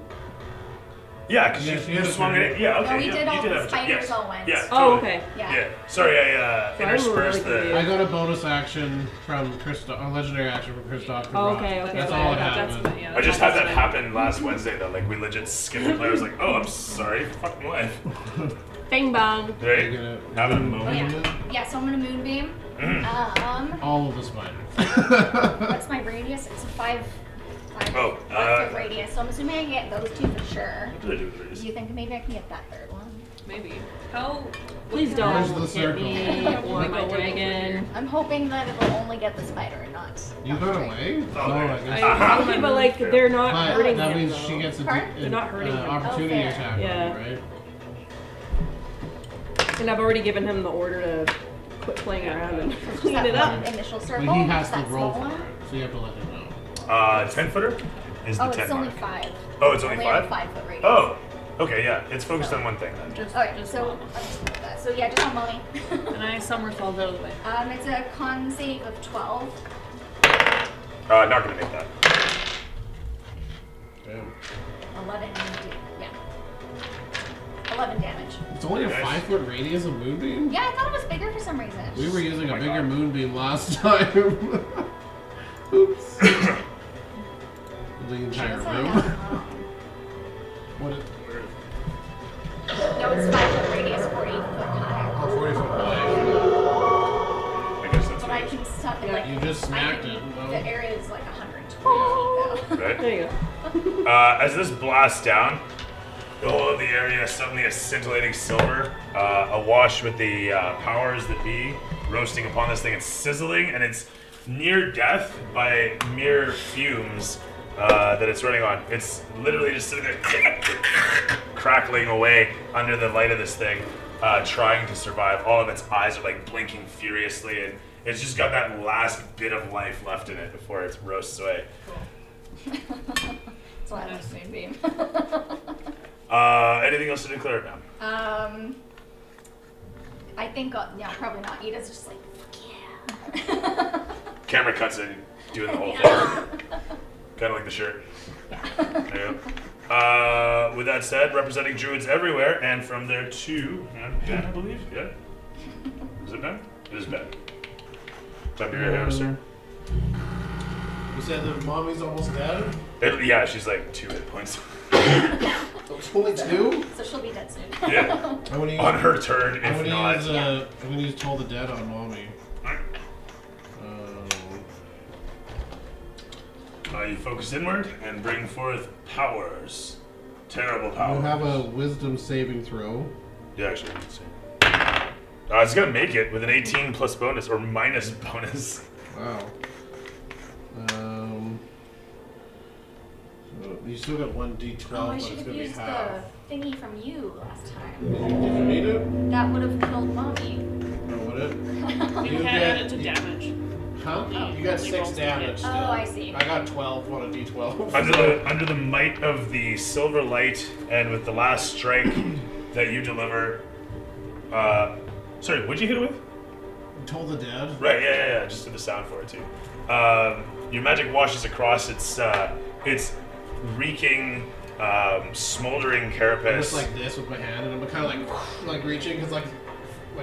Yeah, because Yeah, you she had a swung turn. it. Yeah, okay. No, we yeah, did you all did the have a turn. spiders Yes. all went. Yeah. Oh, Totally. okay. Yeah. Sorry, I So I'm interspersed really the. I got a bonus action from Christoph, a legendary action from Christoph. Oh, okay, okay. That's okay, all okay. that That's happened. yeah. I just that's had that fine. happen last Wednesday though. Like we legit skipped the play. I was like, oh, I'm sorry, fucking life. Bang bang. Right? You're gonna Have a Oh moment. yeah. Yeah, so I'm gonna moonbeam. All of the spiders. What's my radius? It's a 5 Oh, 5 foot radius. So I'm assuming I can get those 2 for sure. What did I do with the radius? Do you think maybe I can get that third one? Maybe. How? Please Where's don't the hit circle? me or my dragon. I'm hoping that it'll only get the spider and not. You not the got dragon. away? Oh, I there. guess. I- Okay, but like they're not But hurting that him means though. she gets a, Pardon? They're not hurting him. opportunity Oh, fair. attack, on Yeah. him, right? And I've already given him the order to quit playing around and clean That it up. one initial circle. But he has to that roll small for one. it, so you have to let him know. 10-footer is the Oh, 10 it's only mark. 5. Oh, it's only a 5? 5 foot radius. Oh, okay, yeah. It's focused on one thing then. Just, Alright, just so one. I'll just put that. So yeah, just on mommy. And I somersault out of the way. It's a con save of 12. Not gonna make that. Damn. 11 yeah. 11 damage. It's only a Nice. 5-foot radius of moonbeam? Yeah, I thought it was bigger for some reason. We were using Oh a my bigger God. moonbeam last time. Oops. The entire That's what I room. have. What is, No, it's 5 foot radius, 40 foot high. oh, 40 foot wide. I guess that's But what I it can stop it like. You just smacked I can, it, no? The area is like 120 feet is, right? There you go. As this blasts down, the whole of the area suddenly is scintillating silver, awash with the powers that be, roasting upon this thing. It's sizzling, and it's near death by mere fumes that it's running on. It's literally just sitting there crackling away under the light of this thing, trying to survive. All of its eyes are like blinking furiously, and it's just got that last bit of life left in it before it roasts away. That's why I like moonbeam. Anything else to declare now? I think, no, probably not. Ida's just like, fuck yeah. Camera cuts in, doing the whole thing. Kind of like the shirt. There you go. With that said, representing druids everywhere, and from there to Ben, I believe. Yeah. Is it Ben? It is Ben. Time to be your hero, sir. You said that mommy's almost dead? Yeah, she's like 2 hit points. It's only 2? So she'll be dead soon. Yeah. I'm gonna use, On her turn, I'm if gonna not. use, I'm gonna use Toll the Dead on mommy. You focus inward and bring forth powers. Terrible You powers. have a wisdom saving throw. Yeah, actually, let's see. It's gonna make it with an 18 plus bonus or minus bonus. Wow. So you still got 1d12, Oh, I but should it's have gonna be used half. the thingy from you last time. Did you need it? That would have killed mommy. Or would it? You can add it to damage. Huh? Oh, You got only 6 rolls to damage hit. still. Oh, I see. I got 12 on a d12. Under the might of the silver light, and with the last strike that you deliver. Sorry, what'd you hit it with? Toll the Dead. Right, yeah. Just did the sound for it too. Your magic washes across its reeking, smoldering I'm carapace. just like this with my hand, and I'm kind of like reaching, because like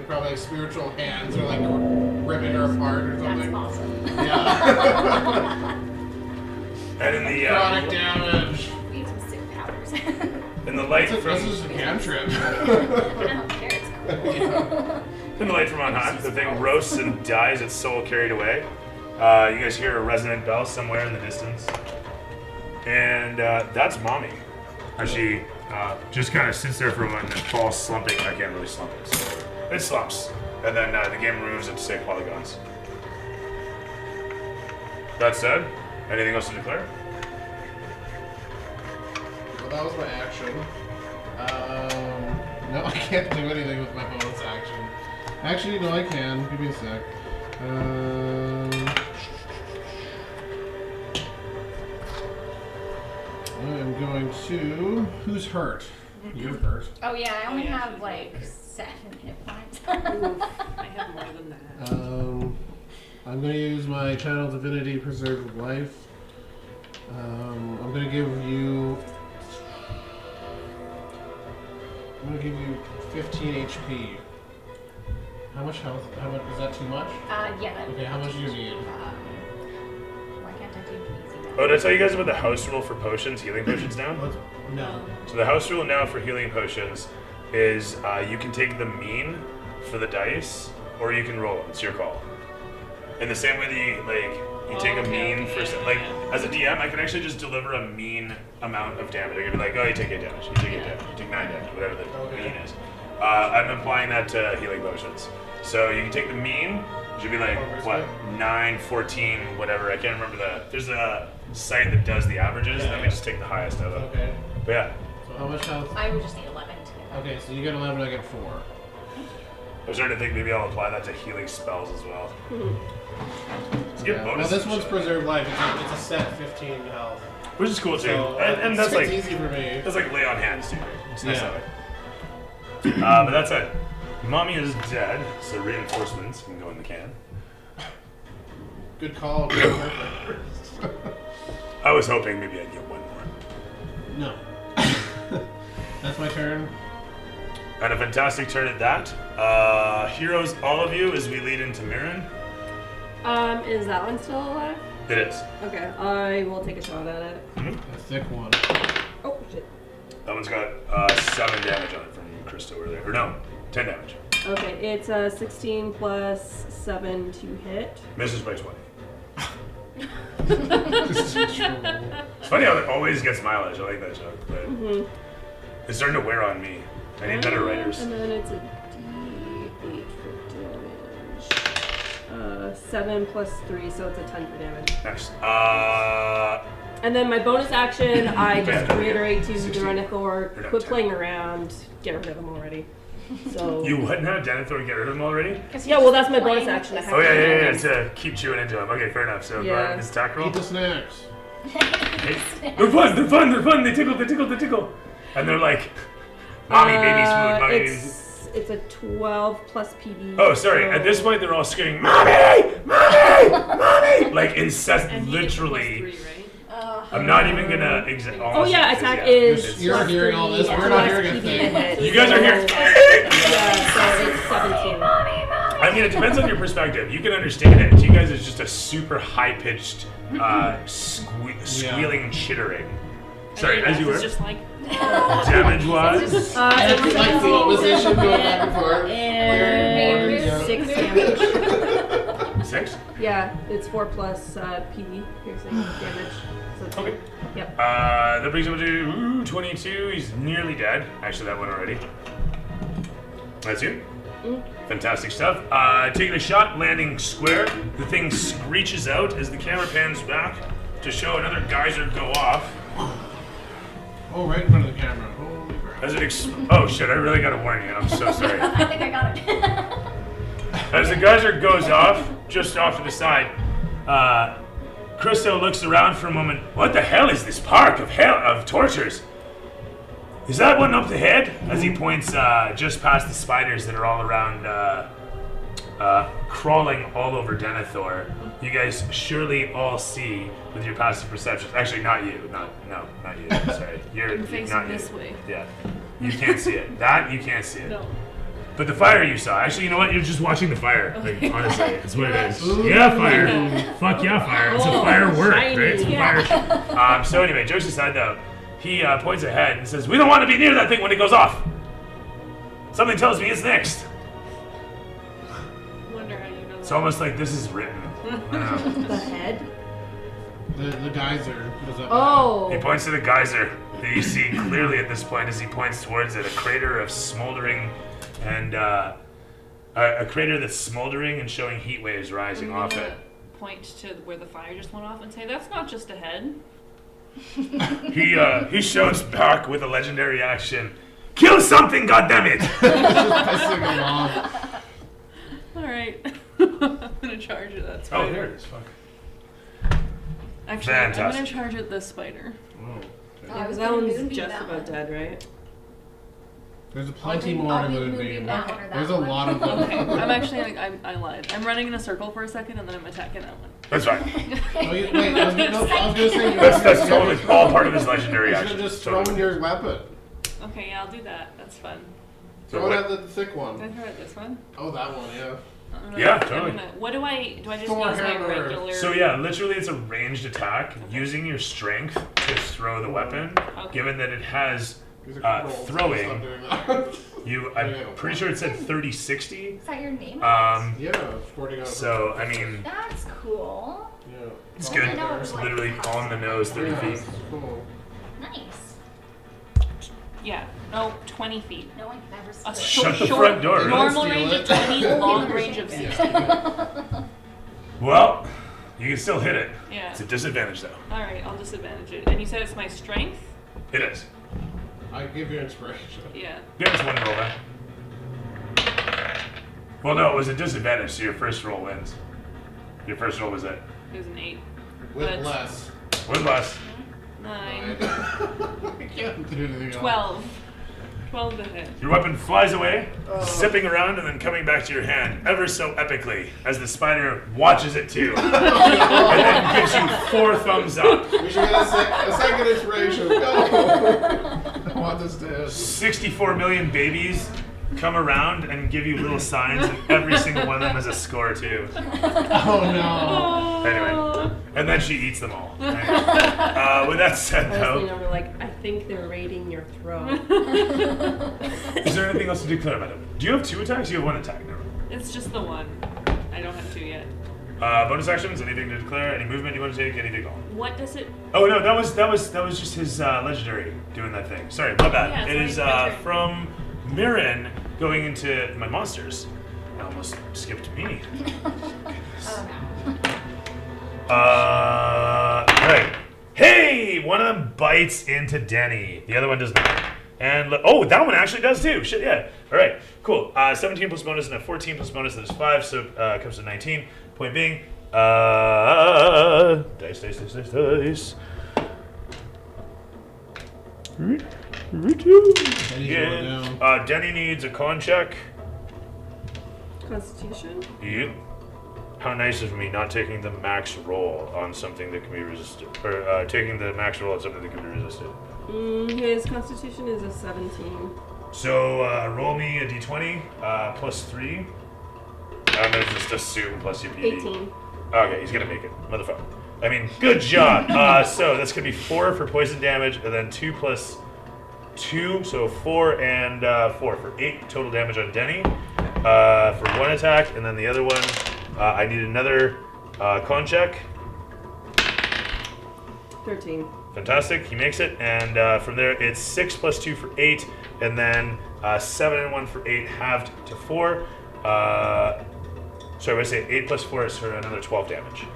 probably like spiritual hands are like ripping her apart or That's something. awesome. Yeah. and in the Chronic damage. We have some superpowers. in the light This from is a cantrip. I don't care. It's cool. Yeah. in the light from on high, the thing roasts and dies. Its soul carried away. You guys hear a resonant bell somewhere in the distance, and that's mommy. As she just kind of sits there for a moment and falls slumping. I can't really slump it. So it slumps, and then the game removes it to save polygons. That said, anything else to declare? Well, that was my action. No, I can't do anything with my bonus action. Actually, no, I can. Give me a sec. I'm going to. Who's hurt? You're hurt. Oh yeah, I only Oh, yeah, have she's like really 7 hit points. I have more than that. I'm going to use my Channel Divinity Preserve of Life. I'm going to give you I'm gonna give you 15 HP. How much health? How much is that too much? Yeah. That, Okay, how much do you need? why can't I do easy? Oh, did I tell you guys about the house rule for potions, healing potions now? No. So the house rule now for healing potions is you can take the mean for the dice, or you can roll them. It's your call. In the same way that you take a mean for as a DM, I can actually just deliver a mean amount of damage. I can be like, oh, you take 8 damage, you take 8 damage, you take 9 damage, whatever the mean is. I'm applying that to healing potions. So you can take the mean, which would be like, what, 9, 14, whatever. I can't remember there's a site that does the averages, and then we just take the highest of them. Okay. But yeah. So how much health? I would just need 11 to get Okay, so you get 11, I get 4. I was starting to think maybe I'll apply that to healing spells as well. Let's get Well, bonus. this one's preserved life. It's a set 15 health. Which is cool too. So, and that's it's like easy for me. that's like lay on hands too. It's nice Yeah. that way. But that's it. Mommy is dead, so reinforcements can go in the can. Good call. Perfect. I was hoping maybe I'd get one more. No. That's my turn. And a fantastic turn at that. Heroes, all of you, as we lead into Mirren. Is that one still alive? It is. Okay, I will take a shot at it. A thick one. Oh, shit. That one's got 7 damage on it from Christo earlier. Or no, 10 damage. Okay, it's a 16 plus 7 to hit. Misses by 20. It's funny how it always gets mileage. I like that joke, but it's starting to wear on me. I need better writers. And then it's a D8 for damage. 7 plus 3, so it's a 10 for damage. Nice. And then my bonus action, I just Yeah, reiterate to 16. Denethor, Or quit not 10. playing around, get rid of them already. So You would now, Denethor, get rid of them already? yeah, well that's my bonus action. I have Oh, yeah, to yeah, do yeah, that. to keep chewing into them. Okay, fair enough. So go Yeah. ahead and his attack roll. Eat the snacks. They're fun, they tickle. And they're like, mommy, baby smooth, mommy, baby. It's a 12 plus PB. Oh, sorry. so- At this point, they're all screaming, mommy, like incessant, And he gets literally. +3, right? I'm not even gonna Oh yeah, attack is. You're plus hearing all 3 this, we're plus not hearing a PB thing. to hit. You guys are here. Yeah, so it's 17. I mean, it depends on your perspective. You can understand it. To you guys, it's just a super high-pitched, squealing chittering. Sorry, And as you it's were. just like, Damage-wise, It's Like fetal position going back and forth. and Yeah. 6 damage. 6. Yeah, it's 4 plus PB piercing damage. So it's Okay. Yep. That brings him to 22. He's nearly dead. Actually, that one already. That's you. Fantastic stuff. Taking a shot, landing square. The thing screeches out as the camera pans back to show another geyser go off. Oh, right in front of the camera. Holy crap. As it oh shit! I really gotta warn you. I'm so sorry. I think I got it. As the geyser goes off, just off to the side, Christo looks around for a moment. What the hell is this park of tortures? Is that one up ahead? As he points just past the spiders that are all around, crawling all over Denethor. You guys surely all see with your passive perceptions. Actually, not you. Not you. Sorry, you're facing not this you. way. Yeah, you can't see it. That you can't see it. no. But the fire you saw. Actually, you know what? You're just watching the fire. Like, honestly, it's what it is. Ooh. Yeah, fire. Fuck yeah, fire. It's a Oh, firework, shiny. right? It's a Yeah. fire. So anyway, jokes aside though, he points ahead and says, "We don't want to be near that thing when it goes off. Something tells me it's next." Wonder how you know It's that. almost like this is written. The head? The geyser goes up. Oh. He points to the geyser that you see clearly at this point as he points towards it, a crater of smoldering and a crater that's smoldering and showing heat waves rising I'm off gonna it. point to where the fire just went off and say, that's not just a head. He shouts back with a legendary action. Kill something, goddammit! Just pissing him off. Alright. I'm gonna charge at that Oh, spider. there it is. Fuck. Actually, I'm Fantastic. gonna charge at this spider. Whoa. I Yeah, was because that gonna one's moonbeam just that about one. dead, right? There's plenty I'll more to be Moonbeam. moonbeam that one or that There's a one. lot of them. Okay, I'm actually, I lied. I'm running in a circle for a second and then I'm attacking that one. That's fine. Oh, wait, I was gonna say you That's totally all part of his legendary You should action. have just thrown Totally. your weapon. Okay, yeah, I'll do that. That's fun. Throw it at the thick Can I one. throw it this one? Oh, that one, yeah. Yeah, totally. What do I just Thor use my hammer. regular? So yeah, literally it's a ranged attack using your strength to throw the weapon. Okay. Given that it has These are controls. Stop throwing, doing that. I'm pretty sure it said 30-60. Is that your name? Yeah, sporting out. So I mean, That's cool. Yeah. it's All good. I know there. it's It's literally on the nose, 30 Yeah, feet. it's cool. Nice. Yeah. No, 20 feet. No one can ever A steal Shut the short, front door. Normal Steal range it. of 20, long range of 60. Well, you can still hit it. Yeah. It's a disadvantage though. All right, I'll disadvantage it. And you said it's my strength? It is. I give you inspiration. Yeah. Give us one roll then. Well, no, it was a disadvantage, so your first roll wins. Your first roll was it. It was an 8. With But- less. With less. 9. I can't do anything else. 12. 12 to hit. Your weapon flies away, zipping around and then coming back to your hand ever so epically as the spider watches it too. And then gives you 4 thumbs up. We should get a second inspiration. Go! I want this to hit. 64 million babies come around and give you little signs, and every single one of them has a score too. Oh no. Anyway, and then she eats them all. Anyway. With that said, I was though, thinking over like, I think they're raiding your throat. is there anything else to declare, madam? Do you have 2 attacks? You have 1 attack. Never mind. It's just the one. I don't have 2 yet. Bonus actions? Anything to declare? Any movement you want to take? Anything at all? What does it... Oh no, that was just his legendary doing that thing. Sorry, my bad. Yeah, It sorry, is my turn. from Mirren going into my monsters. I almost skipped me. Oh no. Right. Hey, one of them bites into Denny. The other one does not. And that one actually does too. Shit, yeah. All right, cool. 17 plus bonus and a 14 plus bonus. That is 5, so it comes to 19. Point being, dice. Yeah. Denny needs a con check. Constitution? Yep. How nice of me not taking the max roll on something that can be resisted. Or taking the max roll on something that can be resisted. His constitution is a 17. So roll me a d20 plus 3. I'm going to just assume plus your PD. 18. Okay, he's going to make it. Motherfucker. I mean, good job. So that's going to be 4 for poison damage, and then 2 plus 2, so 4 and 4 for 8 total damage on Denny for 1 attack, and then the other one, I need another con check. 13. Fantastic, he makes it, and from there it's 6 plus 2 for 8, and then 7 and 1 for 8 halved to 4. Sorry, I say 8 plus 4 is for another 12 damage.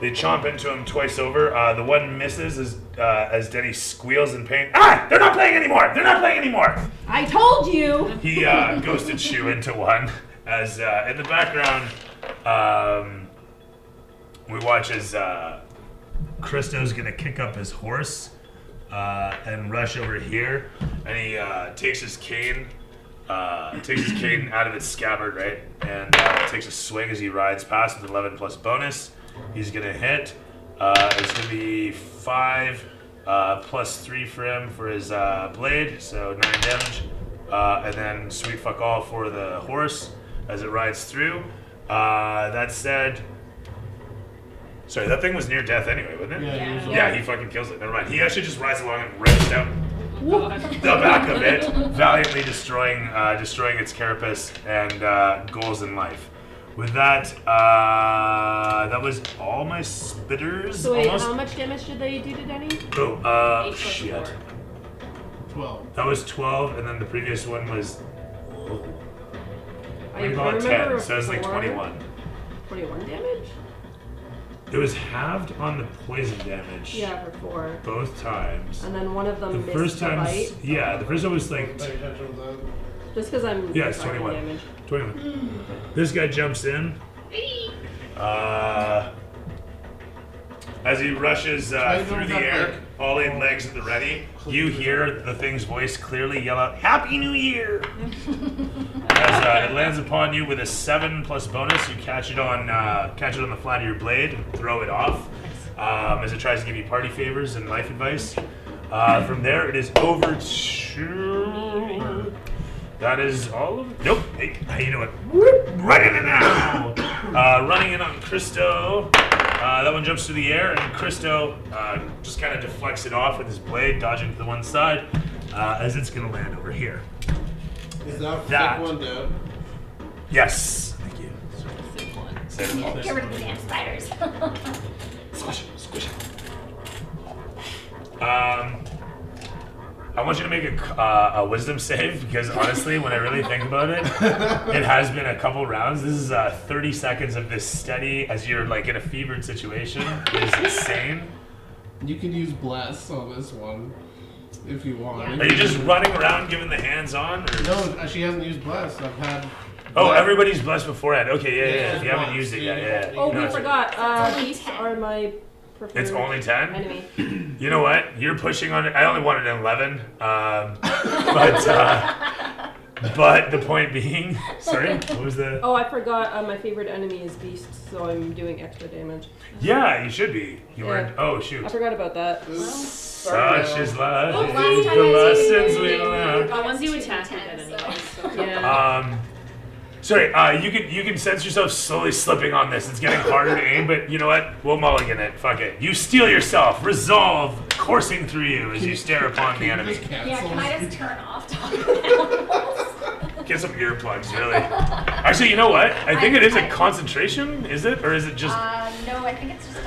They chomp into him twice over. The one misses as Denny squeals in pain. Ah! They're not playing anymore! They're not playing anymore! I told you! He goes to chew into one as in the background we watch as Christo's gonna kick up his horse and rush over here, and he takes his cane out of its scabbard, right, and takes a swing as he rides past with 11 plus bonus. He's gonna hit. It's gonna be 5 plus 3 for him for his blade, so 9 damage. And then sweet fuck all for the horse as it rides through. That said, sorry, that thing was near death anyway, wasn't it? Yeah, usually. Yeah, he fucking kills it. Never mind. He actually just rides along and rips down God. the back of it, valiantly destroying its carapace and goals in life. With that, that was all my spitters. So wait, almost. how much damage did they do to Denny? 8 plus Shit. 4. 12. That was 12, and then the previous one was. I We call it remember 10, so it's like 4. 21. 21 damage? It was halved on the poison damage. Yeah, for 4. Both times. And then one of them The missed first the time, bite. yeah, the first one was like Pay attention to that. Just because I'm Yeah, it's fucking 21. damage. 21. This guy jumps in. As he rushes through the air, all 8 legs at the ready, you hear the thing's voice clearly yell out, "Happy New Year!" As it lands upon you with a 7 plus bonus, you catch it on the flat of your blade and throw it off as it tries to give you party favors and life advice. From there, it is over to. That is all of it. Nope. Hey, how you doing? Whoop, right in and out. Running in on Christo. That one jumps through the air, and Christo just kind of deflects it off with his blade, dodging to the one side, as it's going to land over here. Is that That- thick one dead? Yes. Thank you. Sick one. Save it. Get rid of the damn spiders. Squish it, squish it. I want you to make a wisdom save because honestly, when I really think about it, it has been a couple rounds. This is 30 seconds of this steady as you're like in a fevered situation. It is insane. You can use bless on this one if you want. Are you just running around giving the hands on? Or? No, she hasn't used bless. I've had. Oh, bless. everybody's blessed beforehand. Okay, yeah. If you haven't once. used it yet, yeah. Oh, No, we it's- forgot. only Beasts 10. are my preferred It's only 10? enemy. You know what? You're pushing on it. I only wanted an 11. But the point being, sorry, what was the? Oh, I forgot. My favorite enemy is beasts, so I'm doing extra damage. Yeah, you should be. You Yeah. weren't. Oh I shoot. forgot about that. Such is life. Well, last time The I was lessons using we it, learned. The ones you 2 attack to are dead 10, anyway. so- Yeah. Sorry, you can sense yourself slowly slipping on this. It's getting harder to aim, but you know what? We'll mulligan it. Fuck it. You steel yourself. Resolve coursing through you as you stare upon the enemy. Just cancel. Yeah, can I just turn off talking animals? Get some earplugs, really. Actually, you know what? I think it is a concentration. Is it, or is it just? No, I think it's just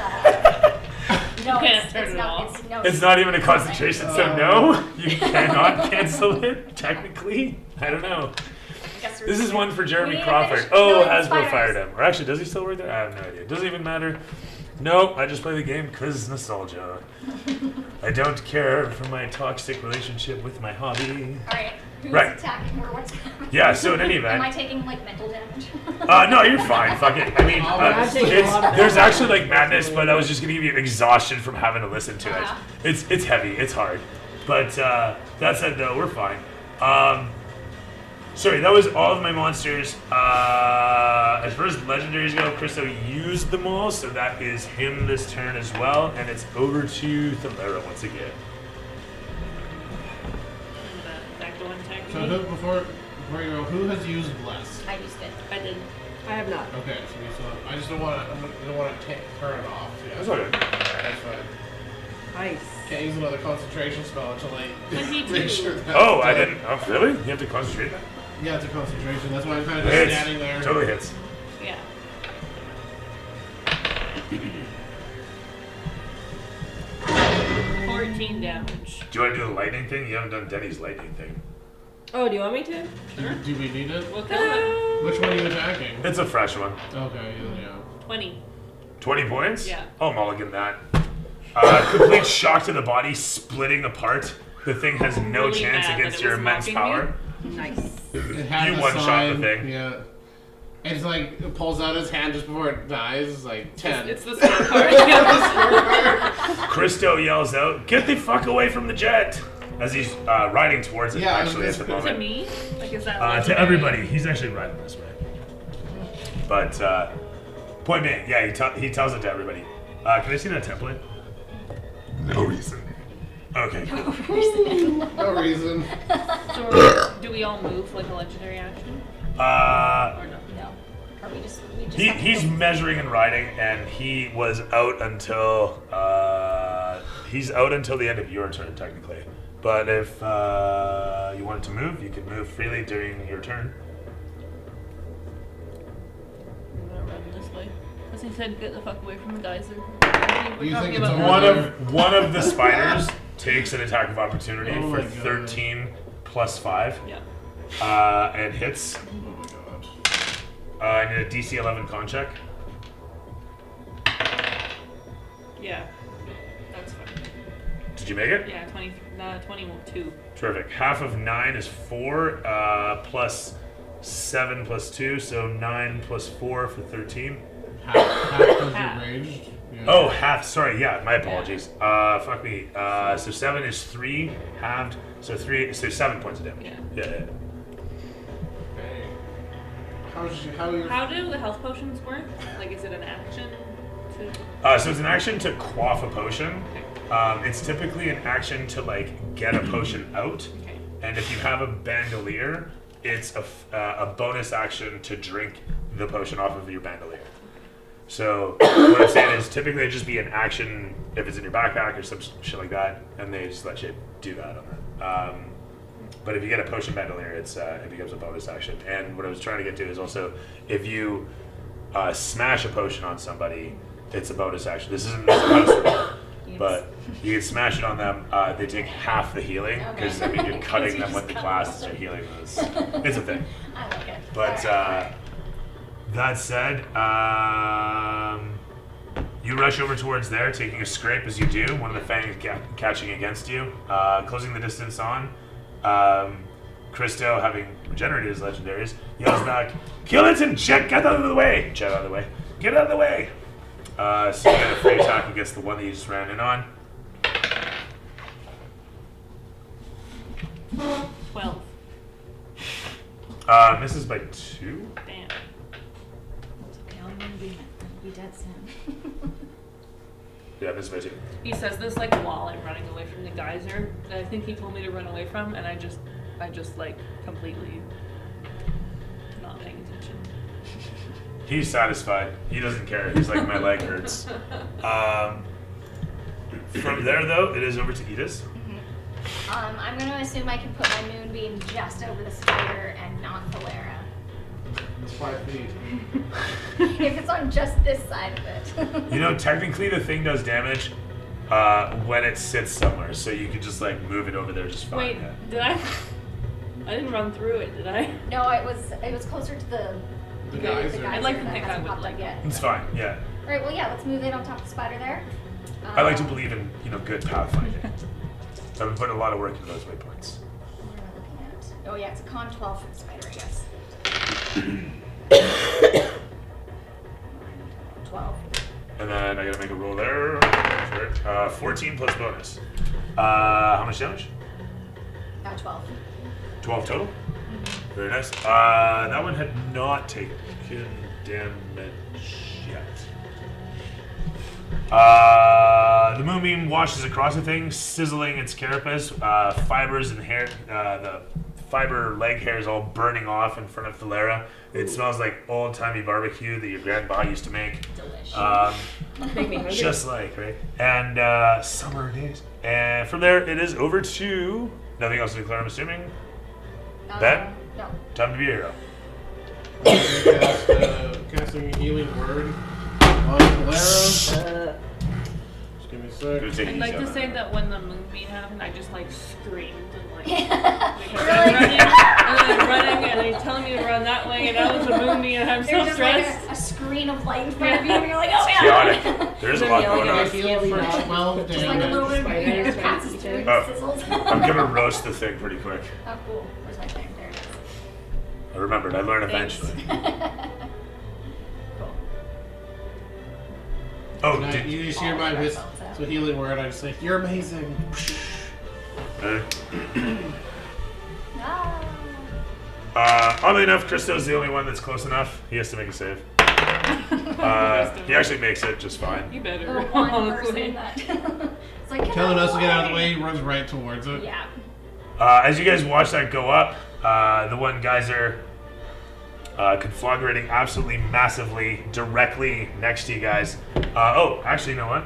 no, You can't it's turn it not. off. It's not even a concentration, so no, you cannot cancel it. Technically, I don't know. This is one for Jeremy We need to Crawford. finish Oh, killing Hasbro spiders. fired him. Or actually, does he still work there? I have no idea. Doesn't even matter. Nope, I just play the game because nostalgia. I don't care for my toxic relationship with my hobby. Alright, who's Right. attacking or what's Yeah, so in any Am I event. taking like mental damage? No, you're fine. Fuck it. I mean, I'm taking a lot of there's damage. actually like madness, but I was just gonna give you exhaustion from having to listen to it. Uh-huh. It's heavy. It's hard. But that said, though, we're fine. Sorry, that was all of my monsters. As far as legendaries go, Christo used them all, so that is him this turn as well, and it's over to Thalera once again. Back to one attack. So who, before you go, who has used bless? I used it. I did. I have not. Okay, so we still. I just don't want to. I don't want to turn it off. Yeah, That's okay. That's fine. Nice. Can't use another concentration spell until I 22. make sure that. Oh, I didn't. Oh, really? You have to concentrate that? Yeah, it's a concentration. That's why I'm kind of just Hits. standing there. Totally hits. Yeah. $14 damage. Do you want to do the lightning thing? You haven't done Denny's lightning thing. Oh, do you want me to? Do we need it? We'll kill him. Which one are you attacking? It's a fresh one. Okay, yeah. 20. 20 points? Yeah. Oh, mulligan that. Complete shock to the body, splitting apart. The thing has no Really chance mad against that it your was immense mocking me. power. Nice. It has You a one-shot the sign, thing. Yeah. And it's like, it pulls out his hand just before it dies. It's like 10. It's the smart part. Yeah. Christo yells out, "Get the fuck away from the jet!" As he's riding towards it, Yeah, I was actually, at the gonna To moment. me? Like, is that To legendary? everybody. He's actually riding this way. But, point being, yeah, he tells it to everybody. Can I see that template? No reason. Okay. No reason. So, do we all move like a legendary action? Or no? No. Or we just have to He's go. measuring and riding, and he was out until the end of your turn, technically. But if you wanted to move, you can move freely during your turn. I'm gonna run this way. As he said, get the fuck away from the geyser. We're You talking think it's about over? One of the spiders takes an attack of opportunity Oh for my God. 13 plus 5, Yeah. and hits. Oh my god. I need a DC 11 con check. Yeah. That's fine. Did you make it? Yeah, 22. Terrific. Half of 9 is 4, plus 7 plus 2, so 9 plus 4 for 13. Half because Half. you're raged. Yeah. Oh, half. Sorry, yeah, my apologies. Fuck me. So 7 is 3 halved, so 7 points of damage. Yeah. Yeah. Okay. How are you? How do the health potions work? Like, is it an action to... So it's an action to quaff a potion. It's typically an action to like get a potion out, Okay. and if you have a bandolier, it's a bonus action to drink the potion off of your bandolier. So what I'm saying is typically it'd just be an action if it's in your backpack or some shit like that, and they just let you do that on that. But if you get a potion bandolier, it becomes a bonus action. And what I was trying to get to is also if you smash a potion on somebody, it's a bonus action. This isn't a house rule, but you can smash it on them. They take half the healing because I mean you're cutting them with the glass as you're healing those. It's a thing. I like it. But that said, you rush over towards there, taking a scrape as you do. One of the fangs catching against you, closing the distance on. Christo, having regenerated his legendaries, yells back, "Kill it and Jet, get out of the way! Jet out of the way. Get out of the way!" So you get a free attack against the one that you just ran in on. 12. Misses by 2. Damn. It's okay, I'm gonna be dead soon. Yeah, misses by 2. He says this like while I'm running away from the geyser that I think he told me to run away from, and I just like completely not paying attention. He's satisfied. He doesn't care. He's like, my leg hurts. From there, though, it is over to Edith. I'm gonna assume I can put my moonbeam just over the spider and not Valera. It's 5 feet. If it's on just this side of it. You know, technically the thing does damage when it sits somewhere, so you can just like move it over there just fine. Wait, Yeah. did I? I didn't run through it, did I? No, it was closer to the Geyser. I'd like to that think I hasn't would popped like up yet. It's fine, yeah. Alright, well yeah, let's move it on top of the spider there. I like to believe in, good pathfinding. I've been putting a lot of work into those waypoints. What am I looking at? Oh yeah, it's a con 12 for the spider, I guess. 12. And then I gotta make a roll there. 14 plus bonus. How much damage? 12. 12 total? Very nice. That one had not taken damage yet. The moonbeam washes across the thing, sizzling its carapace. Fibers and hair, the fiber leg hairs all burning off in front of Valera. It smells like old-timey barbecue that your grandpa used to make. Delish. Make me hungry. Just like, right? And summer days. And from there, it is over to nothing else to declare, I'm assuming. Ben? No. Time to be a hero. Casting a healing word on Valera. Just give me a Gonna sec. take I'd it like easy to on say that. that when the moonbeam happened, I just like screamed and like because Really? I'm running and they're telling me to run that way, and that was the moonbeam, and I'm There's so just like stressed. a screen of light in front of you, and you're like, oh yeah! Chaotic. There's a lot going I on. heal for 12 Just like a little damage. bit of green Spiders passes trying to through eat and it. sizzles. I'm gonna roast the thing pretty quick. Oh, cool. Where's my thing? There it is. I remembered. I learned Thanks. eventually. Cool. Oh, And did you just hear my whistle. So healing word, I just say, "You're amazing." Ah. oddly enough, Christo's the only one that's close enough. He has to make a save. He actually makes it just fine. You The better, one honestly. person that. It's like, Telling us to get out of the way, he runs right towards it. Yeah. As you guys watch that go up, the one geyser conflagrating absolutely massively directly next to you guys. Actually, you know what?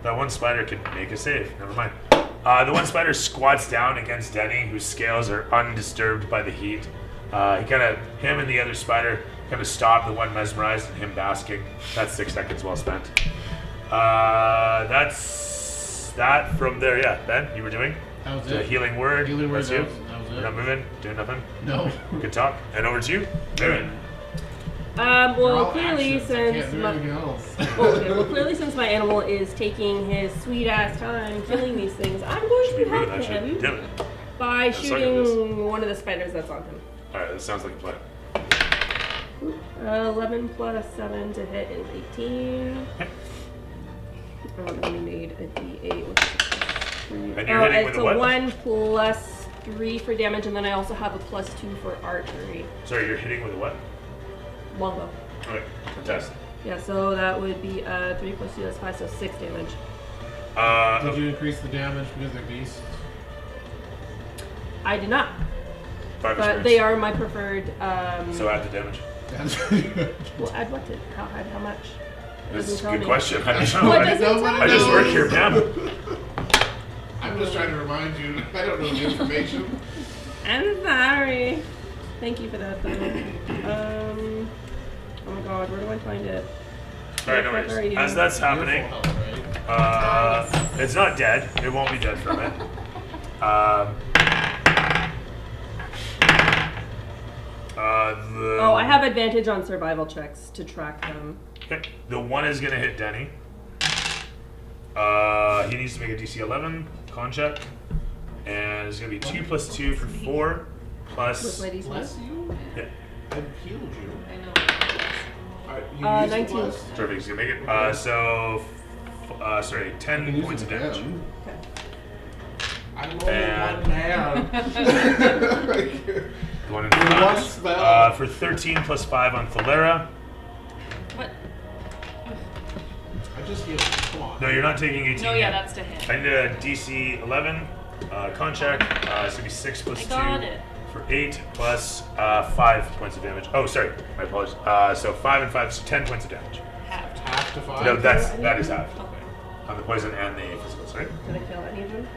That one spider can make a save. Never mind. The one spider squats down against Denny, whose scales are undisturbed by the heat. Him and the other spider kind of stop the one mesmerized and him basking. That's 6 seconds well spent. That's that from there. Yeah, Ben, you were doing? That was The it. healing word. Healing word, That's you. that was We're it. not moving, doing nothing. No. Good talk. And over to you, Marion. They're Well, all clearly actions. I can't since do my, anything else. clearly since my animal is taking his sweet ass time killing these things, I'm going Should be to moving help that shit. him Damn it. by suck at this. shooting one of the spiders that's on him. Alright, that sounds like a plan. 11 plus 7 to hit is 18. We made a D8 with 3. And you're hitting with it's a a what? 1 plus 3 for damage, and then I also have a plus 2 for archery. Sorry, you're hitting with a what? Longbow. Okay, fantastic. Yeah, so that would be 3 plus 2, that's 5, so 6 damage. Did you increase the damage because they're beasts? I did not, 5 but experience. they are my preferred. So add the damage. We'll add what to how much? That's Doesn't a tell good me. question. I don't know. What I, does it tell I just me? work here, Pam. I'm just trying to remind you. I don't know the information. I'm sorry. Thank you for that though. Oh my god, where do I find it? Alright, no Where are worries. you? As that's happening, Your full health, right? it's not dead. It won't be dead from it. Oh, I have advantage on survival checks to track them. Okay. The one is gonna hit Denny. He needs to make a DC 11 con check, and it's gonna be 2 plus 2 for 4 With plus. my DC. Bless you. Yeah, I healed you. I know. Alright, you used 19. bless. perfect. He's gonna make it. Sorry, You 10 can use points it of damage. again. Okay. I'm only And- one man. The one in One front. spell. For 13 plus 5 on Thalera. What? I just healed. Come on. No, you're not taking 18. No, yeah, yet. that's to hit. I need a DC 11 con check. It's gonna be 6 plus I 2 got it. for 8 plus 5 points of damage. Oh, sorry, my apologies. So 5 and 5, so 10 points of damage. Halved. Half to 5. No, that is half Okay. on the poison and the physical. Sorry. Did I kill any of them?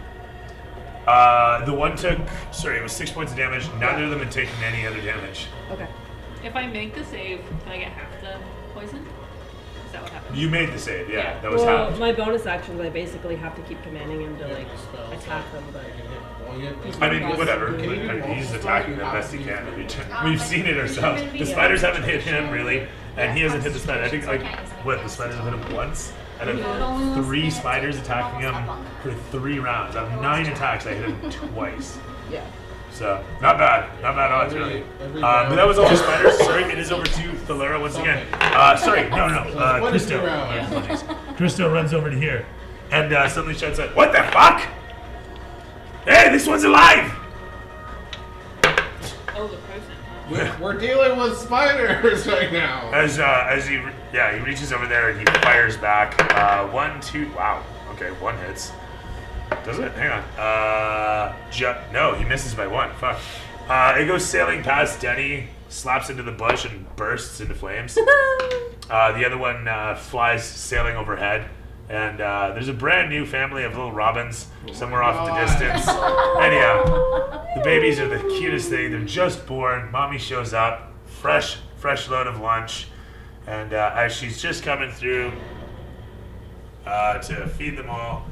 The one took. Sorry, it was 6 points of damage. Neither of them had taken any other damage. Okay. If I make the save, can I get half the poison? Is that what happens? You made the save. Yeah, Yeah. that was Well, half. my bonus actions, I basically have to keep commanding him to like attack them, but I mean, whatever. Can you do He's multiple attacking spells? them best he You can. have We've seen it ourselves. The spiders haven't hit him really, and he hasn't hit the spider. I think like what the spiders have hit him once. Out of 3 spiders attacking him for 3 rounds. Out of 9 attacks, I hit him twice. yeah. So not bad odds really. Every But that was all the spiders. Sorry, it is over to Thalera once again. Sorry, no. What is Christo. your round? My apologies. Christo runs over to here, and suddenly shouts out, "What the fuck? Hey, this one's alive!" Oh, the person. Huh? We're dealing with spiders right now. As he reaches over there and he fires back. 1, 2. Wow. Okay, 1 hits. Does it? Hang on. No, he misses by 1. Fuck. It goes sailing past Denny, slaps into the bush, and bursts into flames. The other one flies sailing overhead, and there's a brand new family of little robins somewhere off in the distance. Anyhow, the babies are the cutest thing. They're just born. Mommy shows up, fresh load of lunch, and as she's just coming through to feed them all,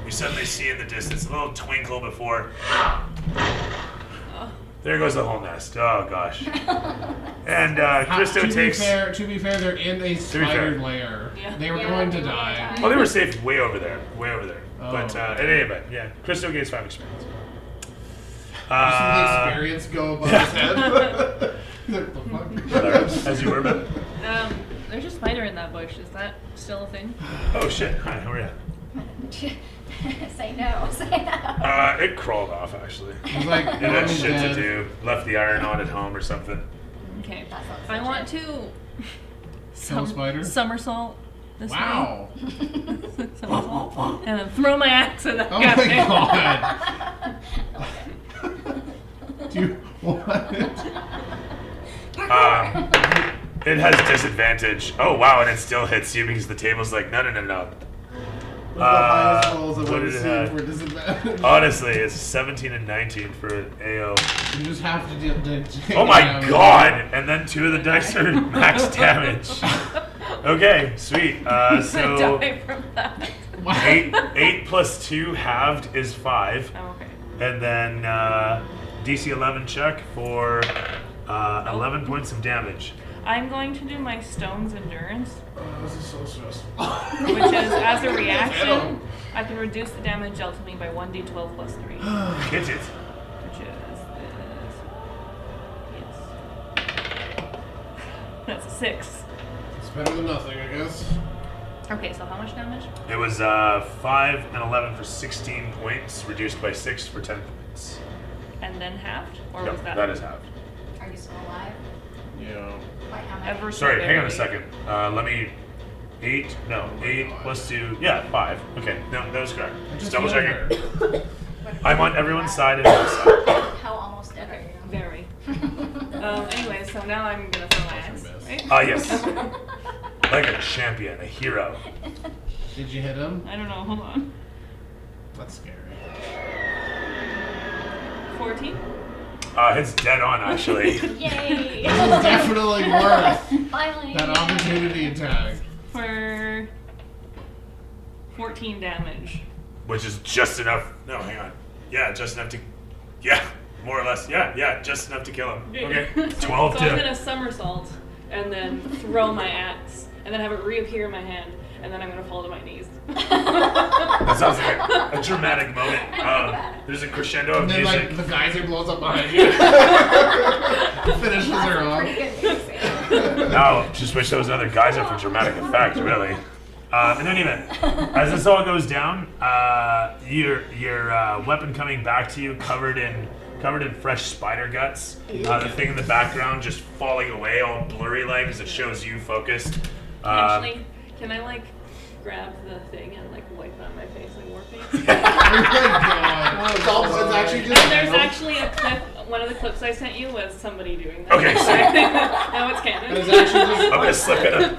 we suddenly see in the distance a little twinkle before. There goes the whole nest. Oh gosh. And Christo takes. To be fair, they're in a spider fair. lair. Yeah. They were Yeah, going they to were die. gonna die. Well, they were safe way over there. Oh, But okay. in any event, yeah. Christo gains 5 experience. Just the experience go above his head. What the fuck? As you were, Ben. There's a spider in that bush. Is that still a thing? Oh shit. Hi, how are you? Say no. Say no. It crawled off actually. He's like, It had "Mommy's shit to dead." do. Left the iron on at home or something. Okay. That sounds I want to Kill a spider? somersault this Wow. way. Somersault. And then throw my axe at that Oh guy. my god. Do you want It has disadvantage. Oh wow, and it still hits you because the table's like, no. the highest rolls I've what ever did it seen have? for disadvantage? Honestly, it's 17 and 19 for an AO. You just have to deal. Oh my god! And then 2 of the dice are max damage. Okay, sweet. So Die from that. 8 plus 2 halved is 5. Oh, okay. And then DC 11 check for 11 points of damage. I'm going to do my stone's endurance, Oh, this is so stressful. which is as a Venom. reaction, I can reduce the damage dealt to me by 1d12 plus 3, which Hit it. is this. Yes. That's a 6. It's better than nothing, I guess. Okay, so how much damage? It was 5 and 11 for 16 points, reduced by 6 for 10 points. And then halved? Or No, was that? that is halved. Are you still alive? Yeah. Like how many? Ever so Sorry, hang on a barely. second. Let me 8 plus 2. Yeah, 5. Okay, no, that was correct. Just double younger. checking. I'm on everyone's side and your side. How almost dead are you? Very. Anyway, so now I'm gonna throw my axe, right? Yes. Like a champion, a hero. Did you hit him? I don't know, hold on. That's scary. 14? It's dead on, actually. Yay! This is definitely worth Finally. that opportunity attack. For 14 damage. Which is just enough. No, hang on. Yeah, just enough to. Yeah, more or less. Yeah, just enough to kill him. Okay. 12 So I'm to. gonna somersault and then throw my axe and then have it reappear in my hand and then I'm gonna fall to my knees. That sounds like a dramatic moment. There's a crescendo of And then, music. like, the geyser blows up behind you. Finishes her off. Pretty good music. No, just wish there was another geyser for dramatic effect, really. In any event, as this all goes down, your weapon coming back to you, covered in fresh spider guts. The thing in the background just falling away, all blurry like, as it shows you focused. Actually, can I like grab the thing and like wipe it on my face like Warpaint? Oh my god. It's actually just. And there's actually a clip, one of the clips I sent you was somebody doing that. Okay, sick. Now it's canon. It's actually just. I'm gonna slip it up.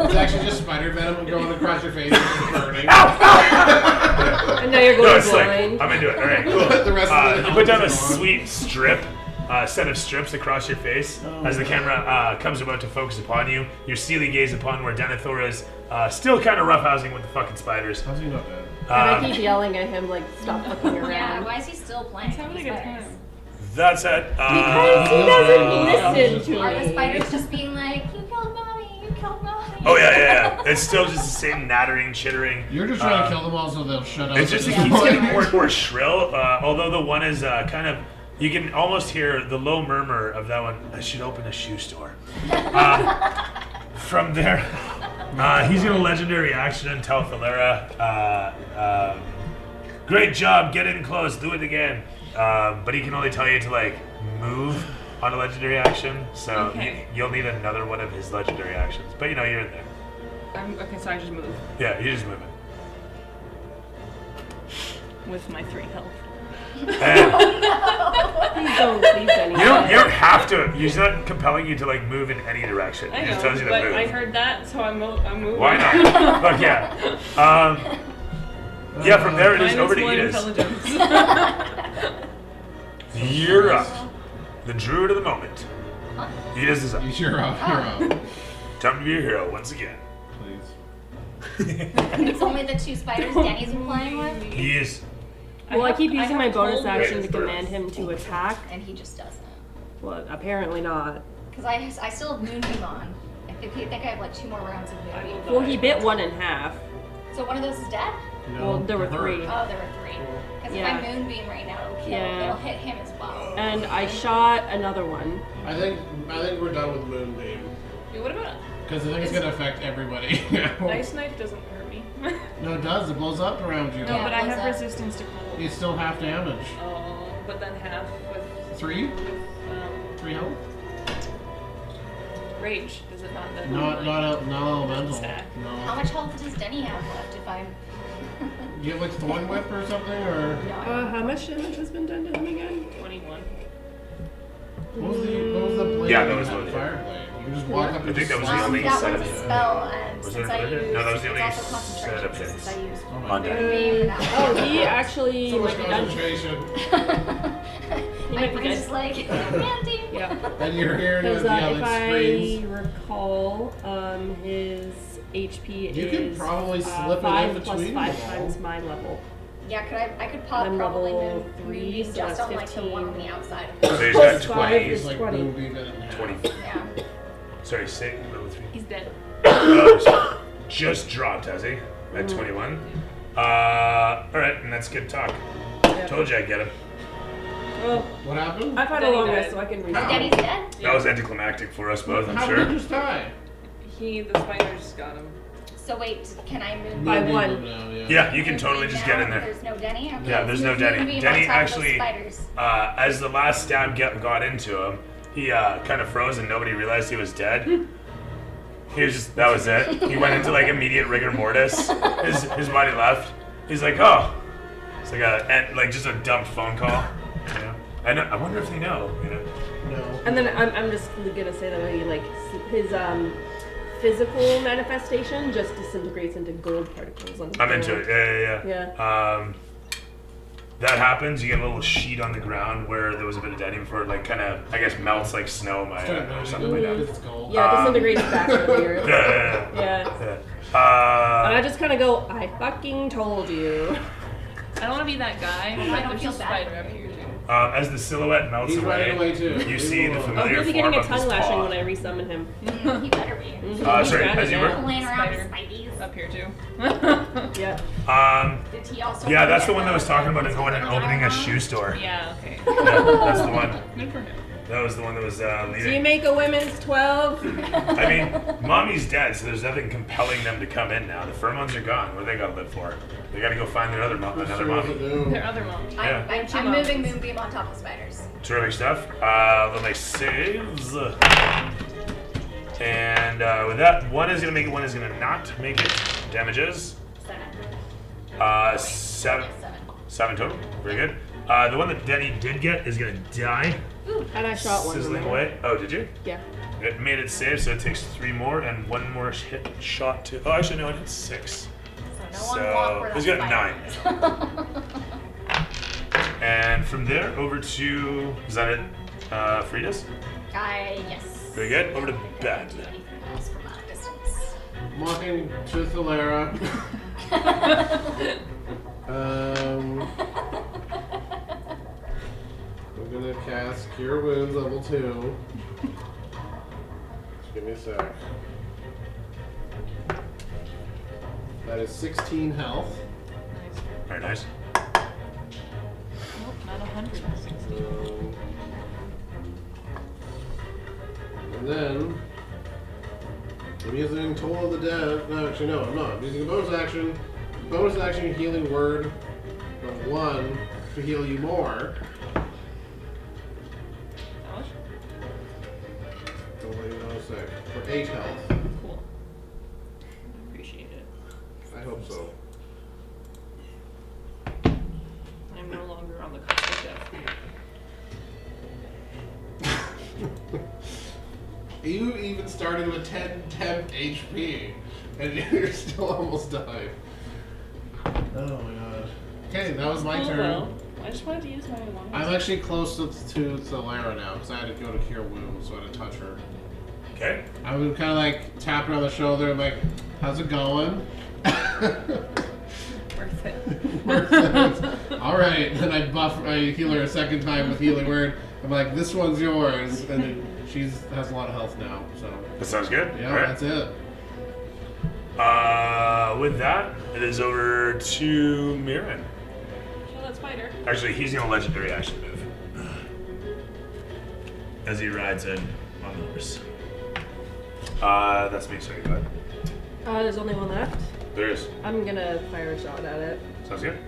It's actually just spider venom going across your face and it's burning. And now you're No, going it's slick. blind. I'm gonna do it. All right, cool. The rest of the You put down a helmet's gone. sweet set of strips across your face as the camera comes about to focus upon you. Your steely gaze upon where Denethor is still kind of roughhousing with the fucking spiders. How's he not dead? And I keep yelling at him, like, stop looking Yeah, around. why is he still playing? He's having a good spiders? time. That's it. Because he doesn't listen to Are the me. spiders just being like, you killed mommy, you killed mommy? Oh yeah. It's still just the same nattering, chittering. You're just trying to kill them all so they'll shut up. It just at keeps this getting point. more and more shrill. Although the one is kind of, you can almost hear the low murmur of that one. I should open a shoe store. From there, he's gonna legendary action and tell Thalera, great job, get in close, do it again. But he can only tell you to like move on a legendary action, so Okay. you'll need another one of his legendary actions. But you know, you're in there. Okay, so I just move Yeah, you just move it. with my 3 health. And Please don't, please don't. you don't have to. He's not compelling you to like move in any direction. I He just know, tells you to but move. I heard that, so I'm moving. Why not? Look, yeah. Yeah, from there it is over to -1 Edith. intelligence. You're up. The druid of the moment. Edith is up. You're up. You're up. Time to be a hero once again. Please. It's only the 2 spiders Denny's been playing with, He is. Well, I keep using my have bonus cold action Wait, to command him to attack. and he just doesn't. Well, apparently not. Because I still have Moonbeam on. I think I have like 2 more rounds of Moonbeam. Well, he bit one in half. So one of those is dead? Well, there were it hurt. 3. Oh, there were 3. Because Yeah. if I Moonbeam right now, it'll kill. Yeah. It'll hit him as well. And I shot another one. I think we're done with Moonbeam. Wait, what about Because I think it's gonna affect everybody. Ice Knife doesn't hurt me. No, it does. It blows up around you. No, Yeah, but I blows have up. resistance to cold. It's still half damage. Oh, but then half with 3? with 3 health? rage. Does it not? Then Not elemental. Stack. How No. much health does Denny have left if I'm... Do you have like Thorn Whip or something, or How much damage has been done to him again? 21. what was the blade? Yeah, that you was had? one, yeah. Fire blade. You can just walk up I and think that was slap the only it. that set one's of- a spell, and Was since there I another? used... No, that was the only it's also set of concentration, since hits. I used Oh my On god. deck. Moonbeam. Oh, he actually So much might be done. concentration. He My might be brain's dead. just like, Mandy. Yeah. And you're hearing Because the if yelling I screams. recall, his HP You is could probably slip it in 5 plus between 5 them all. times my level. Yeah, I could pop I'm probably level Moonbeam 3, so just that's on like the one on 15. the outside of So it. he's got Plus 20. five It's like 20. Moonbeam it in half. 20. Yeah. Sorry, say level 3. He's dead. Oh, so just dropped, has he? At 21. Alright, and that's good talk. Told you I'd get him. Well, What happened? I've had a Denny long died. rest, so I can Oh, reset. Denny's dead? That was anticlimactic for us both, I'm How sure. did you just die? The spiders got him. So wait, can I move? By Moonbeam one. now, Yeah, you can totally just get in there. There's no Denny? Okay. Yeah, there's no Moonbeam Denny. on Denny top of those actually, spiders. as the last stab got into him, he kind of froze and nobody realized he was dead. that was it. He went into like immediate rigor mortis. His body left. He's like, oh, it's like just a dumped phone call. You know? I wonder if they know. You know. No. And then I'm just gonna say that he, like, his physical manifestation just disintegrates into gold particles on the I'm into ground. it. Yeah. That happens. You get a little sheet on the ground where there was a bit of dead before, like kind of, I guess, melts like snow or something like that. It's gold. Yeah, disintegrates back to the earth. Yeah. And I just kind of go, I fucking told you. I don't want to be that guy. I don't There's feel a bad spider for up you. here too. As the silhouette melts He's running away too. you Leave see him the alone. familiar I'll be form getting a of his tongue lashing paw. when I resummon him. He better be. Sorry, as you were. Playing around with Spider. Spideys. Up here too. Yeah. Did he also? Yeah, that's the one that was talking about going and opening a shoe store. Yeah, okay. Yeah, that's the one. Good for him. That was the one that was Do you leading. make a women's 12? I mean, mommy's dead, so there's nothing compelling them to come in now. The Furmons are gone. What do they got to live for? They got to go find their another Sure mommy. doesn't know. Their other mom. Yeah. I'm moving Moonbeam on top of spiders. Terrific stuff. They'll make saves. And with that, one is going to make it, one is going to not make it. Damages. 7 total. Very good. The one that Denny did get is going to die. And I shot one. Sizzling remember? away. Oh, did you? Yeah. It made it save, so it takes 3 more and 1 more hit shot to. Oh, actually, no, it hit 6. So no one walk where he's the got spider 9. And from there, over to. Is that it? Frida's? Yes. Very good. Over to I don't think I Bed. can do anything else from that distance. I'm walking to Thalera. I'm gonna cast Cure Wounds level 2. Just give me a sec. That is 16 health. Very nice. Nope, not 100. And then I'm using Toll of the Dead. No, actually, no, I'm not. I'm using a bonus action. Bonus action healing word of 1 to heal you more. How much? Don't let you know in a sec. For 8 health. Cool. Appreciate it. I hope so. I'm no longer on the cusp of death. You even started with 10 temp HP, and you're still almost died. Oh my god. Okay, that was my Oh, turn. well. I just wanted to use my long I'm actually close to Lara now, because I had to go to Cure Wounds, so I had to touch her. Okay. I would kind of like tap her on the shoulder and like, how's it going? Worth it. Alright, then I heal her a second time with Healing Word. I'm like, this one's yours, and then she has a lot of health now, so. That sounds good. Yeah, All right. that's it. With that, it is over to Mirren. Kill that spider. Actually, he's gonna legendary action move as he rides in on the horse. That's me. Sorry, go ahead. There's only one left. There is. I'm gonna fire a shot at it. Sounds good.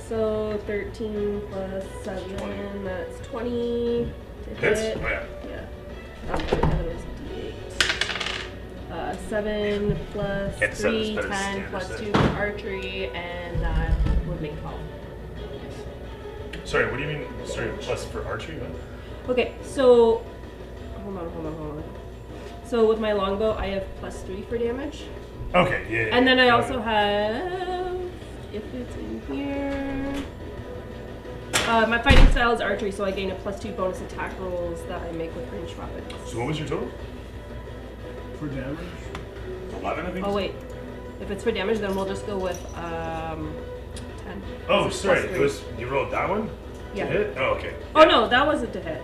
So 13 plus 7, that's 20 to Hits. hit. Oh yeah. Yeah. That was D8. 7 plus Hit 7 is 3, better 10 standard plus set. 2 for archery, and that would make 12. Sorry, what do you mean? Sorry, plus for archery? What? Okay, so hold on. So with my longbow, I have plus 3 for damage, Okay, yeah. and then I yeah. also have, if it's in here, my fighting style is archery, so I gain a plus 2 bonus attack rolls that I make with ranged weapons. So what was your total? For damage? 11, I think. Oh wait, if it's for damage, then we'll just go with 10. Oh, It's sorry. plus It 3. was you rolled that one. Yeah. To hit? Oh, okay. Oh no, that wasn't to hit.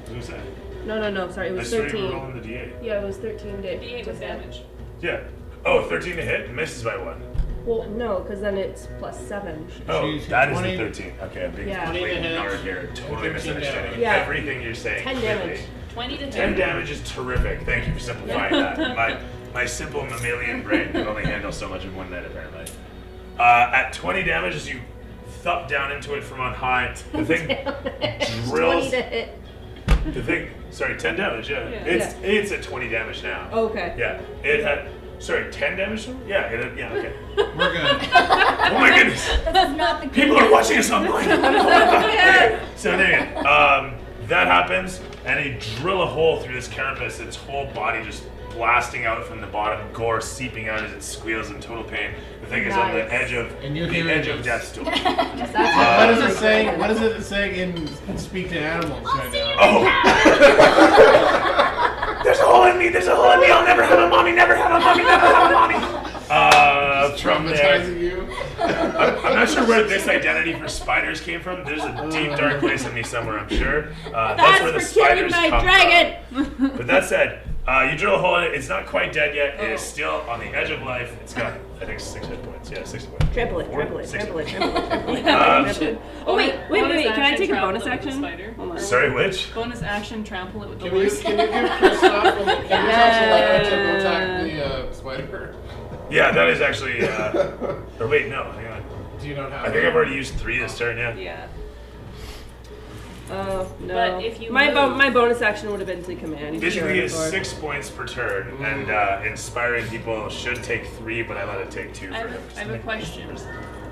What was that? No, sorry, it I was swear you were 13. rolling the D8. Yeah, it was 13 to D8 to was hit. damage. Yeah. Oh, 13 to hit. Misses by 1. Well, no, because then it's plus 7. Oh, She's that is 20 the 13. Okay, I'm being Yeah. 20 to completely hit, nerd here. Totally 15 misunderstanding damage. Yeah. everything you're saying. 10 completely. damage. 20 to 10 10. damage is terrific. Thank you for simplifying that. My simple mammalian brain can only handle so much in one night, apparently. At 20 damage, as you thump down into it from on high, the thing 20 drills. to hit. The thing, sorry, 10 damage, yeah. It's at 20 damage now. Okay. Yeah, it had, sorry, 10 damage? Yeah, okay. We're good. Oh my goodness. This is not the good People are news. watching us online. Okay, so there you go. That happens, and they drill a hole through this carapace, its whole body just blasting out from the bottom, gore seeping out as it squeals in total pain. The thing is on the Nice. edge of And you the hear edge this. of death's door. That's What is it saying? What is it saying in Speak to Animals right now? Oh! There's a hole in me! There's a hole in me! I'll never have a mommy! Never have a mommy! Never have a mommy! From there, Traumatizing you? I'm not sure where this identity for spiders came from. There's a deep, dark place in me somewhere, I'm sure. That's where the for killing spiders my come dragon! from. But that said, you drill a hole in it. It's not quite dead yet. It is still on the edge of life. It's got, I think, 6 hit points. Yeah, 6 hit points. Trample it, Four? trample it, Six. trample it, trample it, trample it. Um, Oh wait, Bonus can I action, take a trample bonus it with the action? spider. Hold on. Sorry, which? Bonus action, trample it with the Can you horse. give Kristoff a to go attack the spider? Yeah, that is actually, or wait, no, hang on. Do you not have I think I've already used 3 this turn, yeah. Yeah. Oh no. But if you my move- my bonus action would have been to command. Basically, Sure, it's Lord. 6 points per turn, and inspiring people should take 3, but I let it take 2 I for have, him. I have a question.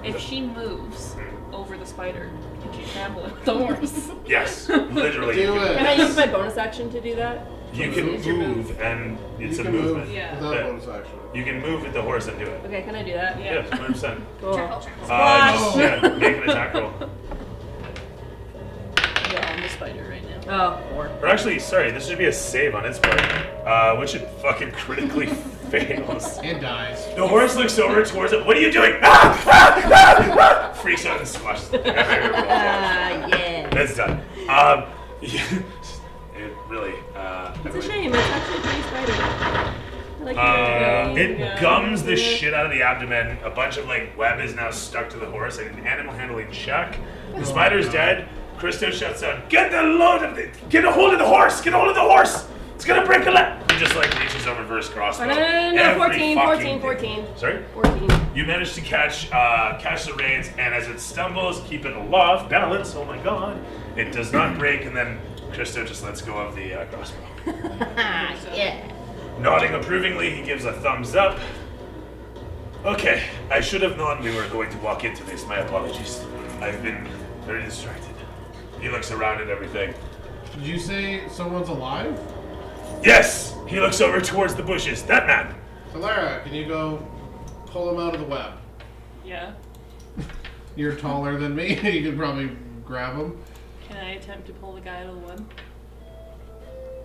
If she moves over the spider, can she trample it with the horse? Yes, literally. Do you it. can, Can I use my bonus action to do that? you can move, and it's You a can movement. move Yeah. without Yeah. bonus action. You can move with the horse and do it. Okay, can I do that? Yeah. Yes, 100%. Cool. Trample, trample. Splash. Yeah, make an attack roll. You're on the spider right now. Oh, 4. Or actually, sorry, this should be a save on its part, which it fucking critically fails. And dies. The horse looks over towards it. What are you doing? Ah! Ah! Ah! Ah! Freaks out and squashes the thing. Yeah. That's done. It really. It's a shame. It's actually pretty spider. I like the It Yeah. gums the shit out of the abdomen. A bunch of like web is now stuck to the horse. Like an animal handling check. The spider's dead. Christo shouts out, "Get the load of it! Get a hold of the horse! Get a hold of the horse! It's gonna break a leg!" He just like reaches over for his crossbow. No, Every 14, fucking 14, thing. 14. Sorry? 14. You manage to catch the reins, and as it stumbles, keep it aloft, balance. Oh my god! It does not break, and then Christo just lets go of the crossbow. Yeah. Nodding approvingly, he gives a thumbs up. Okay, I should have known we were going to walk into this. My apologies. I've been very distracted. He looks around at everything. Did you say someone's alive? Yes! He looks over towards the bushes. That man! Solara, can you go pull him out of the web? Yeah. You're taller than me. You could probably grab him. Can I attempt to pull the guy out of the web?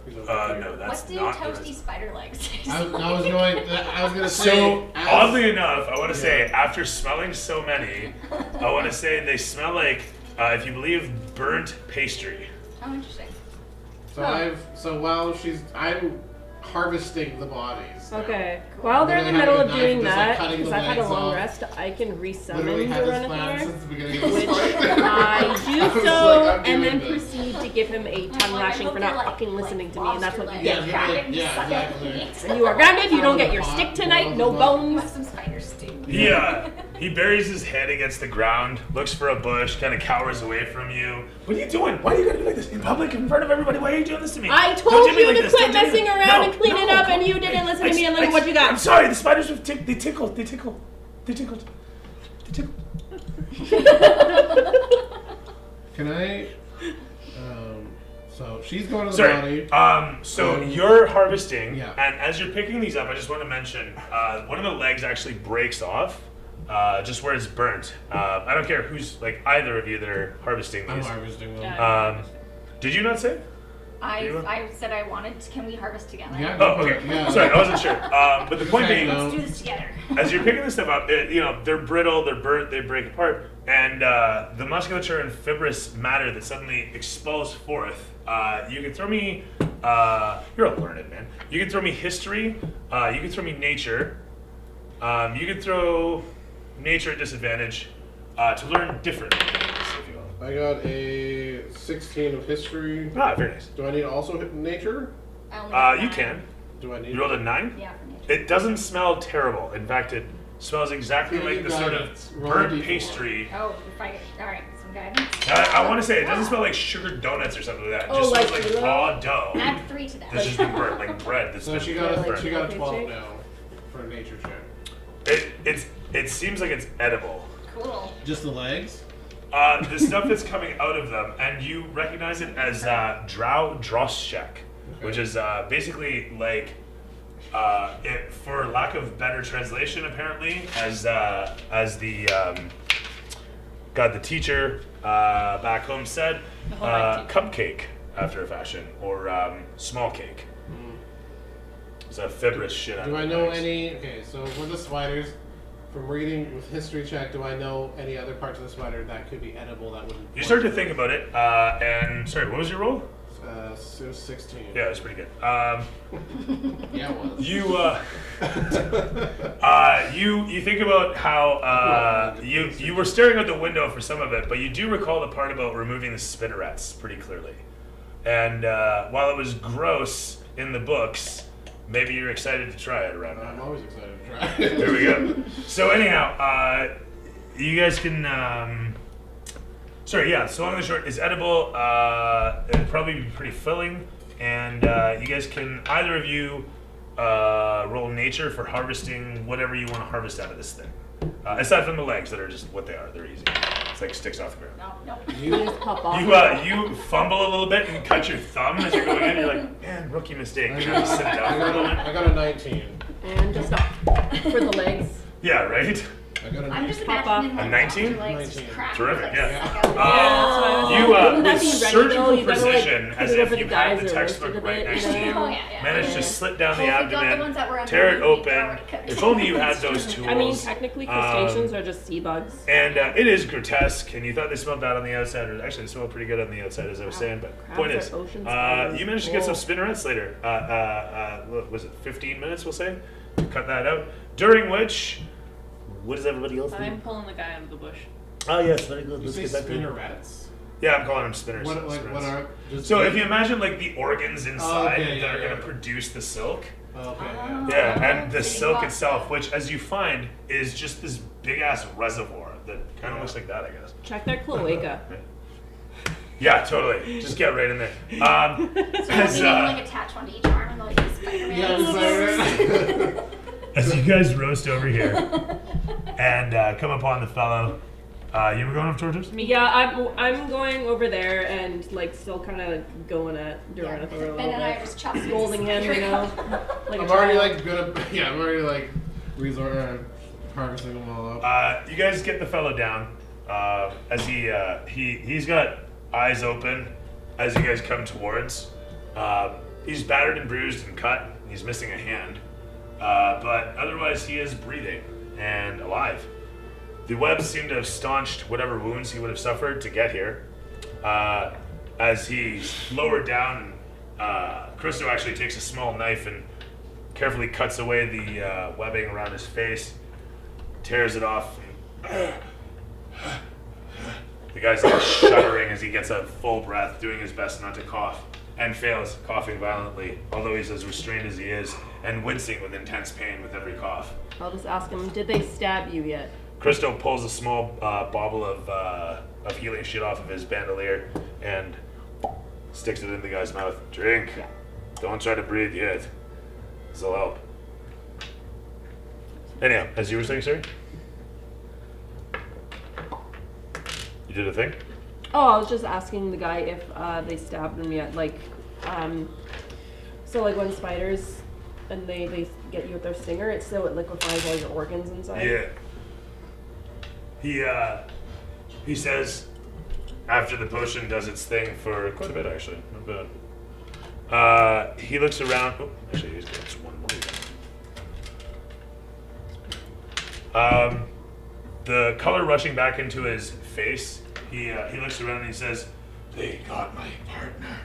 No, that's What do not toasty the spider legs taste I like? was gonna say. So, as- oddly enough, I want to say, after smelling so many, I want to say they smell like, if you believe, burnt pastry. Oh, interesting. So while I'm harvesting the bodies. now. Okay. While they're in the Literally middle of having a doing knife, just, like, that, cutting the because I've had a legs long off. rest, I can resummon Literally had this plan Duranathar, since the beginning of the which story. I do was so, like, I'm and then doing this. proceed to give him a tongue Like, I lashing hope for they're, not like- fucking listening to me, and that's what you lobster get. legs. Yeah, Grab really, it and yeah, suck it. exactly. And you are grounded, you don't Throw get your the pot, stick tonight, no boil them up. bones. What's some spider stew? He buries his head against the ground, looks for a bush, kind of cowers away from you. What are you doing? Why are you gonna do like this in public, in front of everybody? Why are you doing this to me? I Don't told do me you like to this. quit Don't do me messing like- around No, and clean it no, up, and come you on. didn't listen to me, and look I- at what you got. I'm sorry, the spiders have they tickled. They tickled. They tickled. They tickled. Can I? So she's going to the Sorry. body. So you're harvesting, Yeah. and as you're picking these up, I just want to mention one of the legs actually breaks off, just where it's burnt. I don't care who's like either of you that are harvesting I'm these. harvesting them. Yeah. Did you not say? I said I wanted. Can we harvest together? Yeah. Oh, okay. Yeah. Sorry, I wasn't sure. But the point Okay, being, no. Let's do this together. as you're picking this stuff up, they're brittle, they're burnt, they break apart, and the musculature and fibrous matter that suddenly expels forth. You can throw me. You're a learned man. You can throw me history. You can throw me nature. You can throw nature at disadvantage to learn different things, if you will. I got a 16 of history. Ah, very nice. Do I need also hit nature? I only have You 9. can. Do I need? You rolled a 9. Yeah, for nature. It doesn't smell terrible. In fact, it smells exactly Yeah, like you the got sort it. of Roll a burnt D4. pastry. Oh, if I get. Alright, so guidance. I want to say it doesn't smell like sugar donuts or something like that. It just smells like Kilo? raw dough. Add 3 to that. That's just been burnt, like bread. That's So been she burnt. got a 12 check? now for a nature check. It seems like it's edible. Cool. Just the legs? The stuff that's coming out of them, and you recognize it as drow droschek, which is basically like, for lack of better translation, apparently, as the the teacher back home said, The home ec teacher. cupcake after a fashion, or small cake. It's a fibrous shit. out Do of I the know legs. any? Okay, so for the spiders, from reading with history check, do I know any other parts of the spider that could be edible that wouldn't? You start to think about it, and sorry, what was your roll? So 16. Yeah, it was pretty good. Yeah, it was. You think about how you were staring out the window for some of it, but you do recall the part about removing the spinnerets pretty clearly. And while it was gross in the books, maybe you're excited to try it around I'm now. always excited to try. There we go. So anyhow, you guys can. Sorry, yeah. So long and short, it's edible. It'd probably be pretty filling, and you guys can either of you roll nature for harvesting whatever you want to harvest out of this thing. Aside from the legs that are just what they are, they're easy. It's like sticks off the ground. No. You just pop off. You fumble a little bit and cut your thumb as you're going in. You're like, man, rookie mistake. You gotta sit down for a moment. I got a 19. And just stop. For the legs. Yeah, right. I got a I'm just 19. Pop imagining off. like A 19? your legs just 19. crack, Terrific, like, yeah. suck out. Yeah, that's what I was You, Wouldn't that with be ready, though? surgical You gotta, like, precision, put as it if over you the had the guys or textbook roasted a right bit, next you to you, know? Oh, yeah. managed to slit down the Well, if we got the abdomen, ones that were tear it underneath, open. cut- If only you had those tools. I mean, technically crustaceans are just sea bugs. And it is grotesque, and you thought they smelled bad on the outside, or actually they smelled pretty good on the outside, as I was saying. But Crabs point are is, ocean spiders. you managed to get some Whoa. spinnerets later. What was it 15 minutes? We'll say to cut that out. During which, what does everybody else I'm do? pulling the guy out of the bush. Oh yes, very good. You Let's say get that going. spinnerets? Yeah, I'm calling them spinners. What spinnerets. are? Just So if you imagine like the organs inside okay, that are yeah, going to yeah. produce the silk. Okay. Yeah, and the Sitting silk box. itself, which as you find is just this big ass reservoir that kind of looks like that, I guess. Check their cloaca. Yeah, totally. Just get right in there. So As, we need to like attach one to each arm and like Spider-Man. Yeah, so- as you guys roast over here and come upon the fellow, you were going up towards us? Yeah, I'm going over there and like still kind of going at Yeah, Duranathor a little Ben and I are bit, just chopping scolding him, you know, like a I'm already child. like gonna. Yeah, I'm already like harvesting them all up. You guys get the fellow down as he's got eyes open as you guys come towards. He's battered and bruised and cut. He's missing a hand, but otherwise he is breathing and alive. The webs seem to have staunched whatever wounds he would have suffered to get here. As he's lowered down, Christo actually takes a small knife and carefully cuts away the webbing around his face, tears it off. The guy's like shuddering as he gets a full breath, doing his best not to cough, and fails, coughing violently, although he's as restrained as he is, and wincing with intense pain with every cough. I'll just ask him, did they stab you yet? Christo pulls a small bauble of healing shit off of his bandolier and sticks it in the guy's mouth. Drink. Yeah. Don't try to breathe yet. This'll help. Anyhow, as you were saying, sir? You did a thing? Oh, I was just asking the guy if they stabbed him yet. Like, so like when spiders and they get you with their stinger, it's so it liquefies all your organs inside. Yeah. He says after the potion does its thing for quite a bit actually. Not bad. He looks around. Oh, actually he's got just one more. The color rushing back into his face, he looks around and he says, "They got my partner.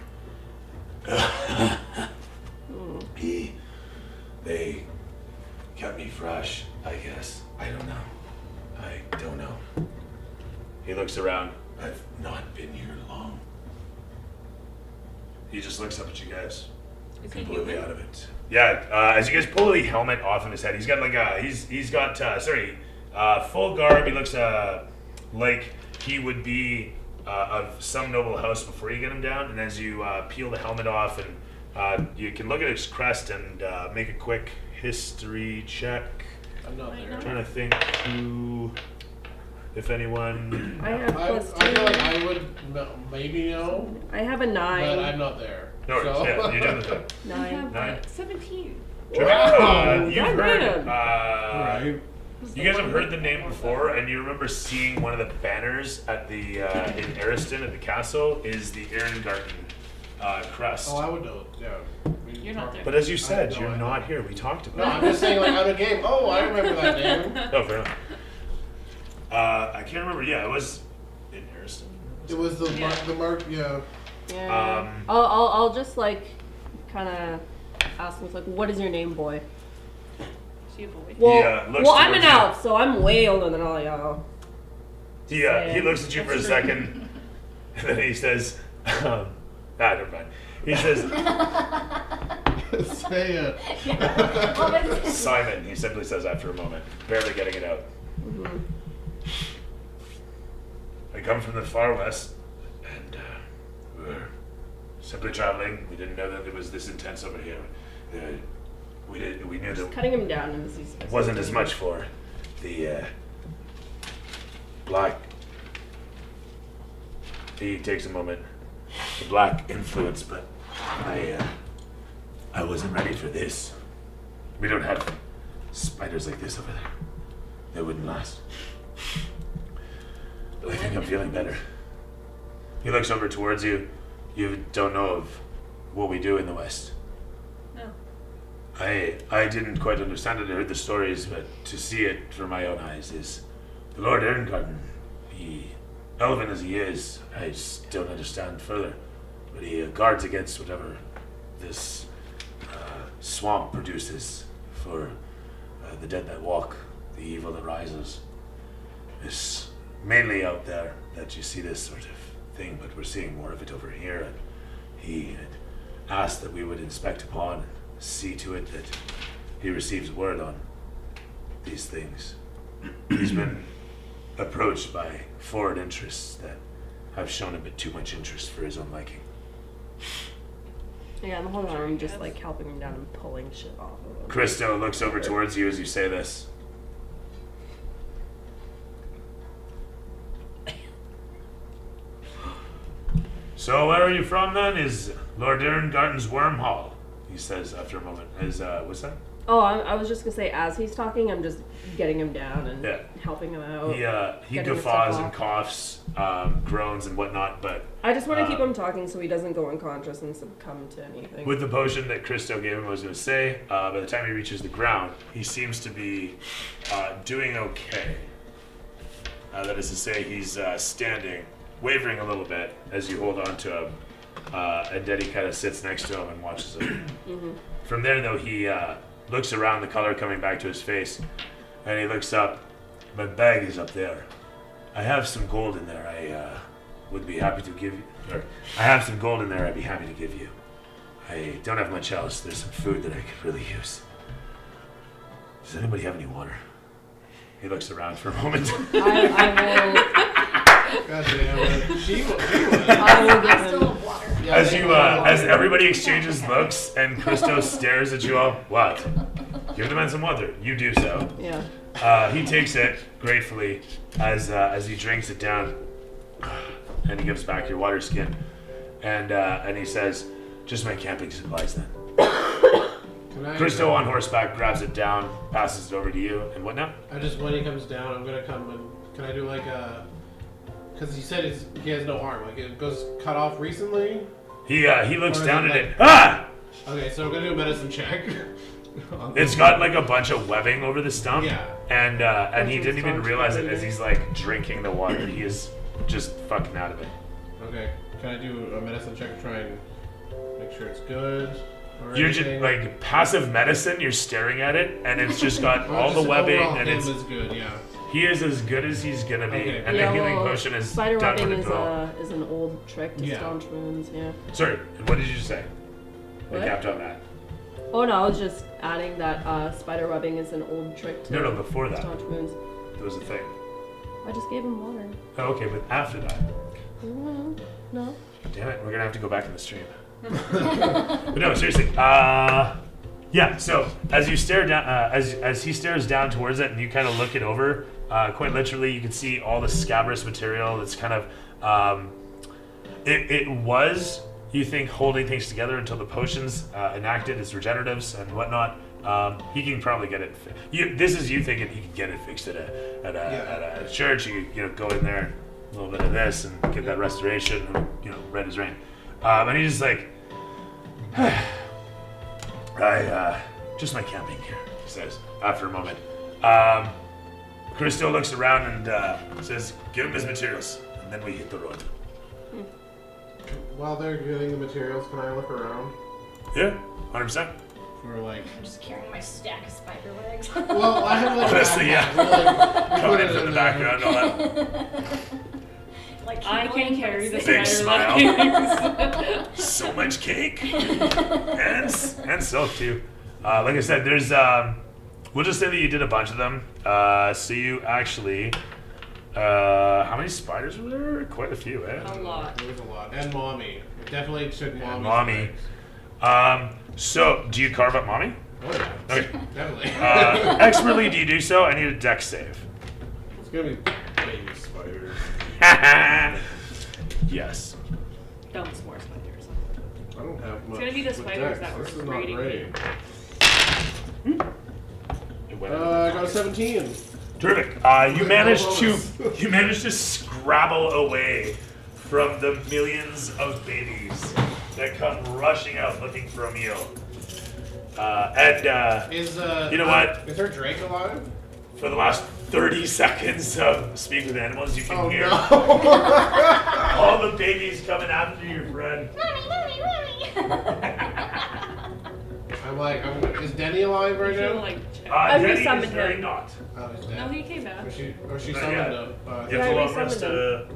They kept me fresh, I guess. I don't know. He looks around. I've not been here long. He just looks up at you guys. Is he Completely human? out of it. Yeah, as you guys pull the helmet off of his head, he's got like full garb. He looks like he would be of some noble house before you get him down, and as you peel the helmet off, and you can look at his crest and make a quick history check. I'm not there. I'm trying to think who, if anyone. I have I +2. feel like I would maybe know, I have a 9. but I'm not there. No worries. So- Yeah, you're doing the thing. 9. Nine. 17. You've God heard. damn. Right. You guys have heard the name before, and you remember seeing one of the banners at the in Ariston at the castle is the Ehrengarten crest. Oh, I would know. Yeah. You're not there. But as you I said, have no you're idea. not here. We talked No, about I'm just saying, like, out of game. Oh, I remember that name. it. Oh, fair enough. I can't remember. Yeah, it was in Ariston. It was the mark. Yeah. Yeah. I'll just like kind of ask him, like, what is your name, boy? See a boy. Well, looks I'm an towards you. elf, so I'm way older than all y'all. He looks at you for a second, and then he says, never mind. He says, Say it. What was it? Simon, he simply says after a moment, barely getting it out. Mm-hmm. I come from the far west, and we're simply traveling. We didn't know that it was this intense over here. We knew that Cutting him down in this. it wasn't as much for the black. He takes a moment. The black influence, but I wasn't ready for this. We don't have spiders like this over there. They wouldn't last. But I think I'm feeling better. He looks over towards you. You don't know of what we do in the West. No. I didn't quite understand it. I heard the stories, but to see it from my own eyes is the Lord Ehrengarten. He, elven as he is, I just don't understand further. But he guards against whatever this swamp produces for the dead that walk, the evil that rises. It's mainly out there that you see this sort of thing, but we're seeing more of it over here. And he had asked that we would inspect upon and see to it that he receives word on these things. He's been approached by foreign interests that have shown a bit too much interest for his own liking. Yeah, and the whole time I'm just like helping him down and pulling shit off of him. Christo looks over towards you as you say this. So where are you from then? Is Lord Ehrengarten's Worm Hall? He says after a moment. What's that? Oh, I was just gonna say, as he's talking, I'm just getting him down and Yeah. helping him out. He getting his guffaws stuff and off. coughs, groans and whatnot, but I just want to keep him talking so he doesn't go unconscious and succumb to anything. with the potion that Christo gave him, I was going to say, by the time he reaches the ground, he seems to be doing okay. That is to say, he's standing, wavering a little bit as you hold on to him, and Deddy kind of sits next to him and watches him. From there, though, he looks around, the color coming back to his face, and he looks up. My bag is up there. I have some gold in there. I would be happy to give you. Or I have some gold in there. I'd be happy to give you. I don't have much else. There's some food that I could really use. Does anybody have any water? He looks around for a moment. God damn it. She would. I will give I still him. have water. Yeah, As they you, would. as everybody exchanges looks and Christo stares at you all, what? Give the man some water. You do so. Yeah. He takes it gratefully as he drinks it down, and he gives back your water skin, and he says, "Just my camping supplies then." Can I, Christo on horseback grabs it down, passes it over to you, and what now? I just, when he comes down, I'm gonna come and can I do like a? Because he said he has no arm. Like it goes cut off recently. He looks Or is down it at like- it. Ah! Okay, so I'm gonna do a medicine check. It's got like a bunch of webbing over the stump, Yeah. and he didn't even Sounds realize it familiar. as he's like drinking the water. He is just fucking out of it. Okay, can I do a medicine check to try and make sure it's good? Or You're just anything? like passive medicine. You're staring at it, and it's just got Or all the just webbing, overall and him it's is good. Yeah. he is as good as he's gonna be. Okay. And Yeah, the healing well, potion is spider done webbing with it all. is an old trick to Yeah. staunch wounds. Yeah. Sorry, what did you say? We What? capped on that. Oh no, I was just adding that spider webbing is an old trick to No, before that, staunch wounds. there was a thing. I just gave him water. Oh, okay, but after that, No. Damn it, we're gonna have to go back in the stream. But no, seriously. Yeah. So as you stare down, as he stares down towards it, and you kind of look it over, quite literally, you can see all the scabrous material that's kind of. It was, you think, holding things together until the potions enacted its regeneratives and whatnot. He can probably get it. This is you thinking he can get it fixed at a church. You go in there, a little bit of this, and get that restoration. Red as rain. And he's just like, I just my camping gear. He says after a moment. Christo looks around and says, "Give him his materials, and then we hit the road." While they're getting the materials, can I look around? Yeah, 100%. For like. I'm just carrying my stack of spider legs. Well, I have like. Honestly, yeah. Like, Coming in from the background, all that. Like I can carry the Big spider legs. So much cake and silk too. Like I said, there's we'll just say that you did a bunch of them. So you actually how many spiders were there? Quite a few, eh? A lot. There was a lot. And mommy. It definitely took And mommy. mommy. So do you carve up mommy? Oh yeah. Okay. Definitely. Expertly, do you do so? I need a dex save. It's gonna be baby spiders. Yes. Don't s'more spiders. I don't have much. gonna be the with spiders dex. that were This is not raiding great. It went I got a 17. Terrific. You managed to scrabble away from the millions of babies that come rushing out looking for a meal. Is you know what? Is her Drake alive? For the last 30 seconds of Speak with Animals, you can hear all the babies coming after your friend. I'm like, is Denny alive right I feel now? like Denny is resummoned very him. not. Oh, he's dead. no, he came back. Or she Not summoned yet. him. You have I a long resummoned rest to...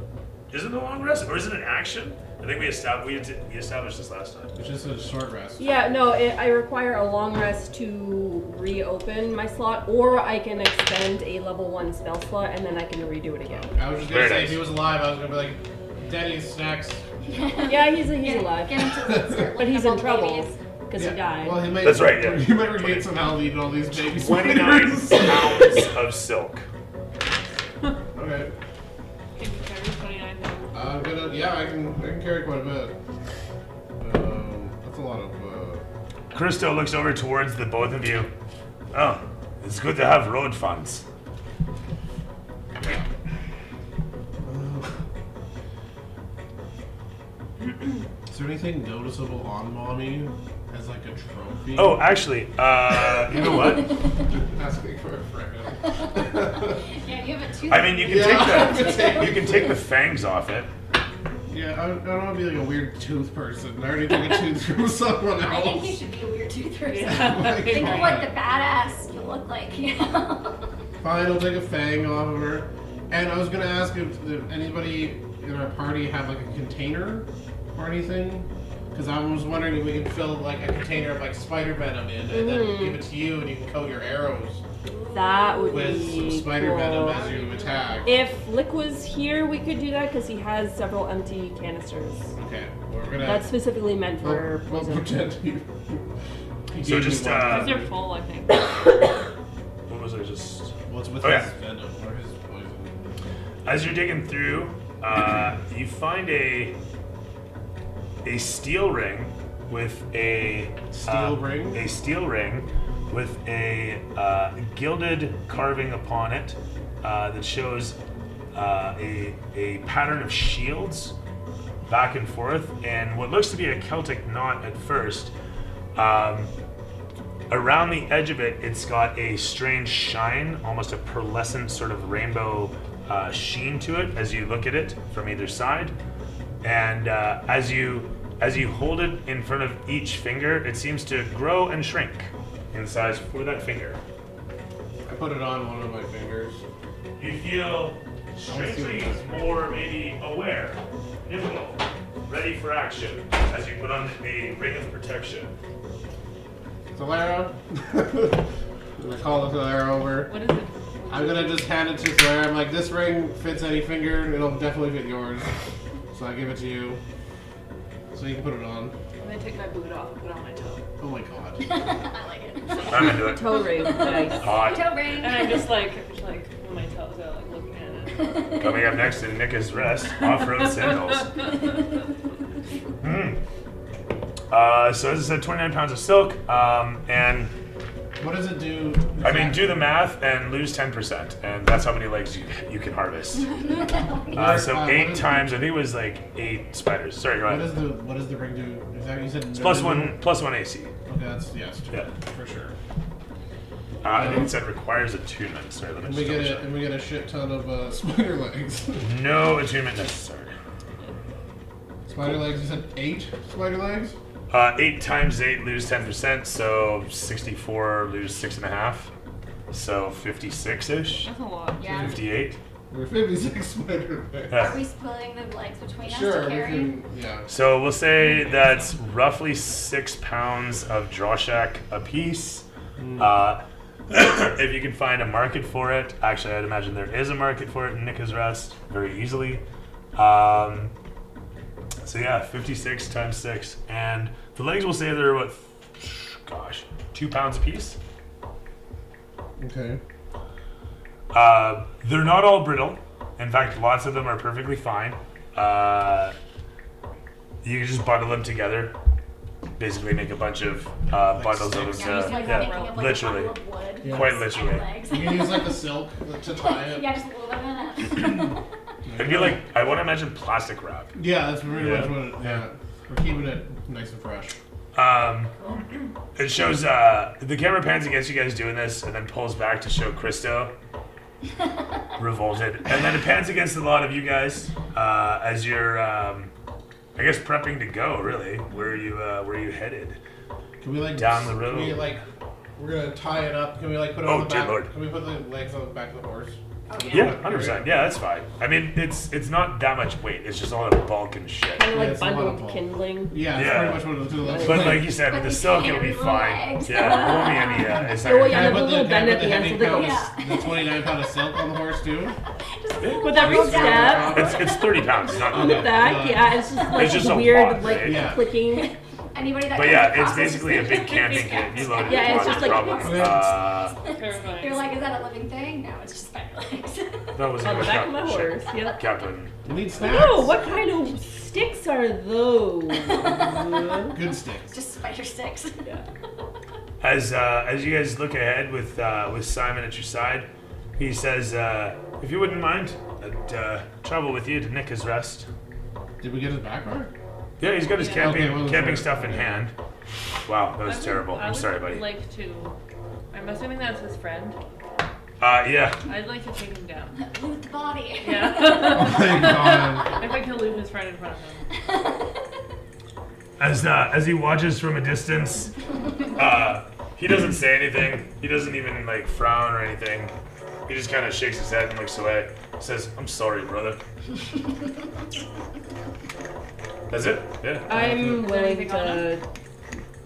Is it a long rest, or is it an action? I think we established this last time. It's just a short rest. Yeah, no, I require a long rest to reopen my slot, or I can expend a level 1 spell slot and then I can redo it again. I was just gonna Very say, nice. if he was alive, I was gonna be like, Denny's snacks. Yeah, he's alive. Get him to start But looking he's up all in the trouble babies. because he died. Well, he might, That's right, yeah. He might regain some health eating all these baby 29 spiders. pounds of silk. Okay. Can you carry 29 pounds? I'm gonna, yeah, I can carry quite a bit. That's a lot of, Christo looks over towards the both of you. Oh, it's good to have road funds. Is there anything noticeable on mommy as like a trophy? Oh, actually, you know what? Asking for a friend. Yeah, you have a tooth. I mean, you can Yeah. you can take the fangs off it. Yeah, I don't want to be like a weird tooth person. I already took a tooth from someone I think you else. should be a weird tooth person. Yeah. Think of what the badass you look like. Fine, I'll take a fang off of her. And I was gonna ask if anybody in our party have like a container or anything. Because I was wondering if we could fill like a container of like spider venom in and then give it to you and you can coat your arrows That would with be some spider cool. venom as you attack. If Lick was here, we could do that because he has several empty canisters. Okay, we're gonna. That's specifically meant for we'll poison. pretend he So gave just, me one. These are full, I think. What was I just? What's with Oh, his yeah. venom or his poison? As you're digging through, you find a steel ring with a Steel ring? A steel ring with a gilded carving upon it that shows a pattern of shields back and forth, and what looks to be a Celtic knot at first. Around the edge of it, it's got a strange shine, almost a pearlescent sort of rainbow sheen to it as you look at it from either side. And as you hold it in front of each finger, it seems to grow and shrink in size for that finger. I put it on one of my fingers. You feel strangely more maybe aware, nimble, ready for action as you put on a ring of protection. Solara? I'm gonna call Solara over. What is it? I'm gonna just hand it to Solara. I'm like, this ring fits any finger. It'll definitely fit yours. So I give it to you. So you can put it on. I'm gonna take my boot off and put it on my toe. Oh my god. I like it. I'm into it. Toe ring. Nice. Hot. Toe ring. And I'm just like with my toes out, like looking at it. Coming up next in Nick's Rest, off-road sandals. So as I said, 29 pounds of silk, and What does it do? I mean, do the math and lose 10%, and that's how many legs you can harvest. So what 8 is- times, I think it was like 8 spiders. Sorry, go What ahead. does the ring do? Is that you said? It's no, plus no, one no? AC. Okay, that's yes, Yeah. for sure. I think it said requires attunement. Sorry, let me And just we double get check. and we get a shit ton of spider legs. No attunement necessary. Spider legs. You said 8 spider legs. 8 times 8 lose 10%, so 64 lose 6.5, so 56-ish, That's a lot. Yeah. 58. We're 56 spider legs. Are we splitting the legs between us Sure, to we carry? can. Yeah. So we'll say that's roughly 6 pounds of drawshack a piece. If you can find a market for it, actually I'd imagine there is a market for it in Nick's Rest very easily. So yeah, 56 times 6, and the legs will say they're what? Gosh, 2 pounds a piece. Okay. They're not all brittle. In fact, lots of them are perfectly fine. You can just bundle them together. Basically, make a bunch of bundles of them. sticks. Yeah, I'm just like thinking of like literally. a bundle of wood. Yeah. Quite and literally. legs. You can use like the silk to tie it. Yeah, just a little bit of that. It'd be like, I want to imagine plastic wrap. Yeah, that's really Yeah. much what it. Yeah. We're keeping it nice and fresh. It shows the camera pans against you guys doing this, and then pulls back to show Christo revolted, and then it pans against a lot of you guys as you're, I guess, prepping to go. Really, where are you headed? Can we like Down the road. Can we like? We're gonna tie it up. Can we like put it Oh, on the dear back? Lord. Can we put the legs on the back of the horse? Yeah, 100%. Yeah, that's fine. I mean, it's not that much weight. It's just all the bulk and shit. Kind of like it's a lot of bundled bulk. kindling. Yeah, that's Yeah. pretty much what it looks But like. like you said, with the silk, it'll be Little fine. legs. Yeah, there won't be any. It's not Oh, gonna- yeah. Can I the put little can I bend put at the end heavy so they go- pounds, the 29 pound of silk on the horse too? With every step. It's 30 pounds. It's not. On the back, yeah, it's just like It's just a weird, lot, like right? Yeah. clicking. Anybody that But comes yeah, across it's it basically a just- big camping kit. You load it Yeah, with it's just like- problems. Terrifying. You're like, is that a living thing? No, it's just spider legs. That was On the back of my shit. horse. Yep. Captain. You need snacks. Oh, what kind of sticks are those? Good sticks. just spider sticks. As you guys look ahead with Simon at your side, he says, "If you wouldn't mind, I'd travel with you to Nick's Rest." Did we get his back right? Yeah, he's got his Yeah. camping Okay, well, camping sorry. stuff in hand. Wow, that was terrible. I I'm would sorry, buddy. like to. I'm assuming that's his friend. Yeah. I'd like to take him down. Loot the body. Yeah. Oh my god. I'd like to leave his friend in front of him. As he watches from a distance, he doesn't say anything. He doesn't even like frown or anything. He just kind of shakes his head and looks away. Says, "I'm sorry, brother." That's it. Yeah. I'm willing anything on to.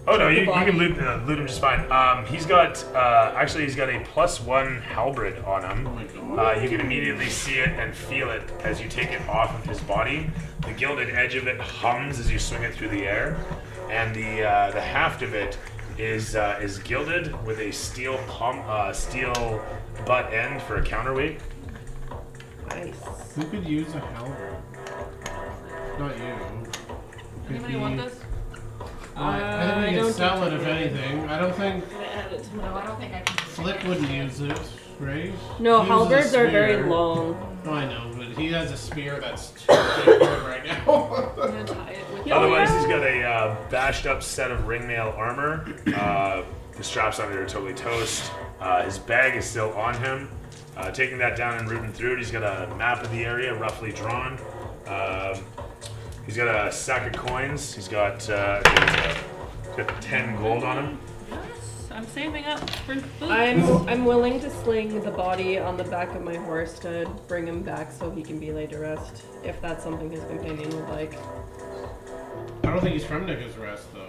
Oh no, you body. can loot him just fine. He's got actually he's got a +1 halberd on him. Oh my god. You can immediately see it and feel it as you take it off of his body. The gilded edge of it hums as you swing it through the air, and the haft of it is gilded with a steel butt end for a counterweight. Nice. Who could use a halberd? Not you. Could Anybody be- want this? Well, I I think we don't can sell it think if so. anything. I don't think I'm gonna add it to No, my. I don't think I can. Flick wouldn't use it, right? No, He uses a halberds are very spear. long. Oh, I know, but he has a spear that's too big for him right now. I'm gonna tie it with. Otherwise, he's got a bashed up set of ringmail armor. The straps on it are totally toast. His bag is still on him. Taking that down and rooting through it, he's got a map of the area roughly drawn. He's got a sack of coins. He's got 10 gold on him. Yes, I'm saving up for food. I'm willing to sling the body on the back of my horse to bring him back so he can be laid to rest, if that's something his companion would like. I don't think he's from Nick's Rest, though.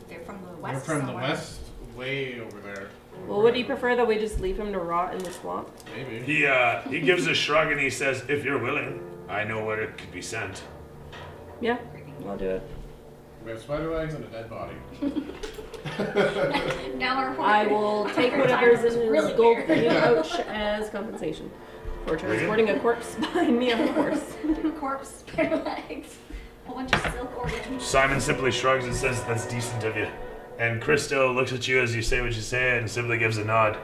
They're from the They're west. from the somewhere. west, way over there. Well, would he prefer that we just leave him to rot in the swamp? Maybe. He gives a shrug and he says, "If you're willing, I know where it could be sent." Yeah, I'll do it. We have spider legs and a dead body. Now our horse. I will take whatever's in his gold plated pouch as compensation for transporting a corpse behind me on a horse. Corpse, spider legs, a whole bunch of silk organs. Simon simply shrugs and says, "That's decent of you." And Christo looks at you as you say what you say and simply gives a nod.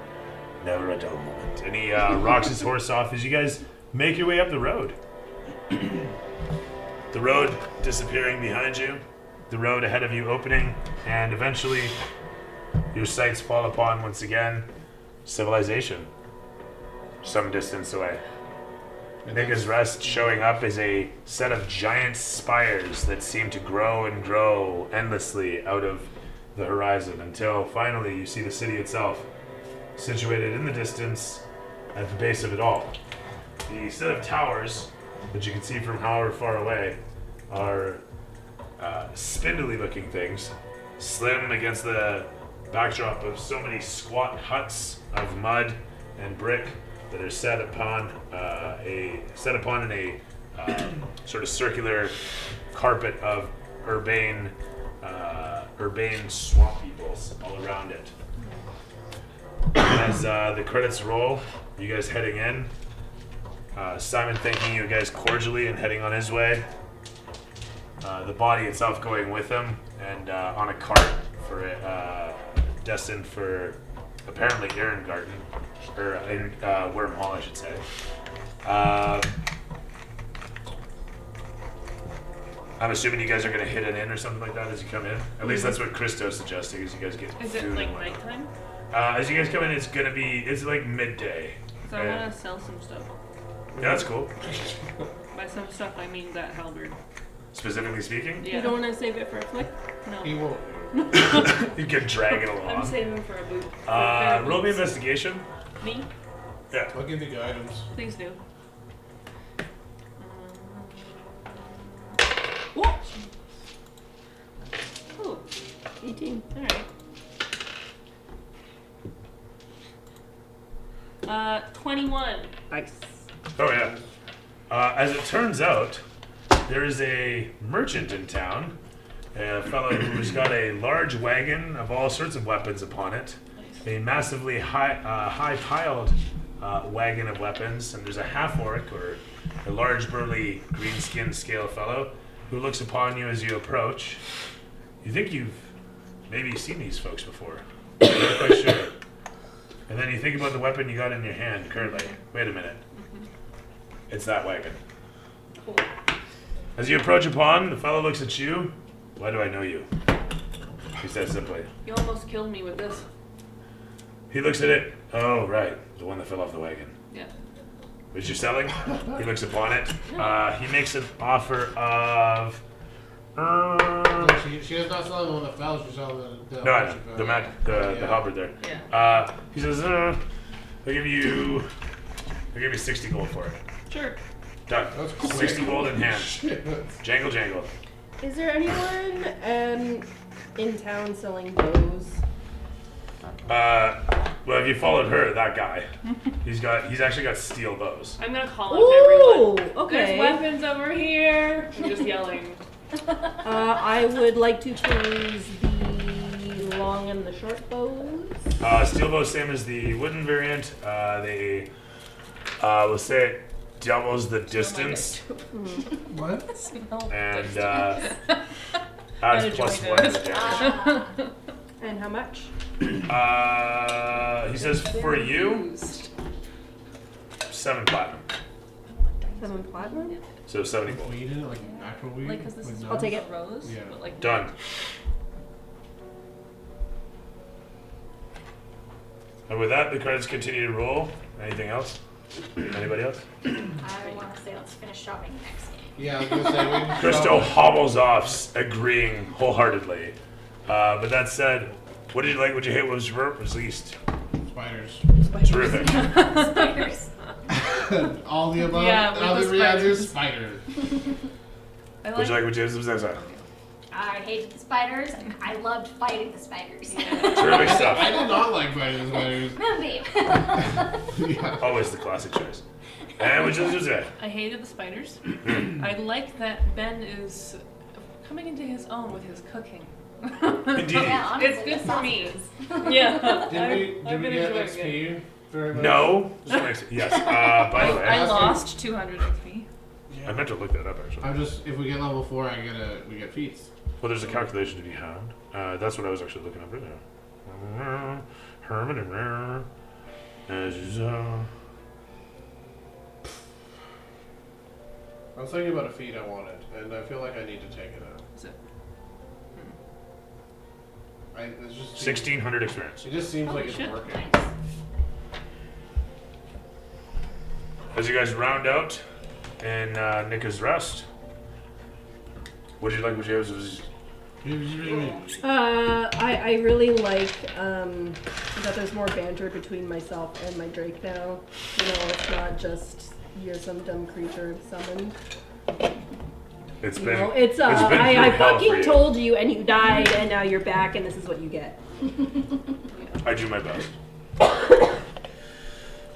Never a dull moment. And he rocks his horse off as you guys make your way up the road. The road disappearing behind you, the road ahead of you opening, and eventually your sights fall upon once again civilization, some distance away. Nigga's Rest showing up is a set of giant spires that seem to grow and grow endlessly out of the horizon until finally you see the city itself situated in the distance at the base of it all. The set of towers that you can see from however far away are spindly looking things, slim against the backdrop of so many squat huts of mud and brick that are set upon in a sort of circular carpet of urbane swamp peoples all around it. As the credits roll, you guys heading in. Simon thanking you guys cordially and heading on his way. The body itself going with him and on a cart for destined for apparently Aaron Garden or in Wormhall, I should say. I'm assuming you guys are going to hit an inn or something like that as you come in. At least that's what Christo's suggesting, is you guys get Is food it like and whatnot. nighttime? As you guys come in, it's like midday. So I want to sell some stuff. Yeah, that's cool. By some stuff, I mean that halberd. Specifically speaking, Yeah. You don't want to save it for a flick? No. He won't. you can drag it I'm along. saving for a boot. Roll me investigation. Me? Yeah. I'll give you guidance. Please do. What? Oh, 18. Alright. 21. Nice. Oh yeah. As it turns out, there is a merchant in town, a fellow who's got a large wagon of all sorts of weapons upon it, a massively high-piled wagon of weapons, and there's a half-orc or a large burly green-skinned scale fellow who looks upon you as you approach. You think you've maybe seen these folks before. You're not quite sure. And then you think about the weapon you got in your hand currently. Wait a minute. It's that wagon. Cool. As you approach upon, the fellow looks at you. Why do I know you? He says simply. You almost killed me with this. He looks at it. Oh, right. The one that fell off the wagon. Yeah. Which you're selling? He looks upon it. He makes an offer of... She is not selling the one that fell, she's selling the No, I know. The halberd there. Yeah. He says, I'll give you 60 gold for it. Sure. Done. That's quick. 60 gold in hand. Shit. Jangle, jangle. Is there anyone in town selling bows? Well, if you followed her, that guy, he's actually got steel bows. I'm gonna call out Ooh, everyone. okay. There's weapons over here. I'm just yelling. I would like to choose the long and the short bows. Steel bow, same as the wooden variant. They, let's say it doubles the distance What? and adds plus join one to it. the damage. And how much? He says for you, 7 platinum. 7 platinum? So 70 gold. Weed in it, like natural weed? Like, 'cause this is I'll take it. rose. Yeah. But like Done. And with that, the credits continue to roll. Anything else? Anybody else? I want to say let's finish shopping next game. Yeah, I was gonna say we can Christo hobbles off, agreeing wholeheartedly. But that said, what did you like? What did you hate? What was least? spiders. Terrific. Spiders. All the above. Yeah, with all the the answers, spiders. I What did you like? What did you hate? I hated the spiders. I loved fighting the spiders. Terrific stuff. I did not like fighting the spiders. Moonbeam. Yeah. Always the classic choice. And which is it? I hated the spiders. I like that Ben is coming into his own with his cooking. Indeed. Yeah, honestly, It's good the for me. sausages. Yeah. Did I've we been get enjoying XP it. very much? No. Yes. By the way, I lost 200 XP. I meant to look that up actually. I'm just, if we get level 4, we get feats. Well, there's a calculation to be had. That's what I was actually looking up right now. Herman and I was thinking about a feat I wanted, and I feel like I need to take it out. Is it? It's just 1,600 experience. It just seems Holy like it's shit. working. As you guys round out in Nika's rest, what did you like? What you was I really like that there's more banter between myself and my Drake now. You know, it's not just you're some dumb creature summoned. It's You been. know, it's been I through hell for fucking you. told you and you died and now you're back and this is what you get. I do my best.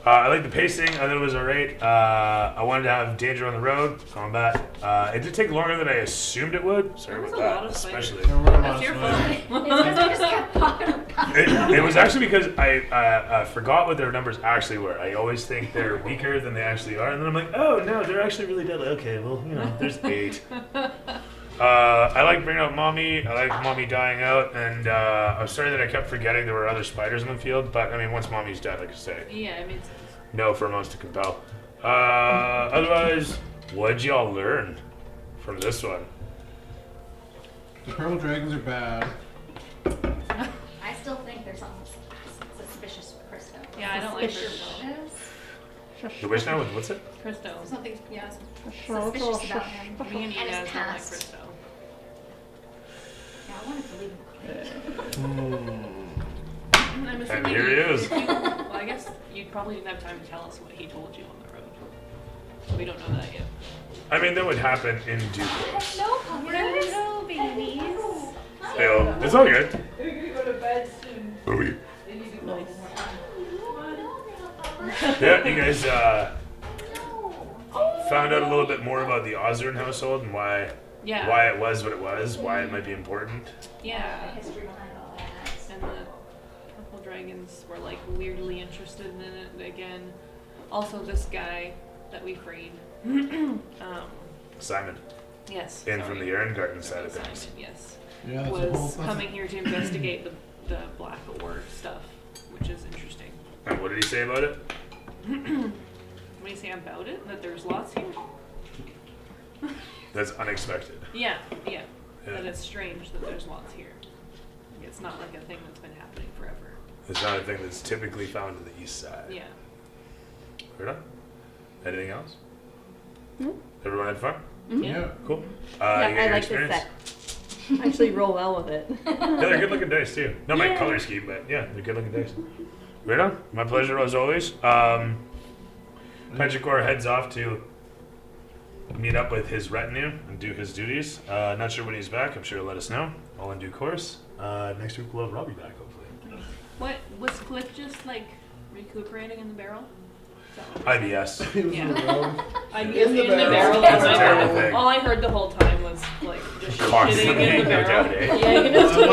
I like the pacing. I thought it was alright. I wanted to have danger on the road, combat. It did take longer than I assumed it would. Sorry There was about a that, lot of spiders. especially. There were a lot That's of your spiders. fault. It's because I just kept popping. It was actually because I forgot what their numbers actually were. I always think they're weaker than they actually are, and then I'm like, oh no, they're actually really deadly. Okay, well, you know, there's 8. I like bringing out Mommy. I like Mommy dying out, and I'm sorry that I kept forgetting there were other spiders in the field. But I mean, once Mommy's dead, like I say, Yeah, I mean, no pheromones to compel. Otherwise, what'd y'all learn from this one? The purple dragons are bad. I still think there's something suspicious with Christo. yeah, I don't like Suspicious. The wish now? What's it? Christo. Something, yeah, suspicious about him. Me and you And his guys don't like past. Christo. Yeah, I wanted to leave him. I'm And assuming here he is. well, I guess you probably didn't have time to tell us what he told you on the road. We don't know that yet. I mean, that would happen in due course. No puppers. No babies. Still, it's all good. We're gonna go to bed soon. Nice. Nice. Yeah, you guys found out a little bit more about the Osrin household and why it was what it was, why it might be important. Yeah. History behind all that. And the purple dragons were like weirdly interested in it again. Also, this guy that we freed. Simon, Yes. in from the Aaron Garden side of Simon, things. yes. Yeah, that's a whole Was coming here to investigate the Black Ore stuff, which is interesting. And what did he say about it? What do you say about it? That there's lots here? That's unexpected. Yeah. Yeah. That it's strange that there's lots here. It's not like a thing that's been happening forever. It's not a thing that's typically found to the east side. Yeah. Fair enough. Anything else? No. Everyone had fun? Yeah. Cool. Yeah, you get I your like this experience? set. Actually roll well with it. Yeah, they're good looking dice too. Not my Yeah. color scheme, but yeah, they're good looking dice. Right on. My pleasure as always. Petrichor heads off to meet up with his retinue and do his duties. Not sure when he's back. I'm sure he'll let us know. All in due course. Next week we'll have Robbie back, hopefully. What was Cliff just like recuperating in the barrel? Is that what IBS. He was Yeah. in the road. I'm In the barrel. barrel. That's a and terrible thing. all I heard the whole time was like just Constantly shitting in the no barrel. doubt, eh? Yeah, you can just hear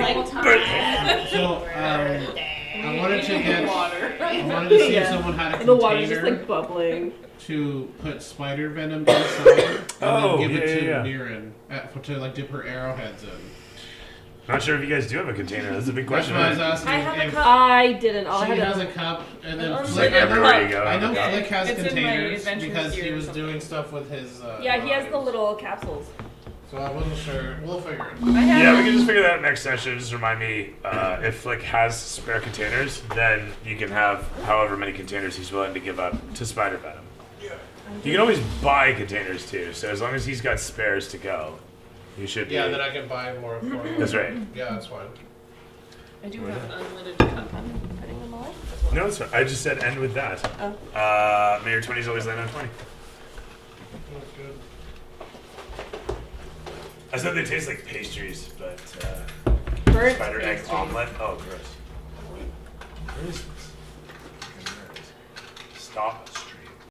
him Babe. So, I wanted to get. Water. I wanted to see if Yeah. someone had a The water's just container like bubbling. to put spider venom inside and Oh, then give it to yeah. Niran to like dip her arrowheads in. Not sure if you guys do have a container. That's a big That's question. why I was Right? asking I have a if cup. I didn't. All I she had has to. a cup and then An Flick. unlimited Everywhere you go. I know Yeah. Flick has It's in my containers adventurous because he gear or was something. doing stuff with his. Yeah, he has the knives. little capsules. So I wasn't sure. We'll figure it. I have Yeah, we can just figure that out next session. Just remind me if Flick has spare containers, then you can have however many containers he's willing to give up to Spider Venom. Yeah. You can always buy containers too, so as long as he's got spares to go, you should be. Yeah, then I can buy more for him. That's right. Yeah, that's fine. I do have an unlimited cup. Putting them all. No, it's fine. I just said end with that. Oh. May your 20s always land on 20. That's good. I said they taste like pastries, but Burnt spider egg pastry. omelet. Oh, gross. Where is this? stop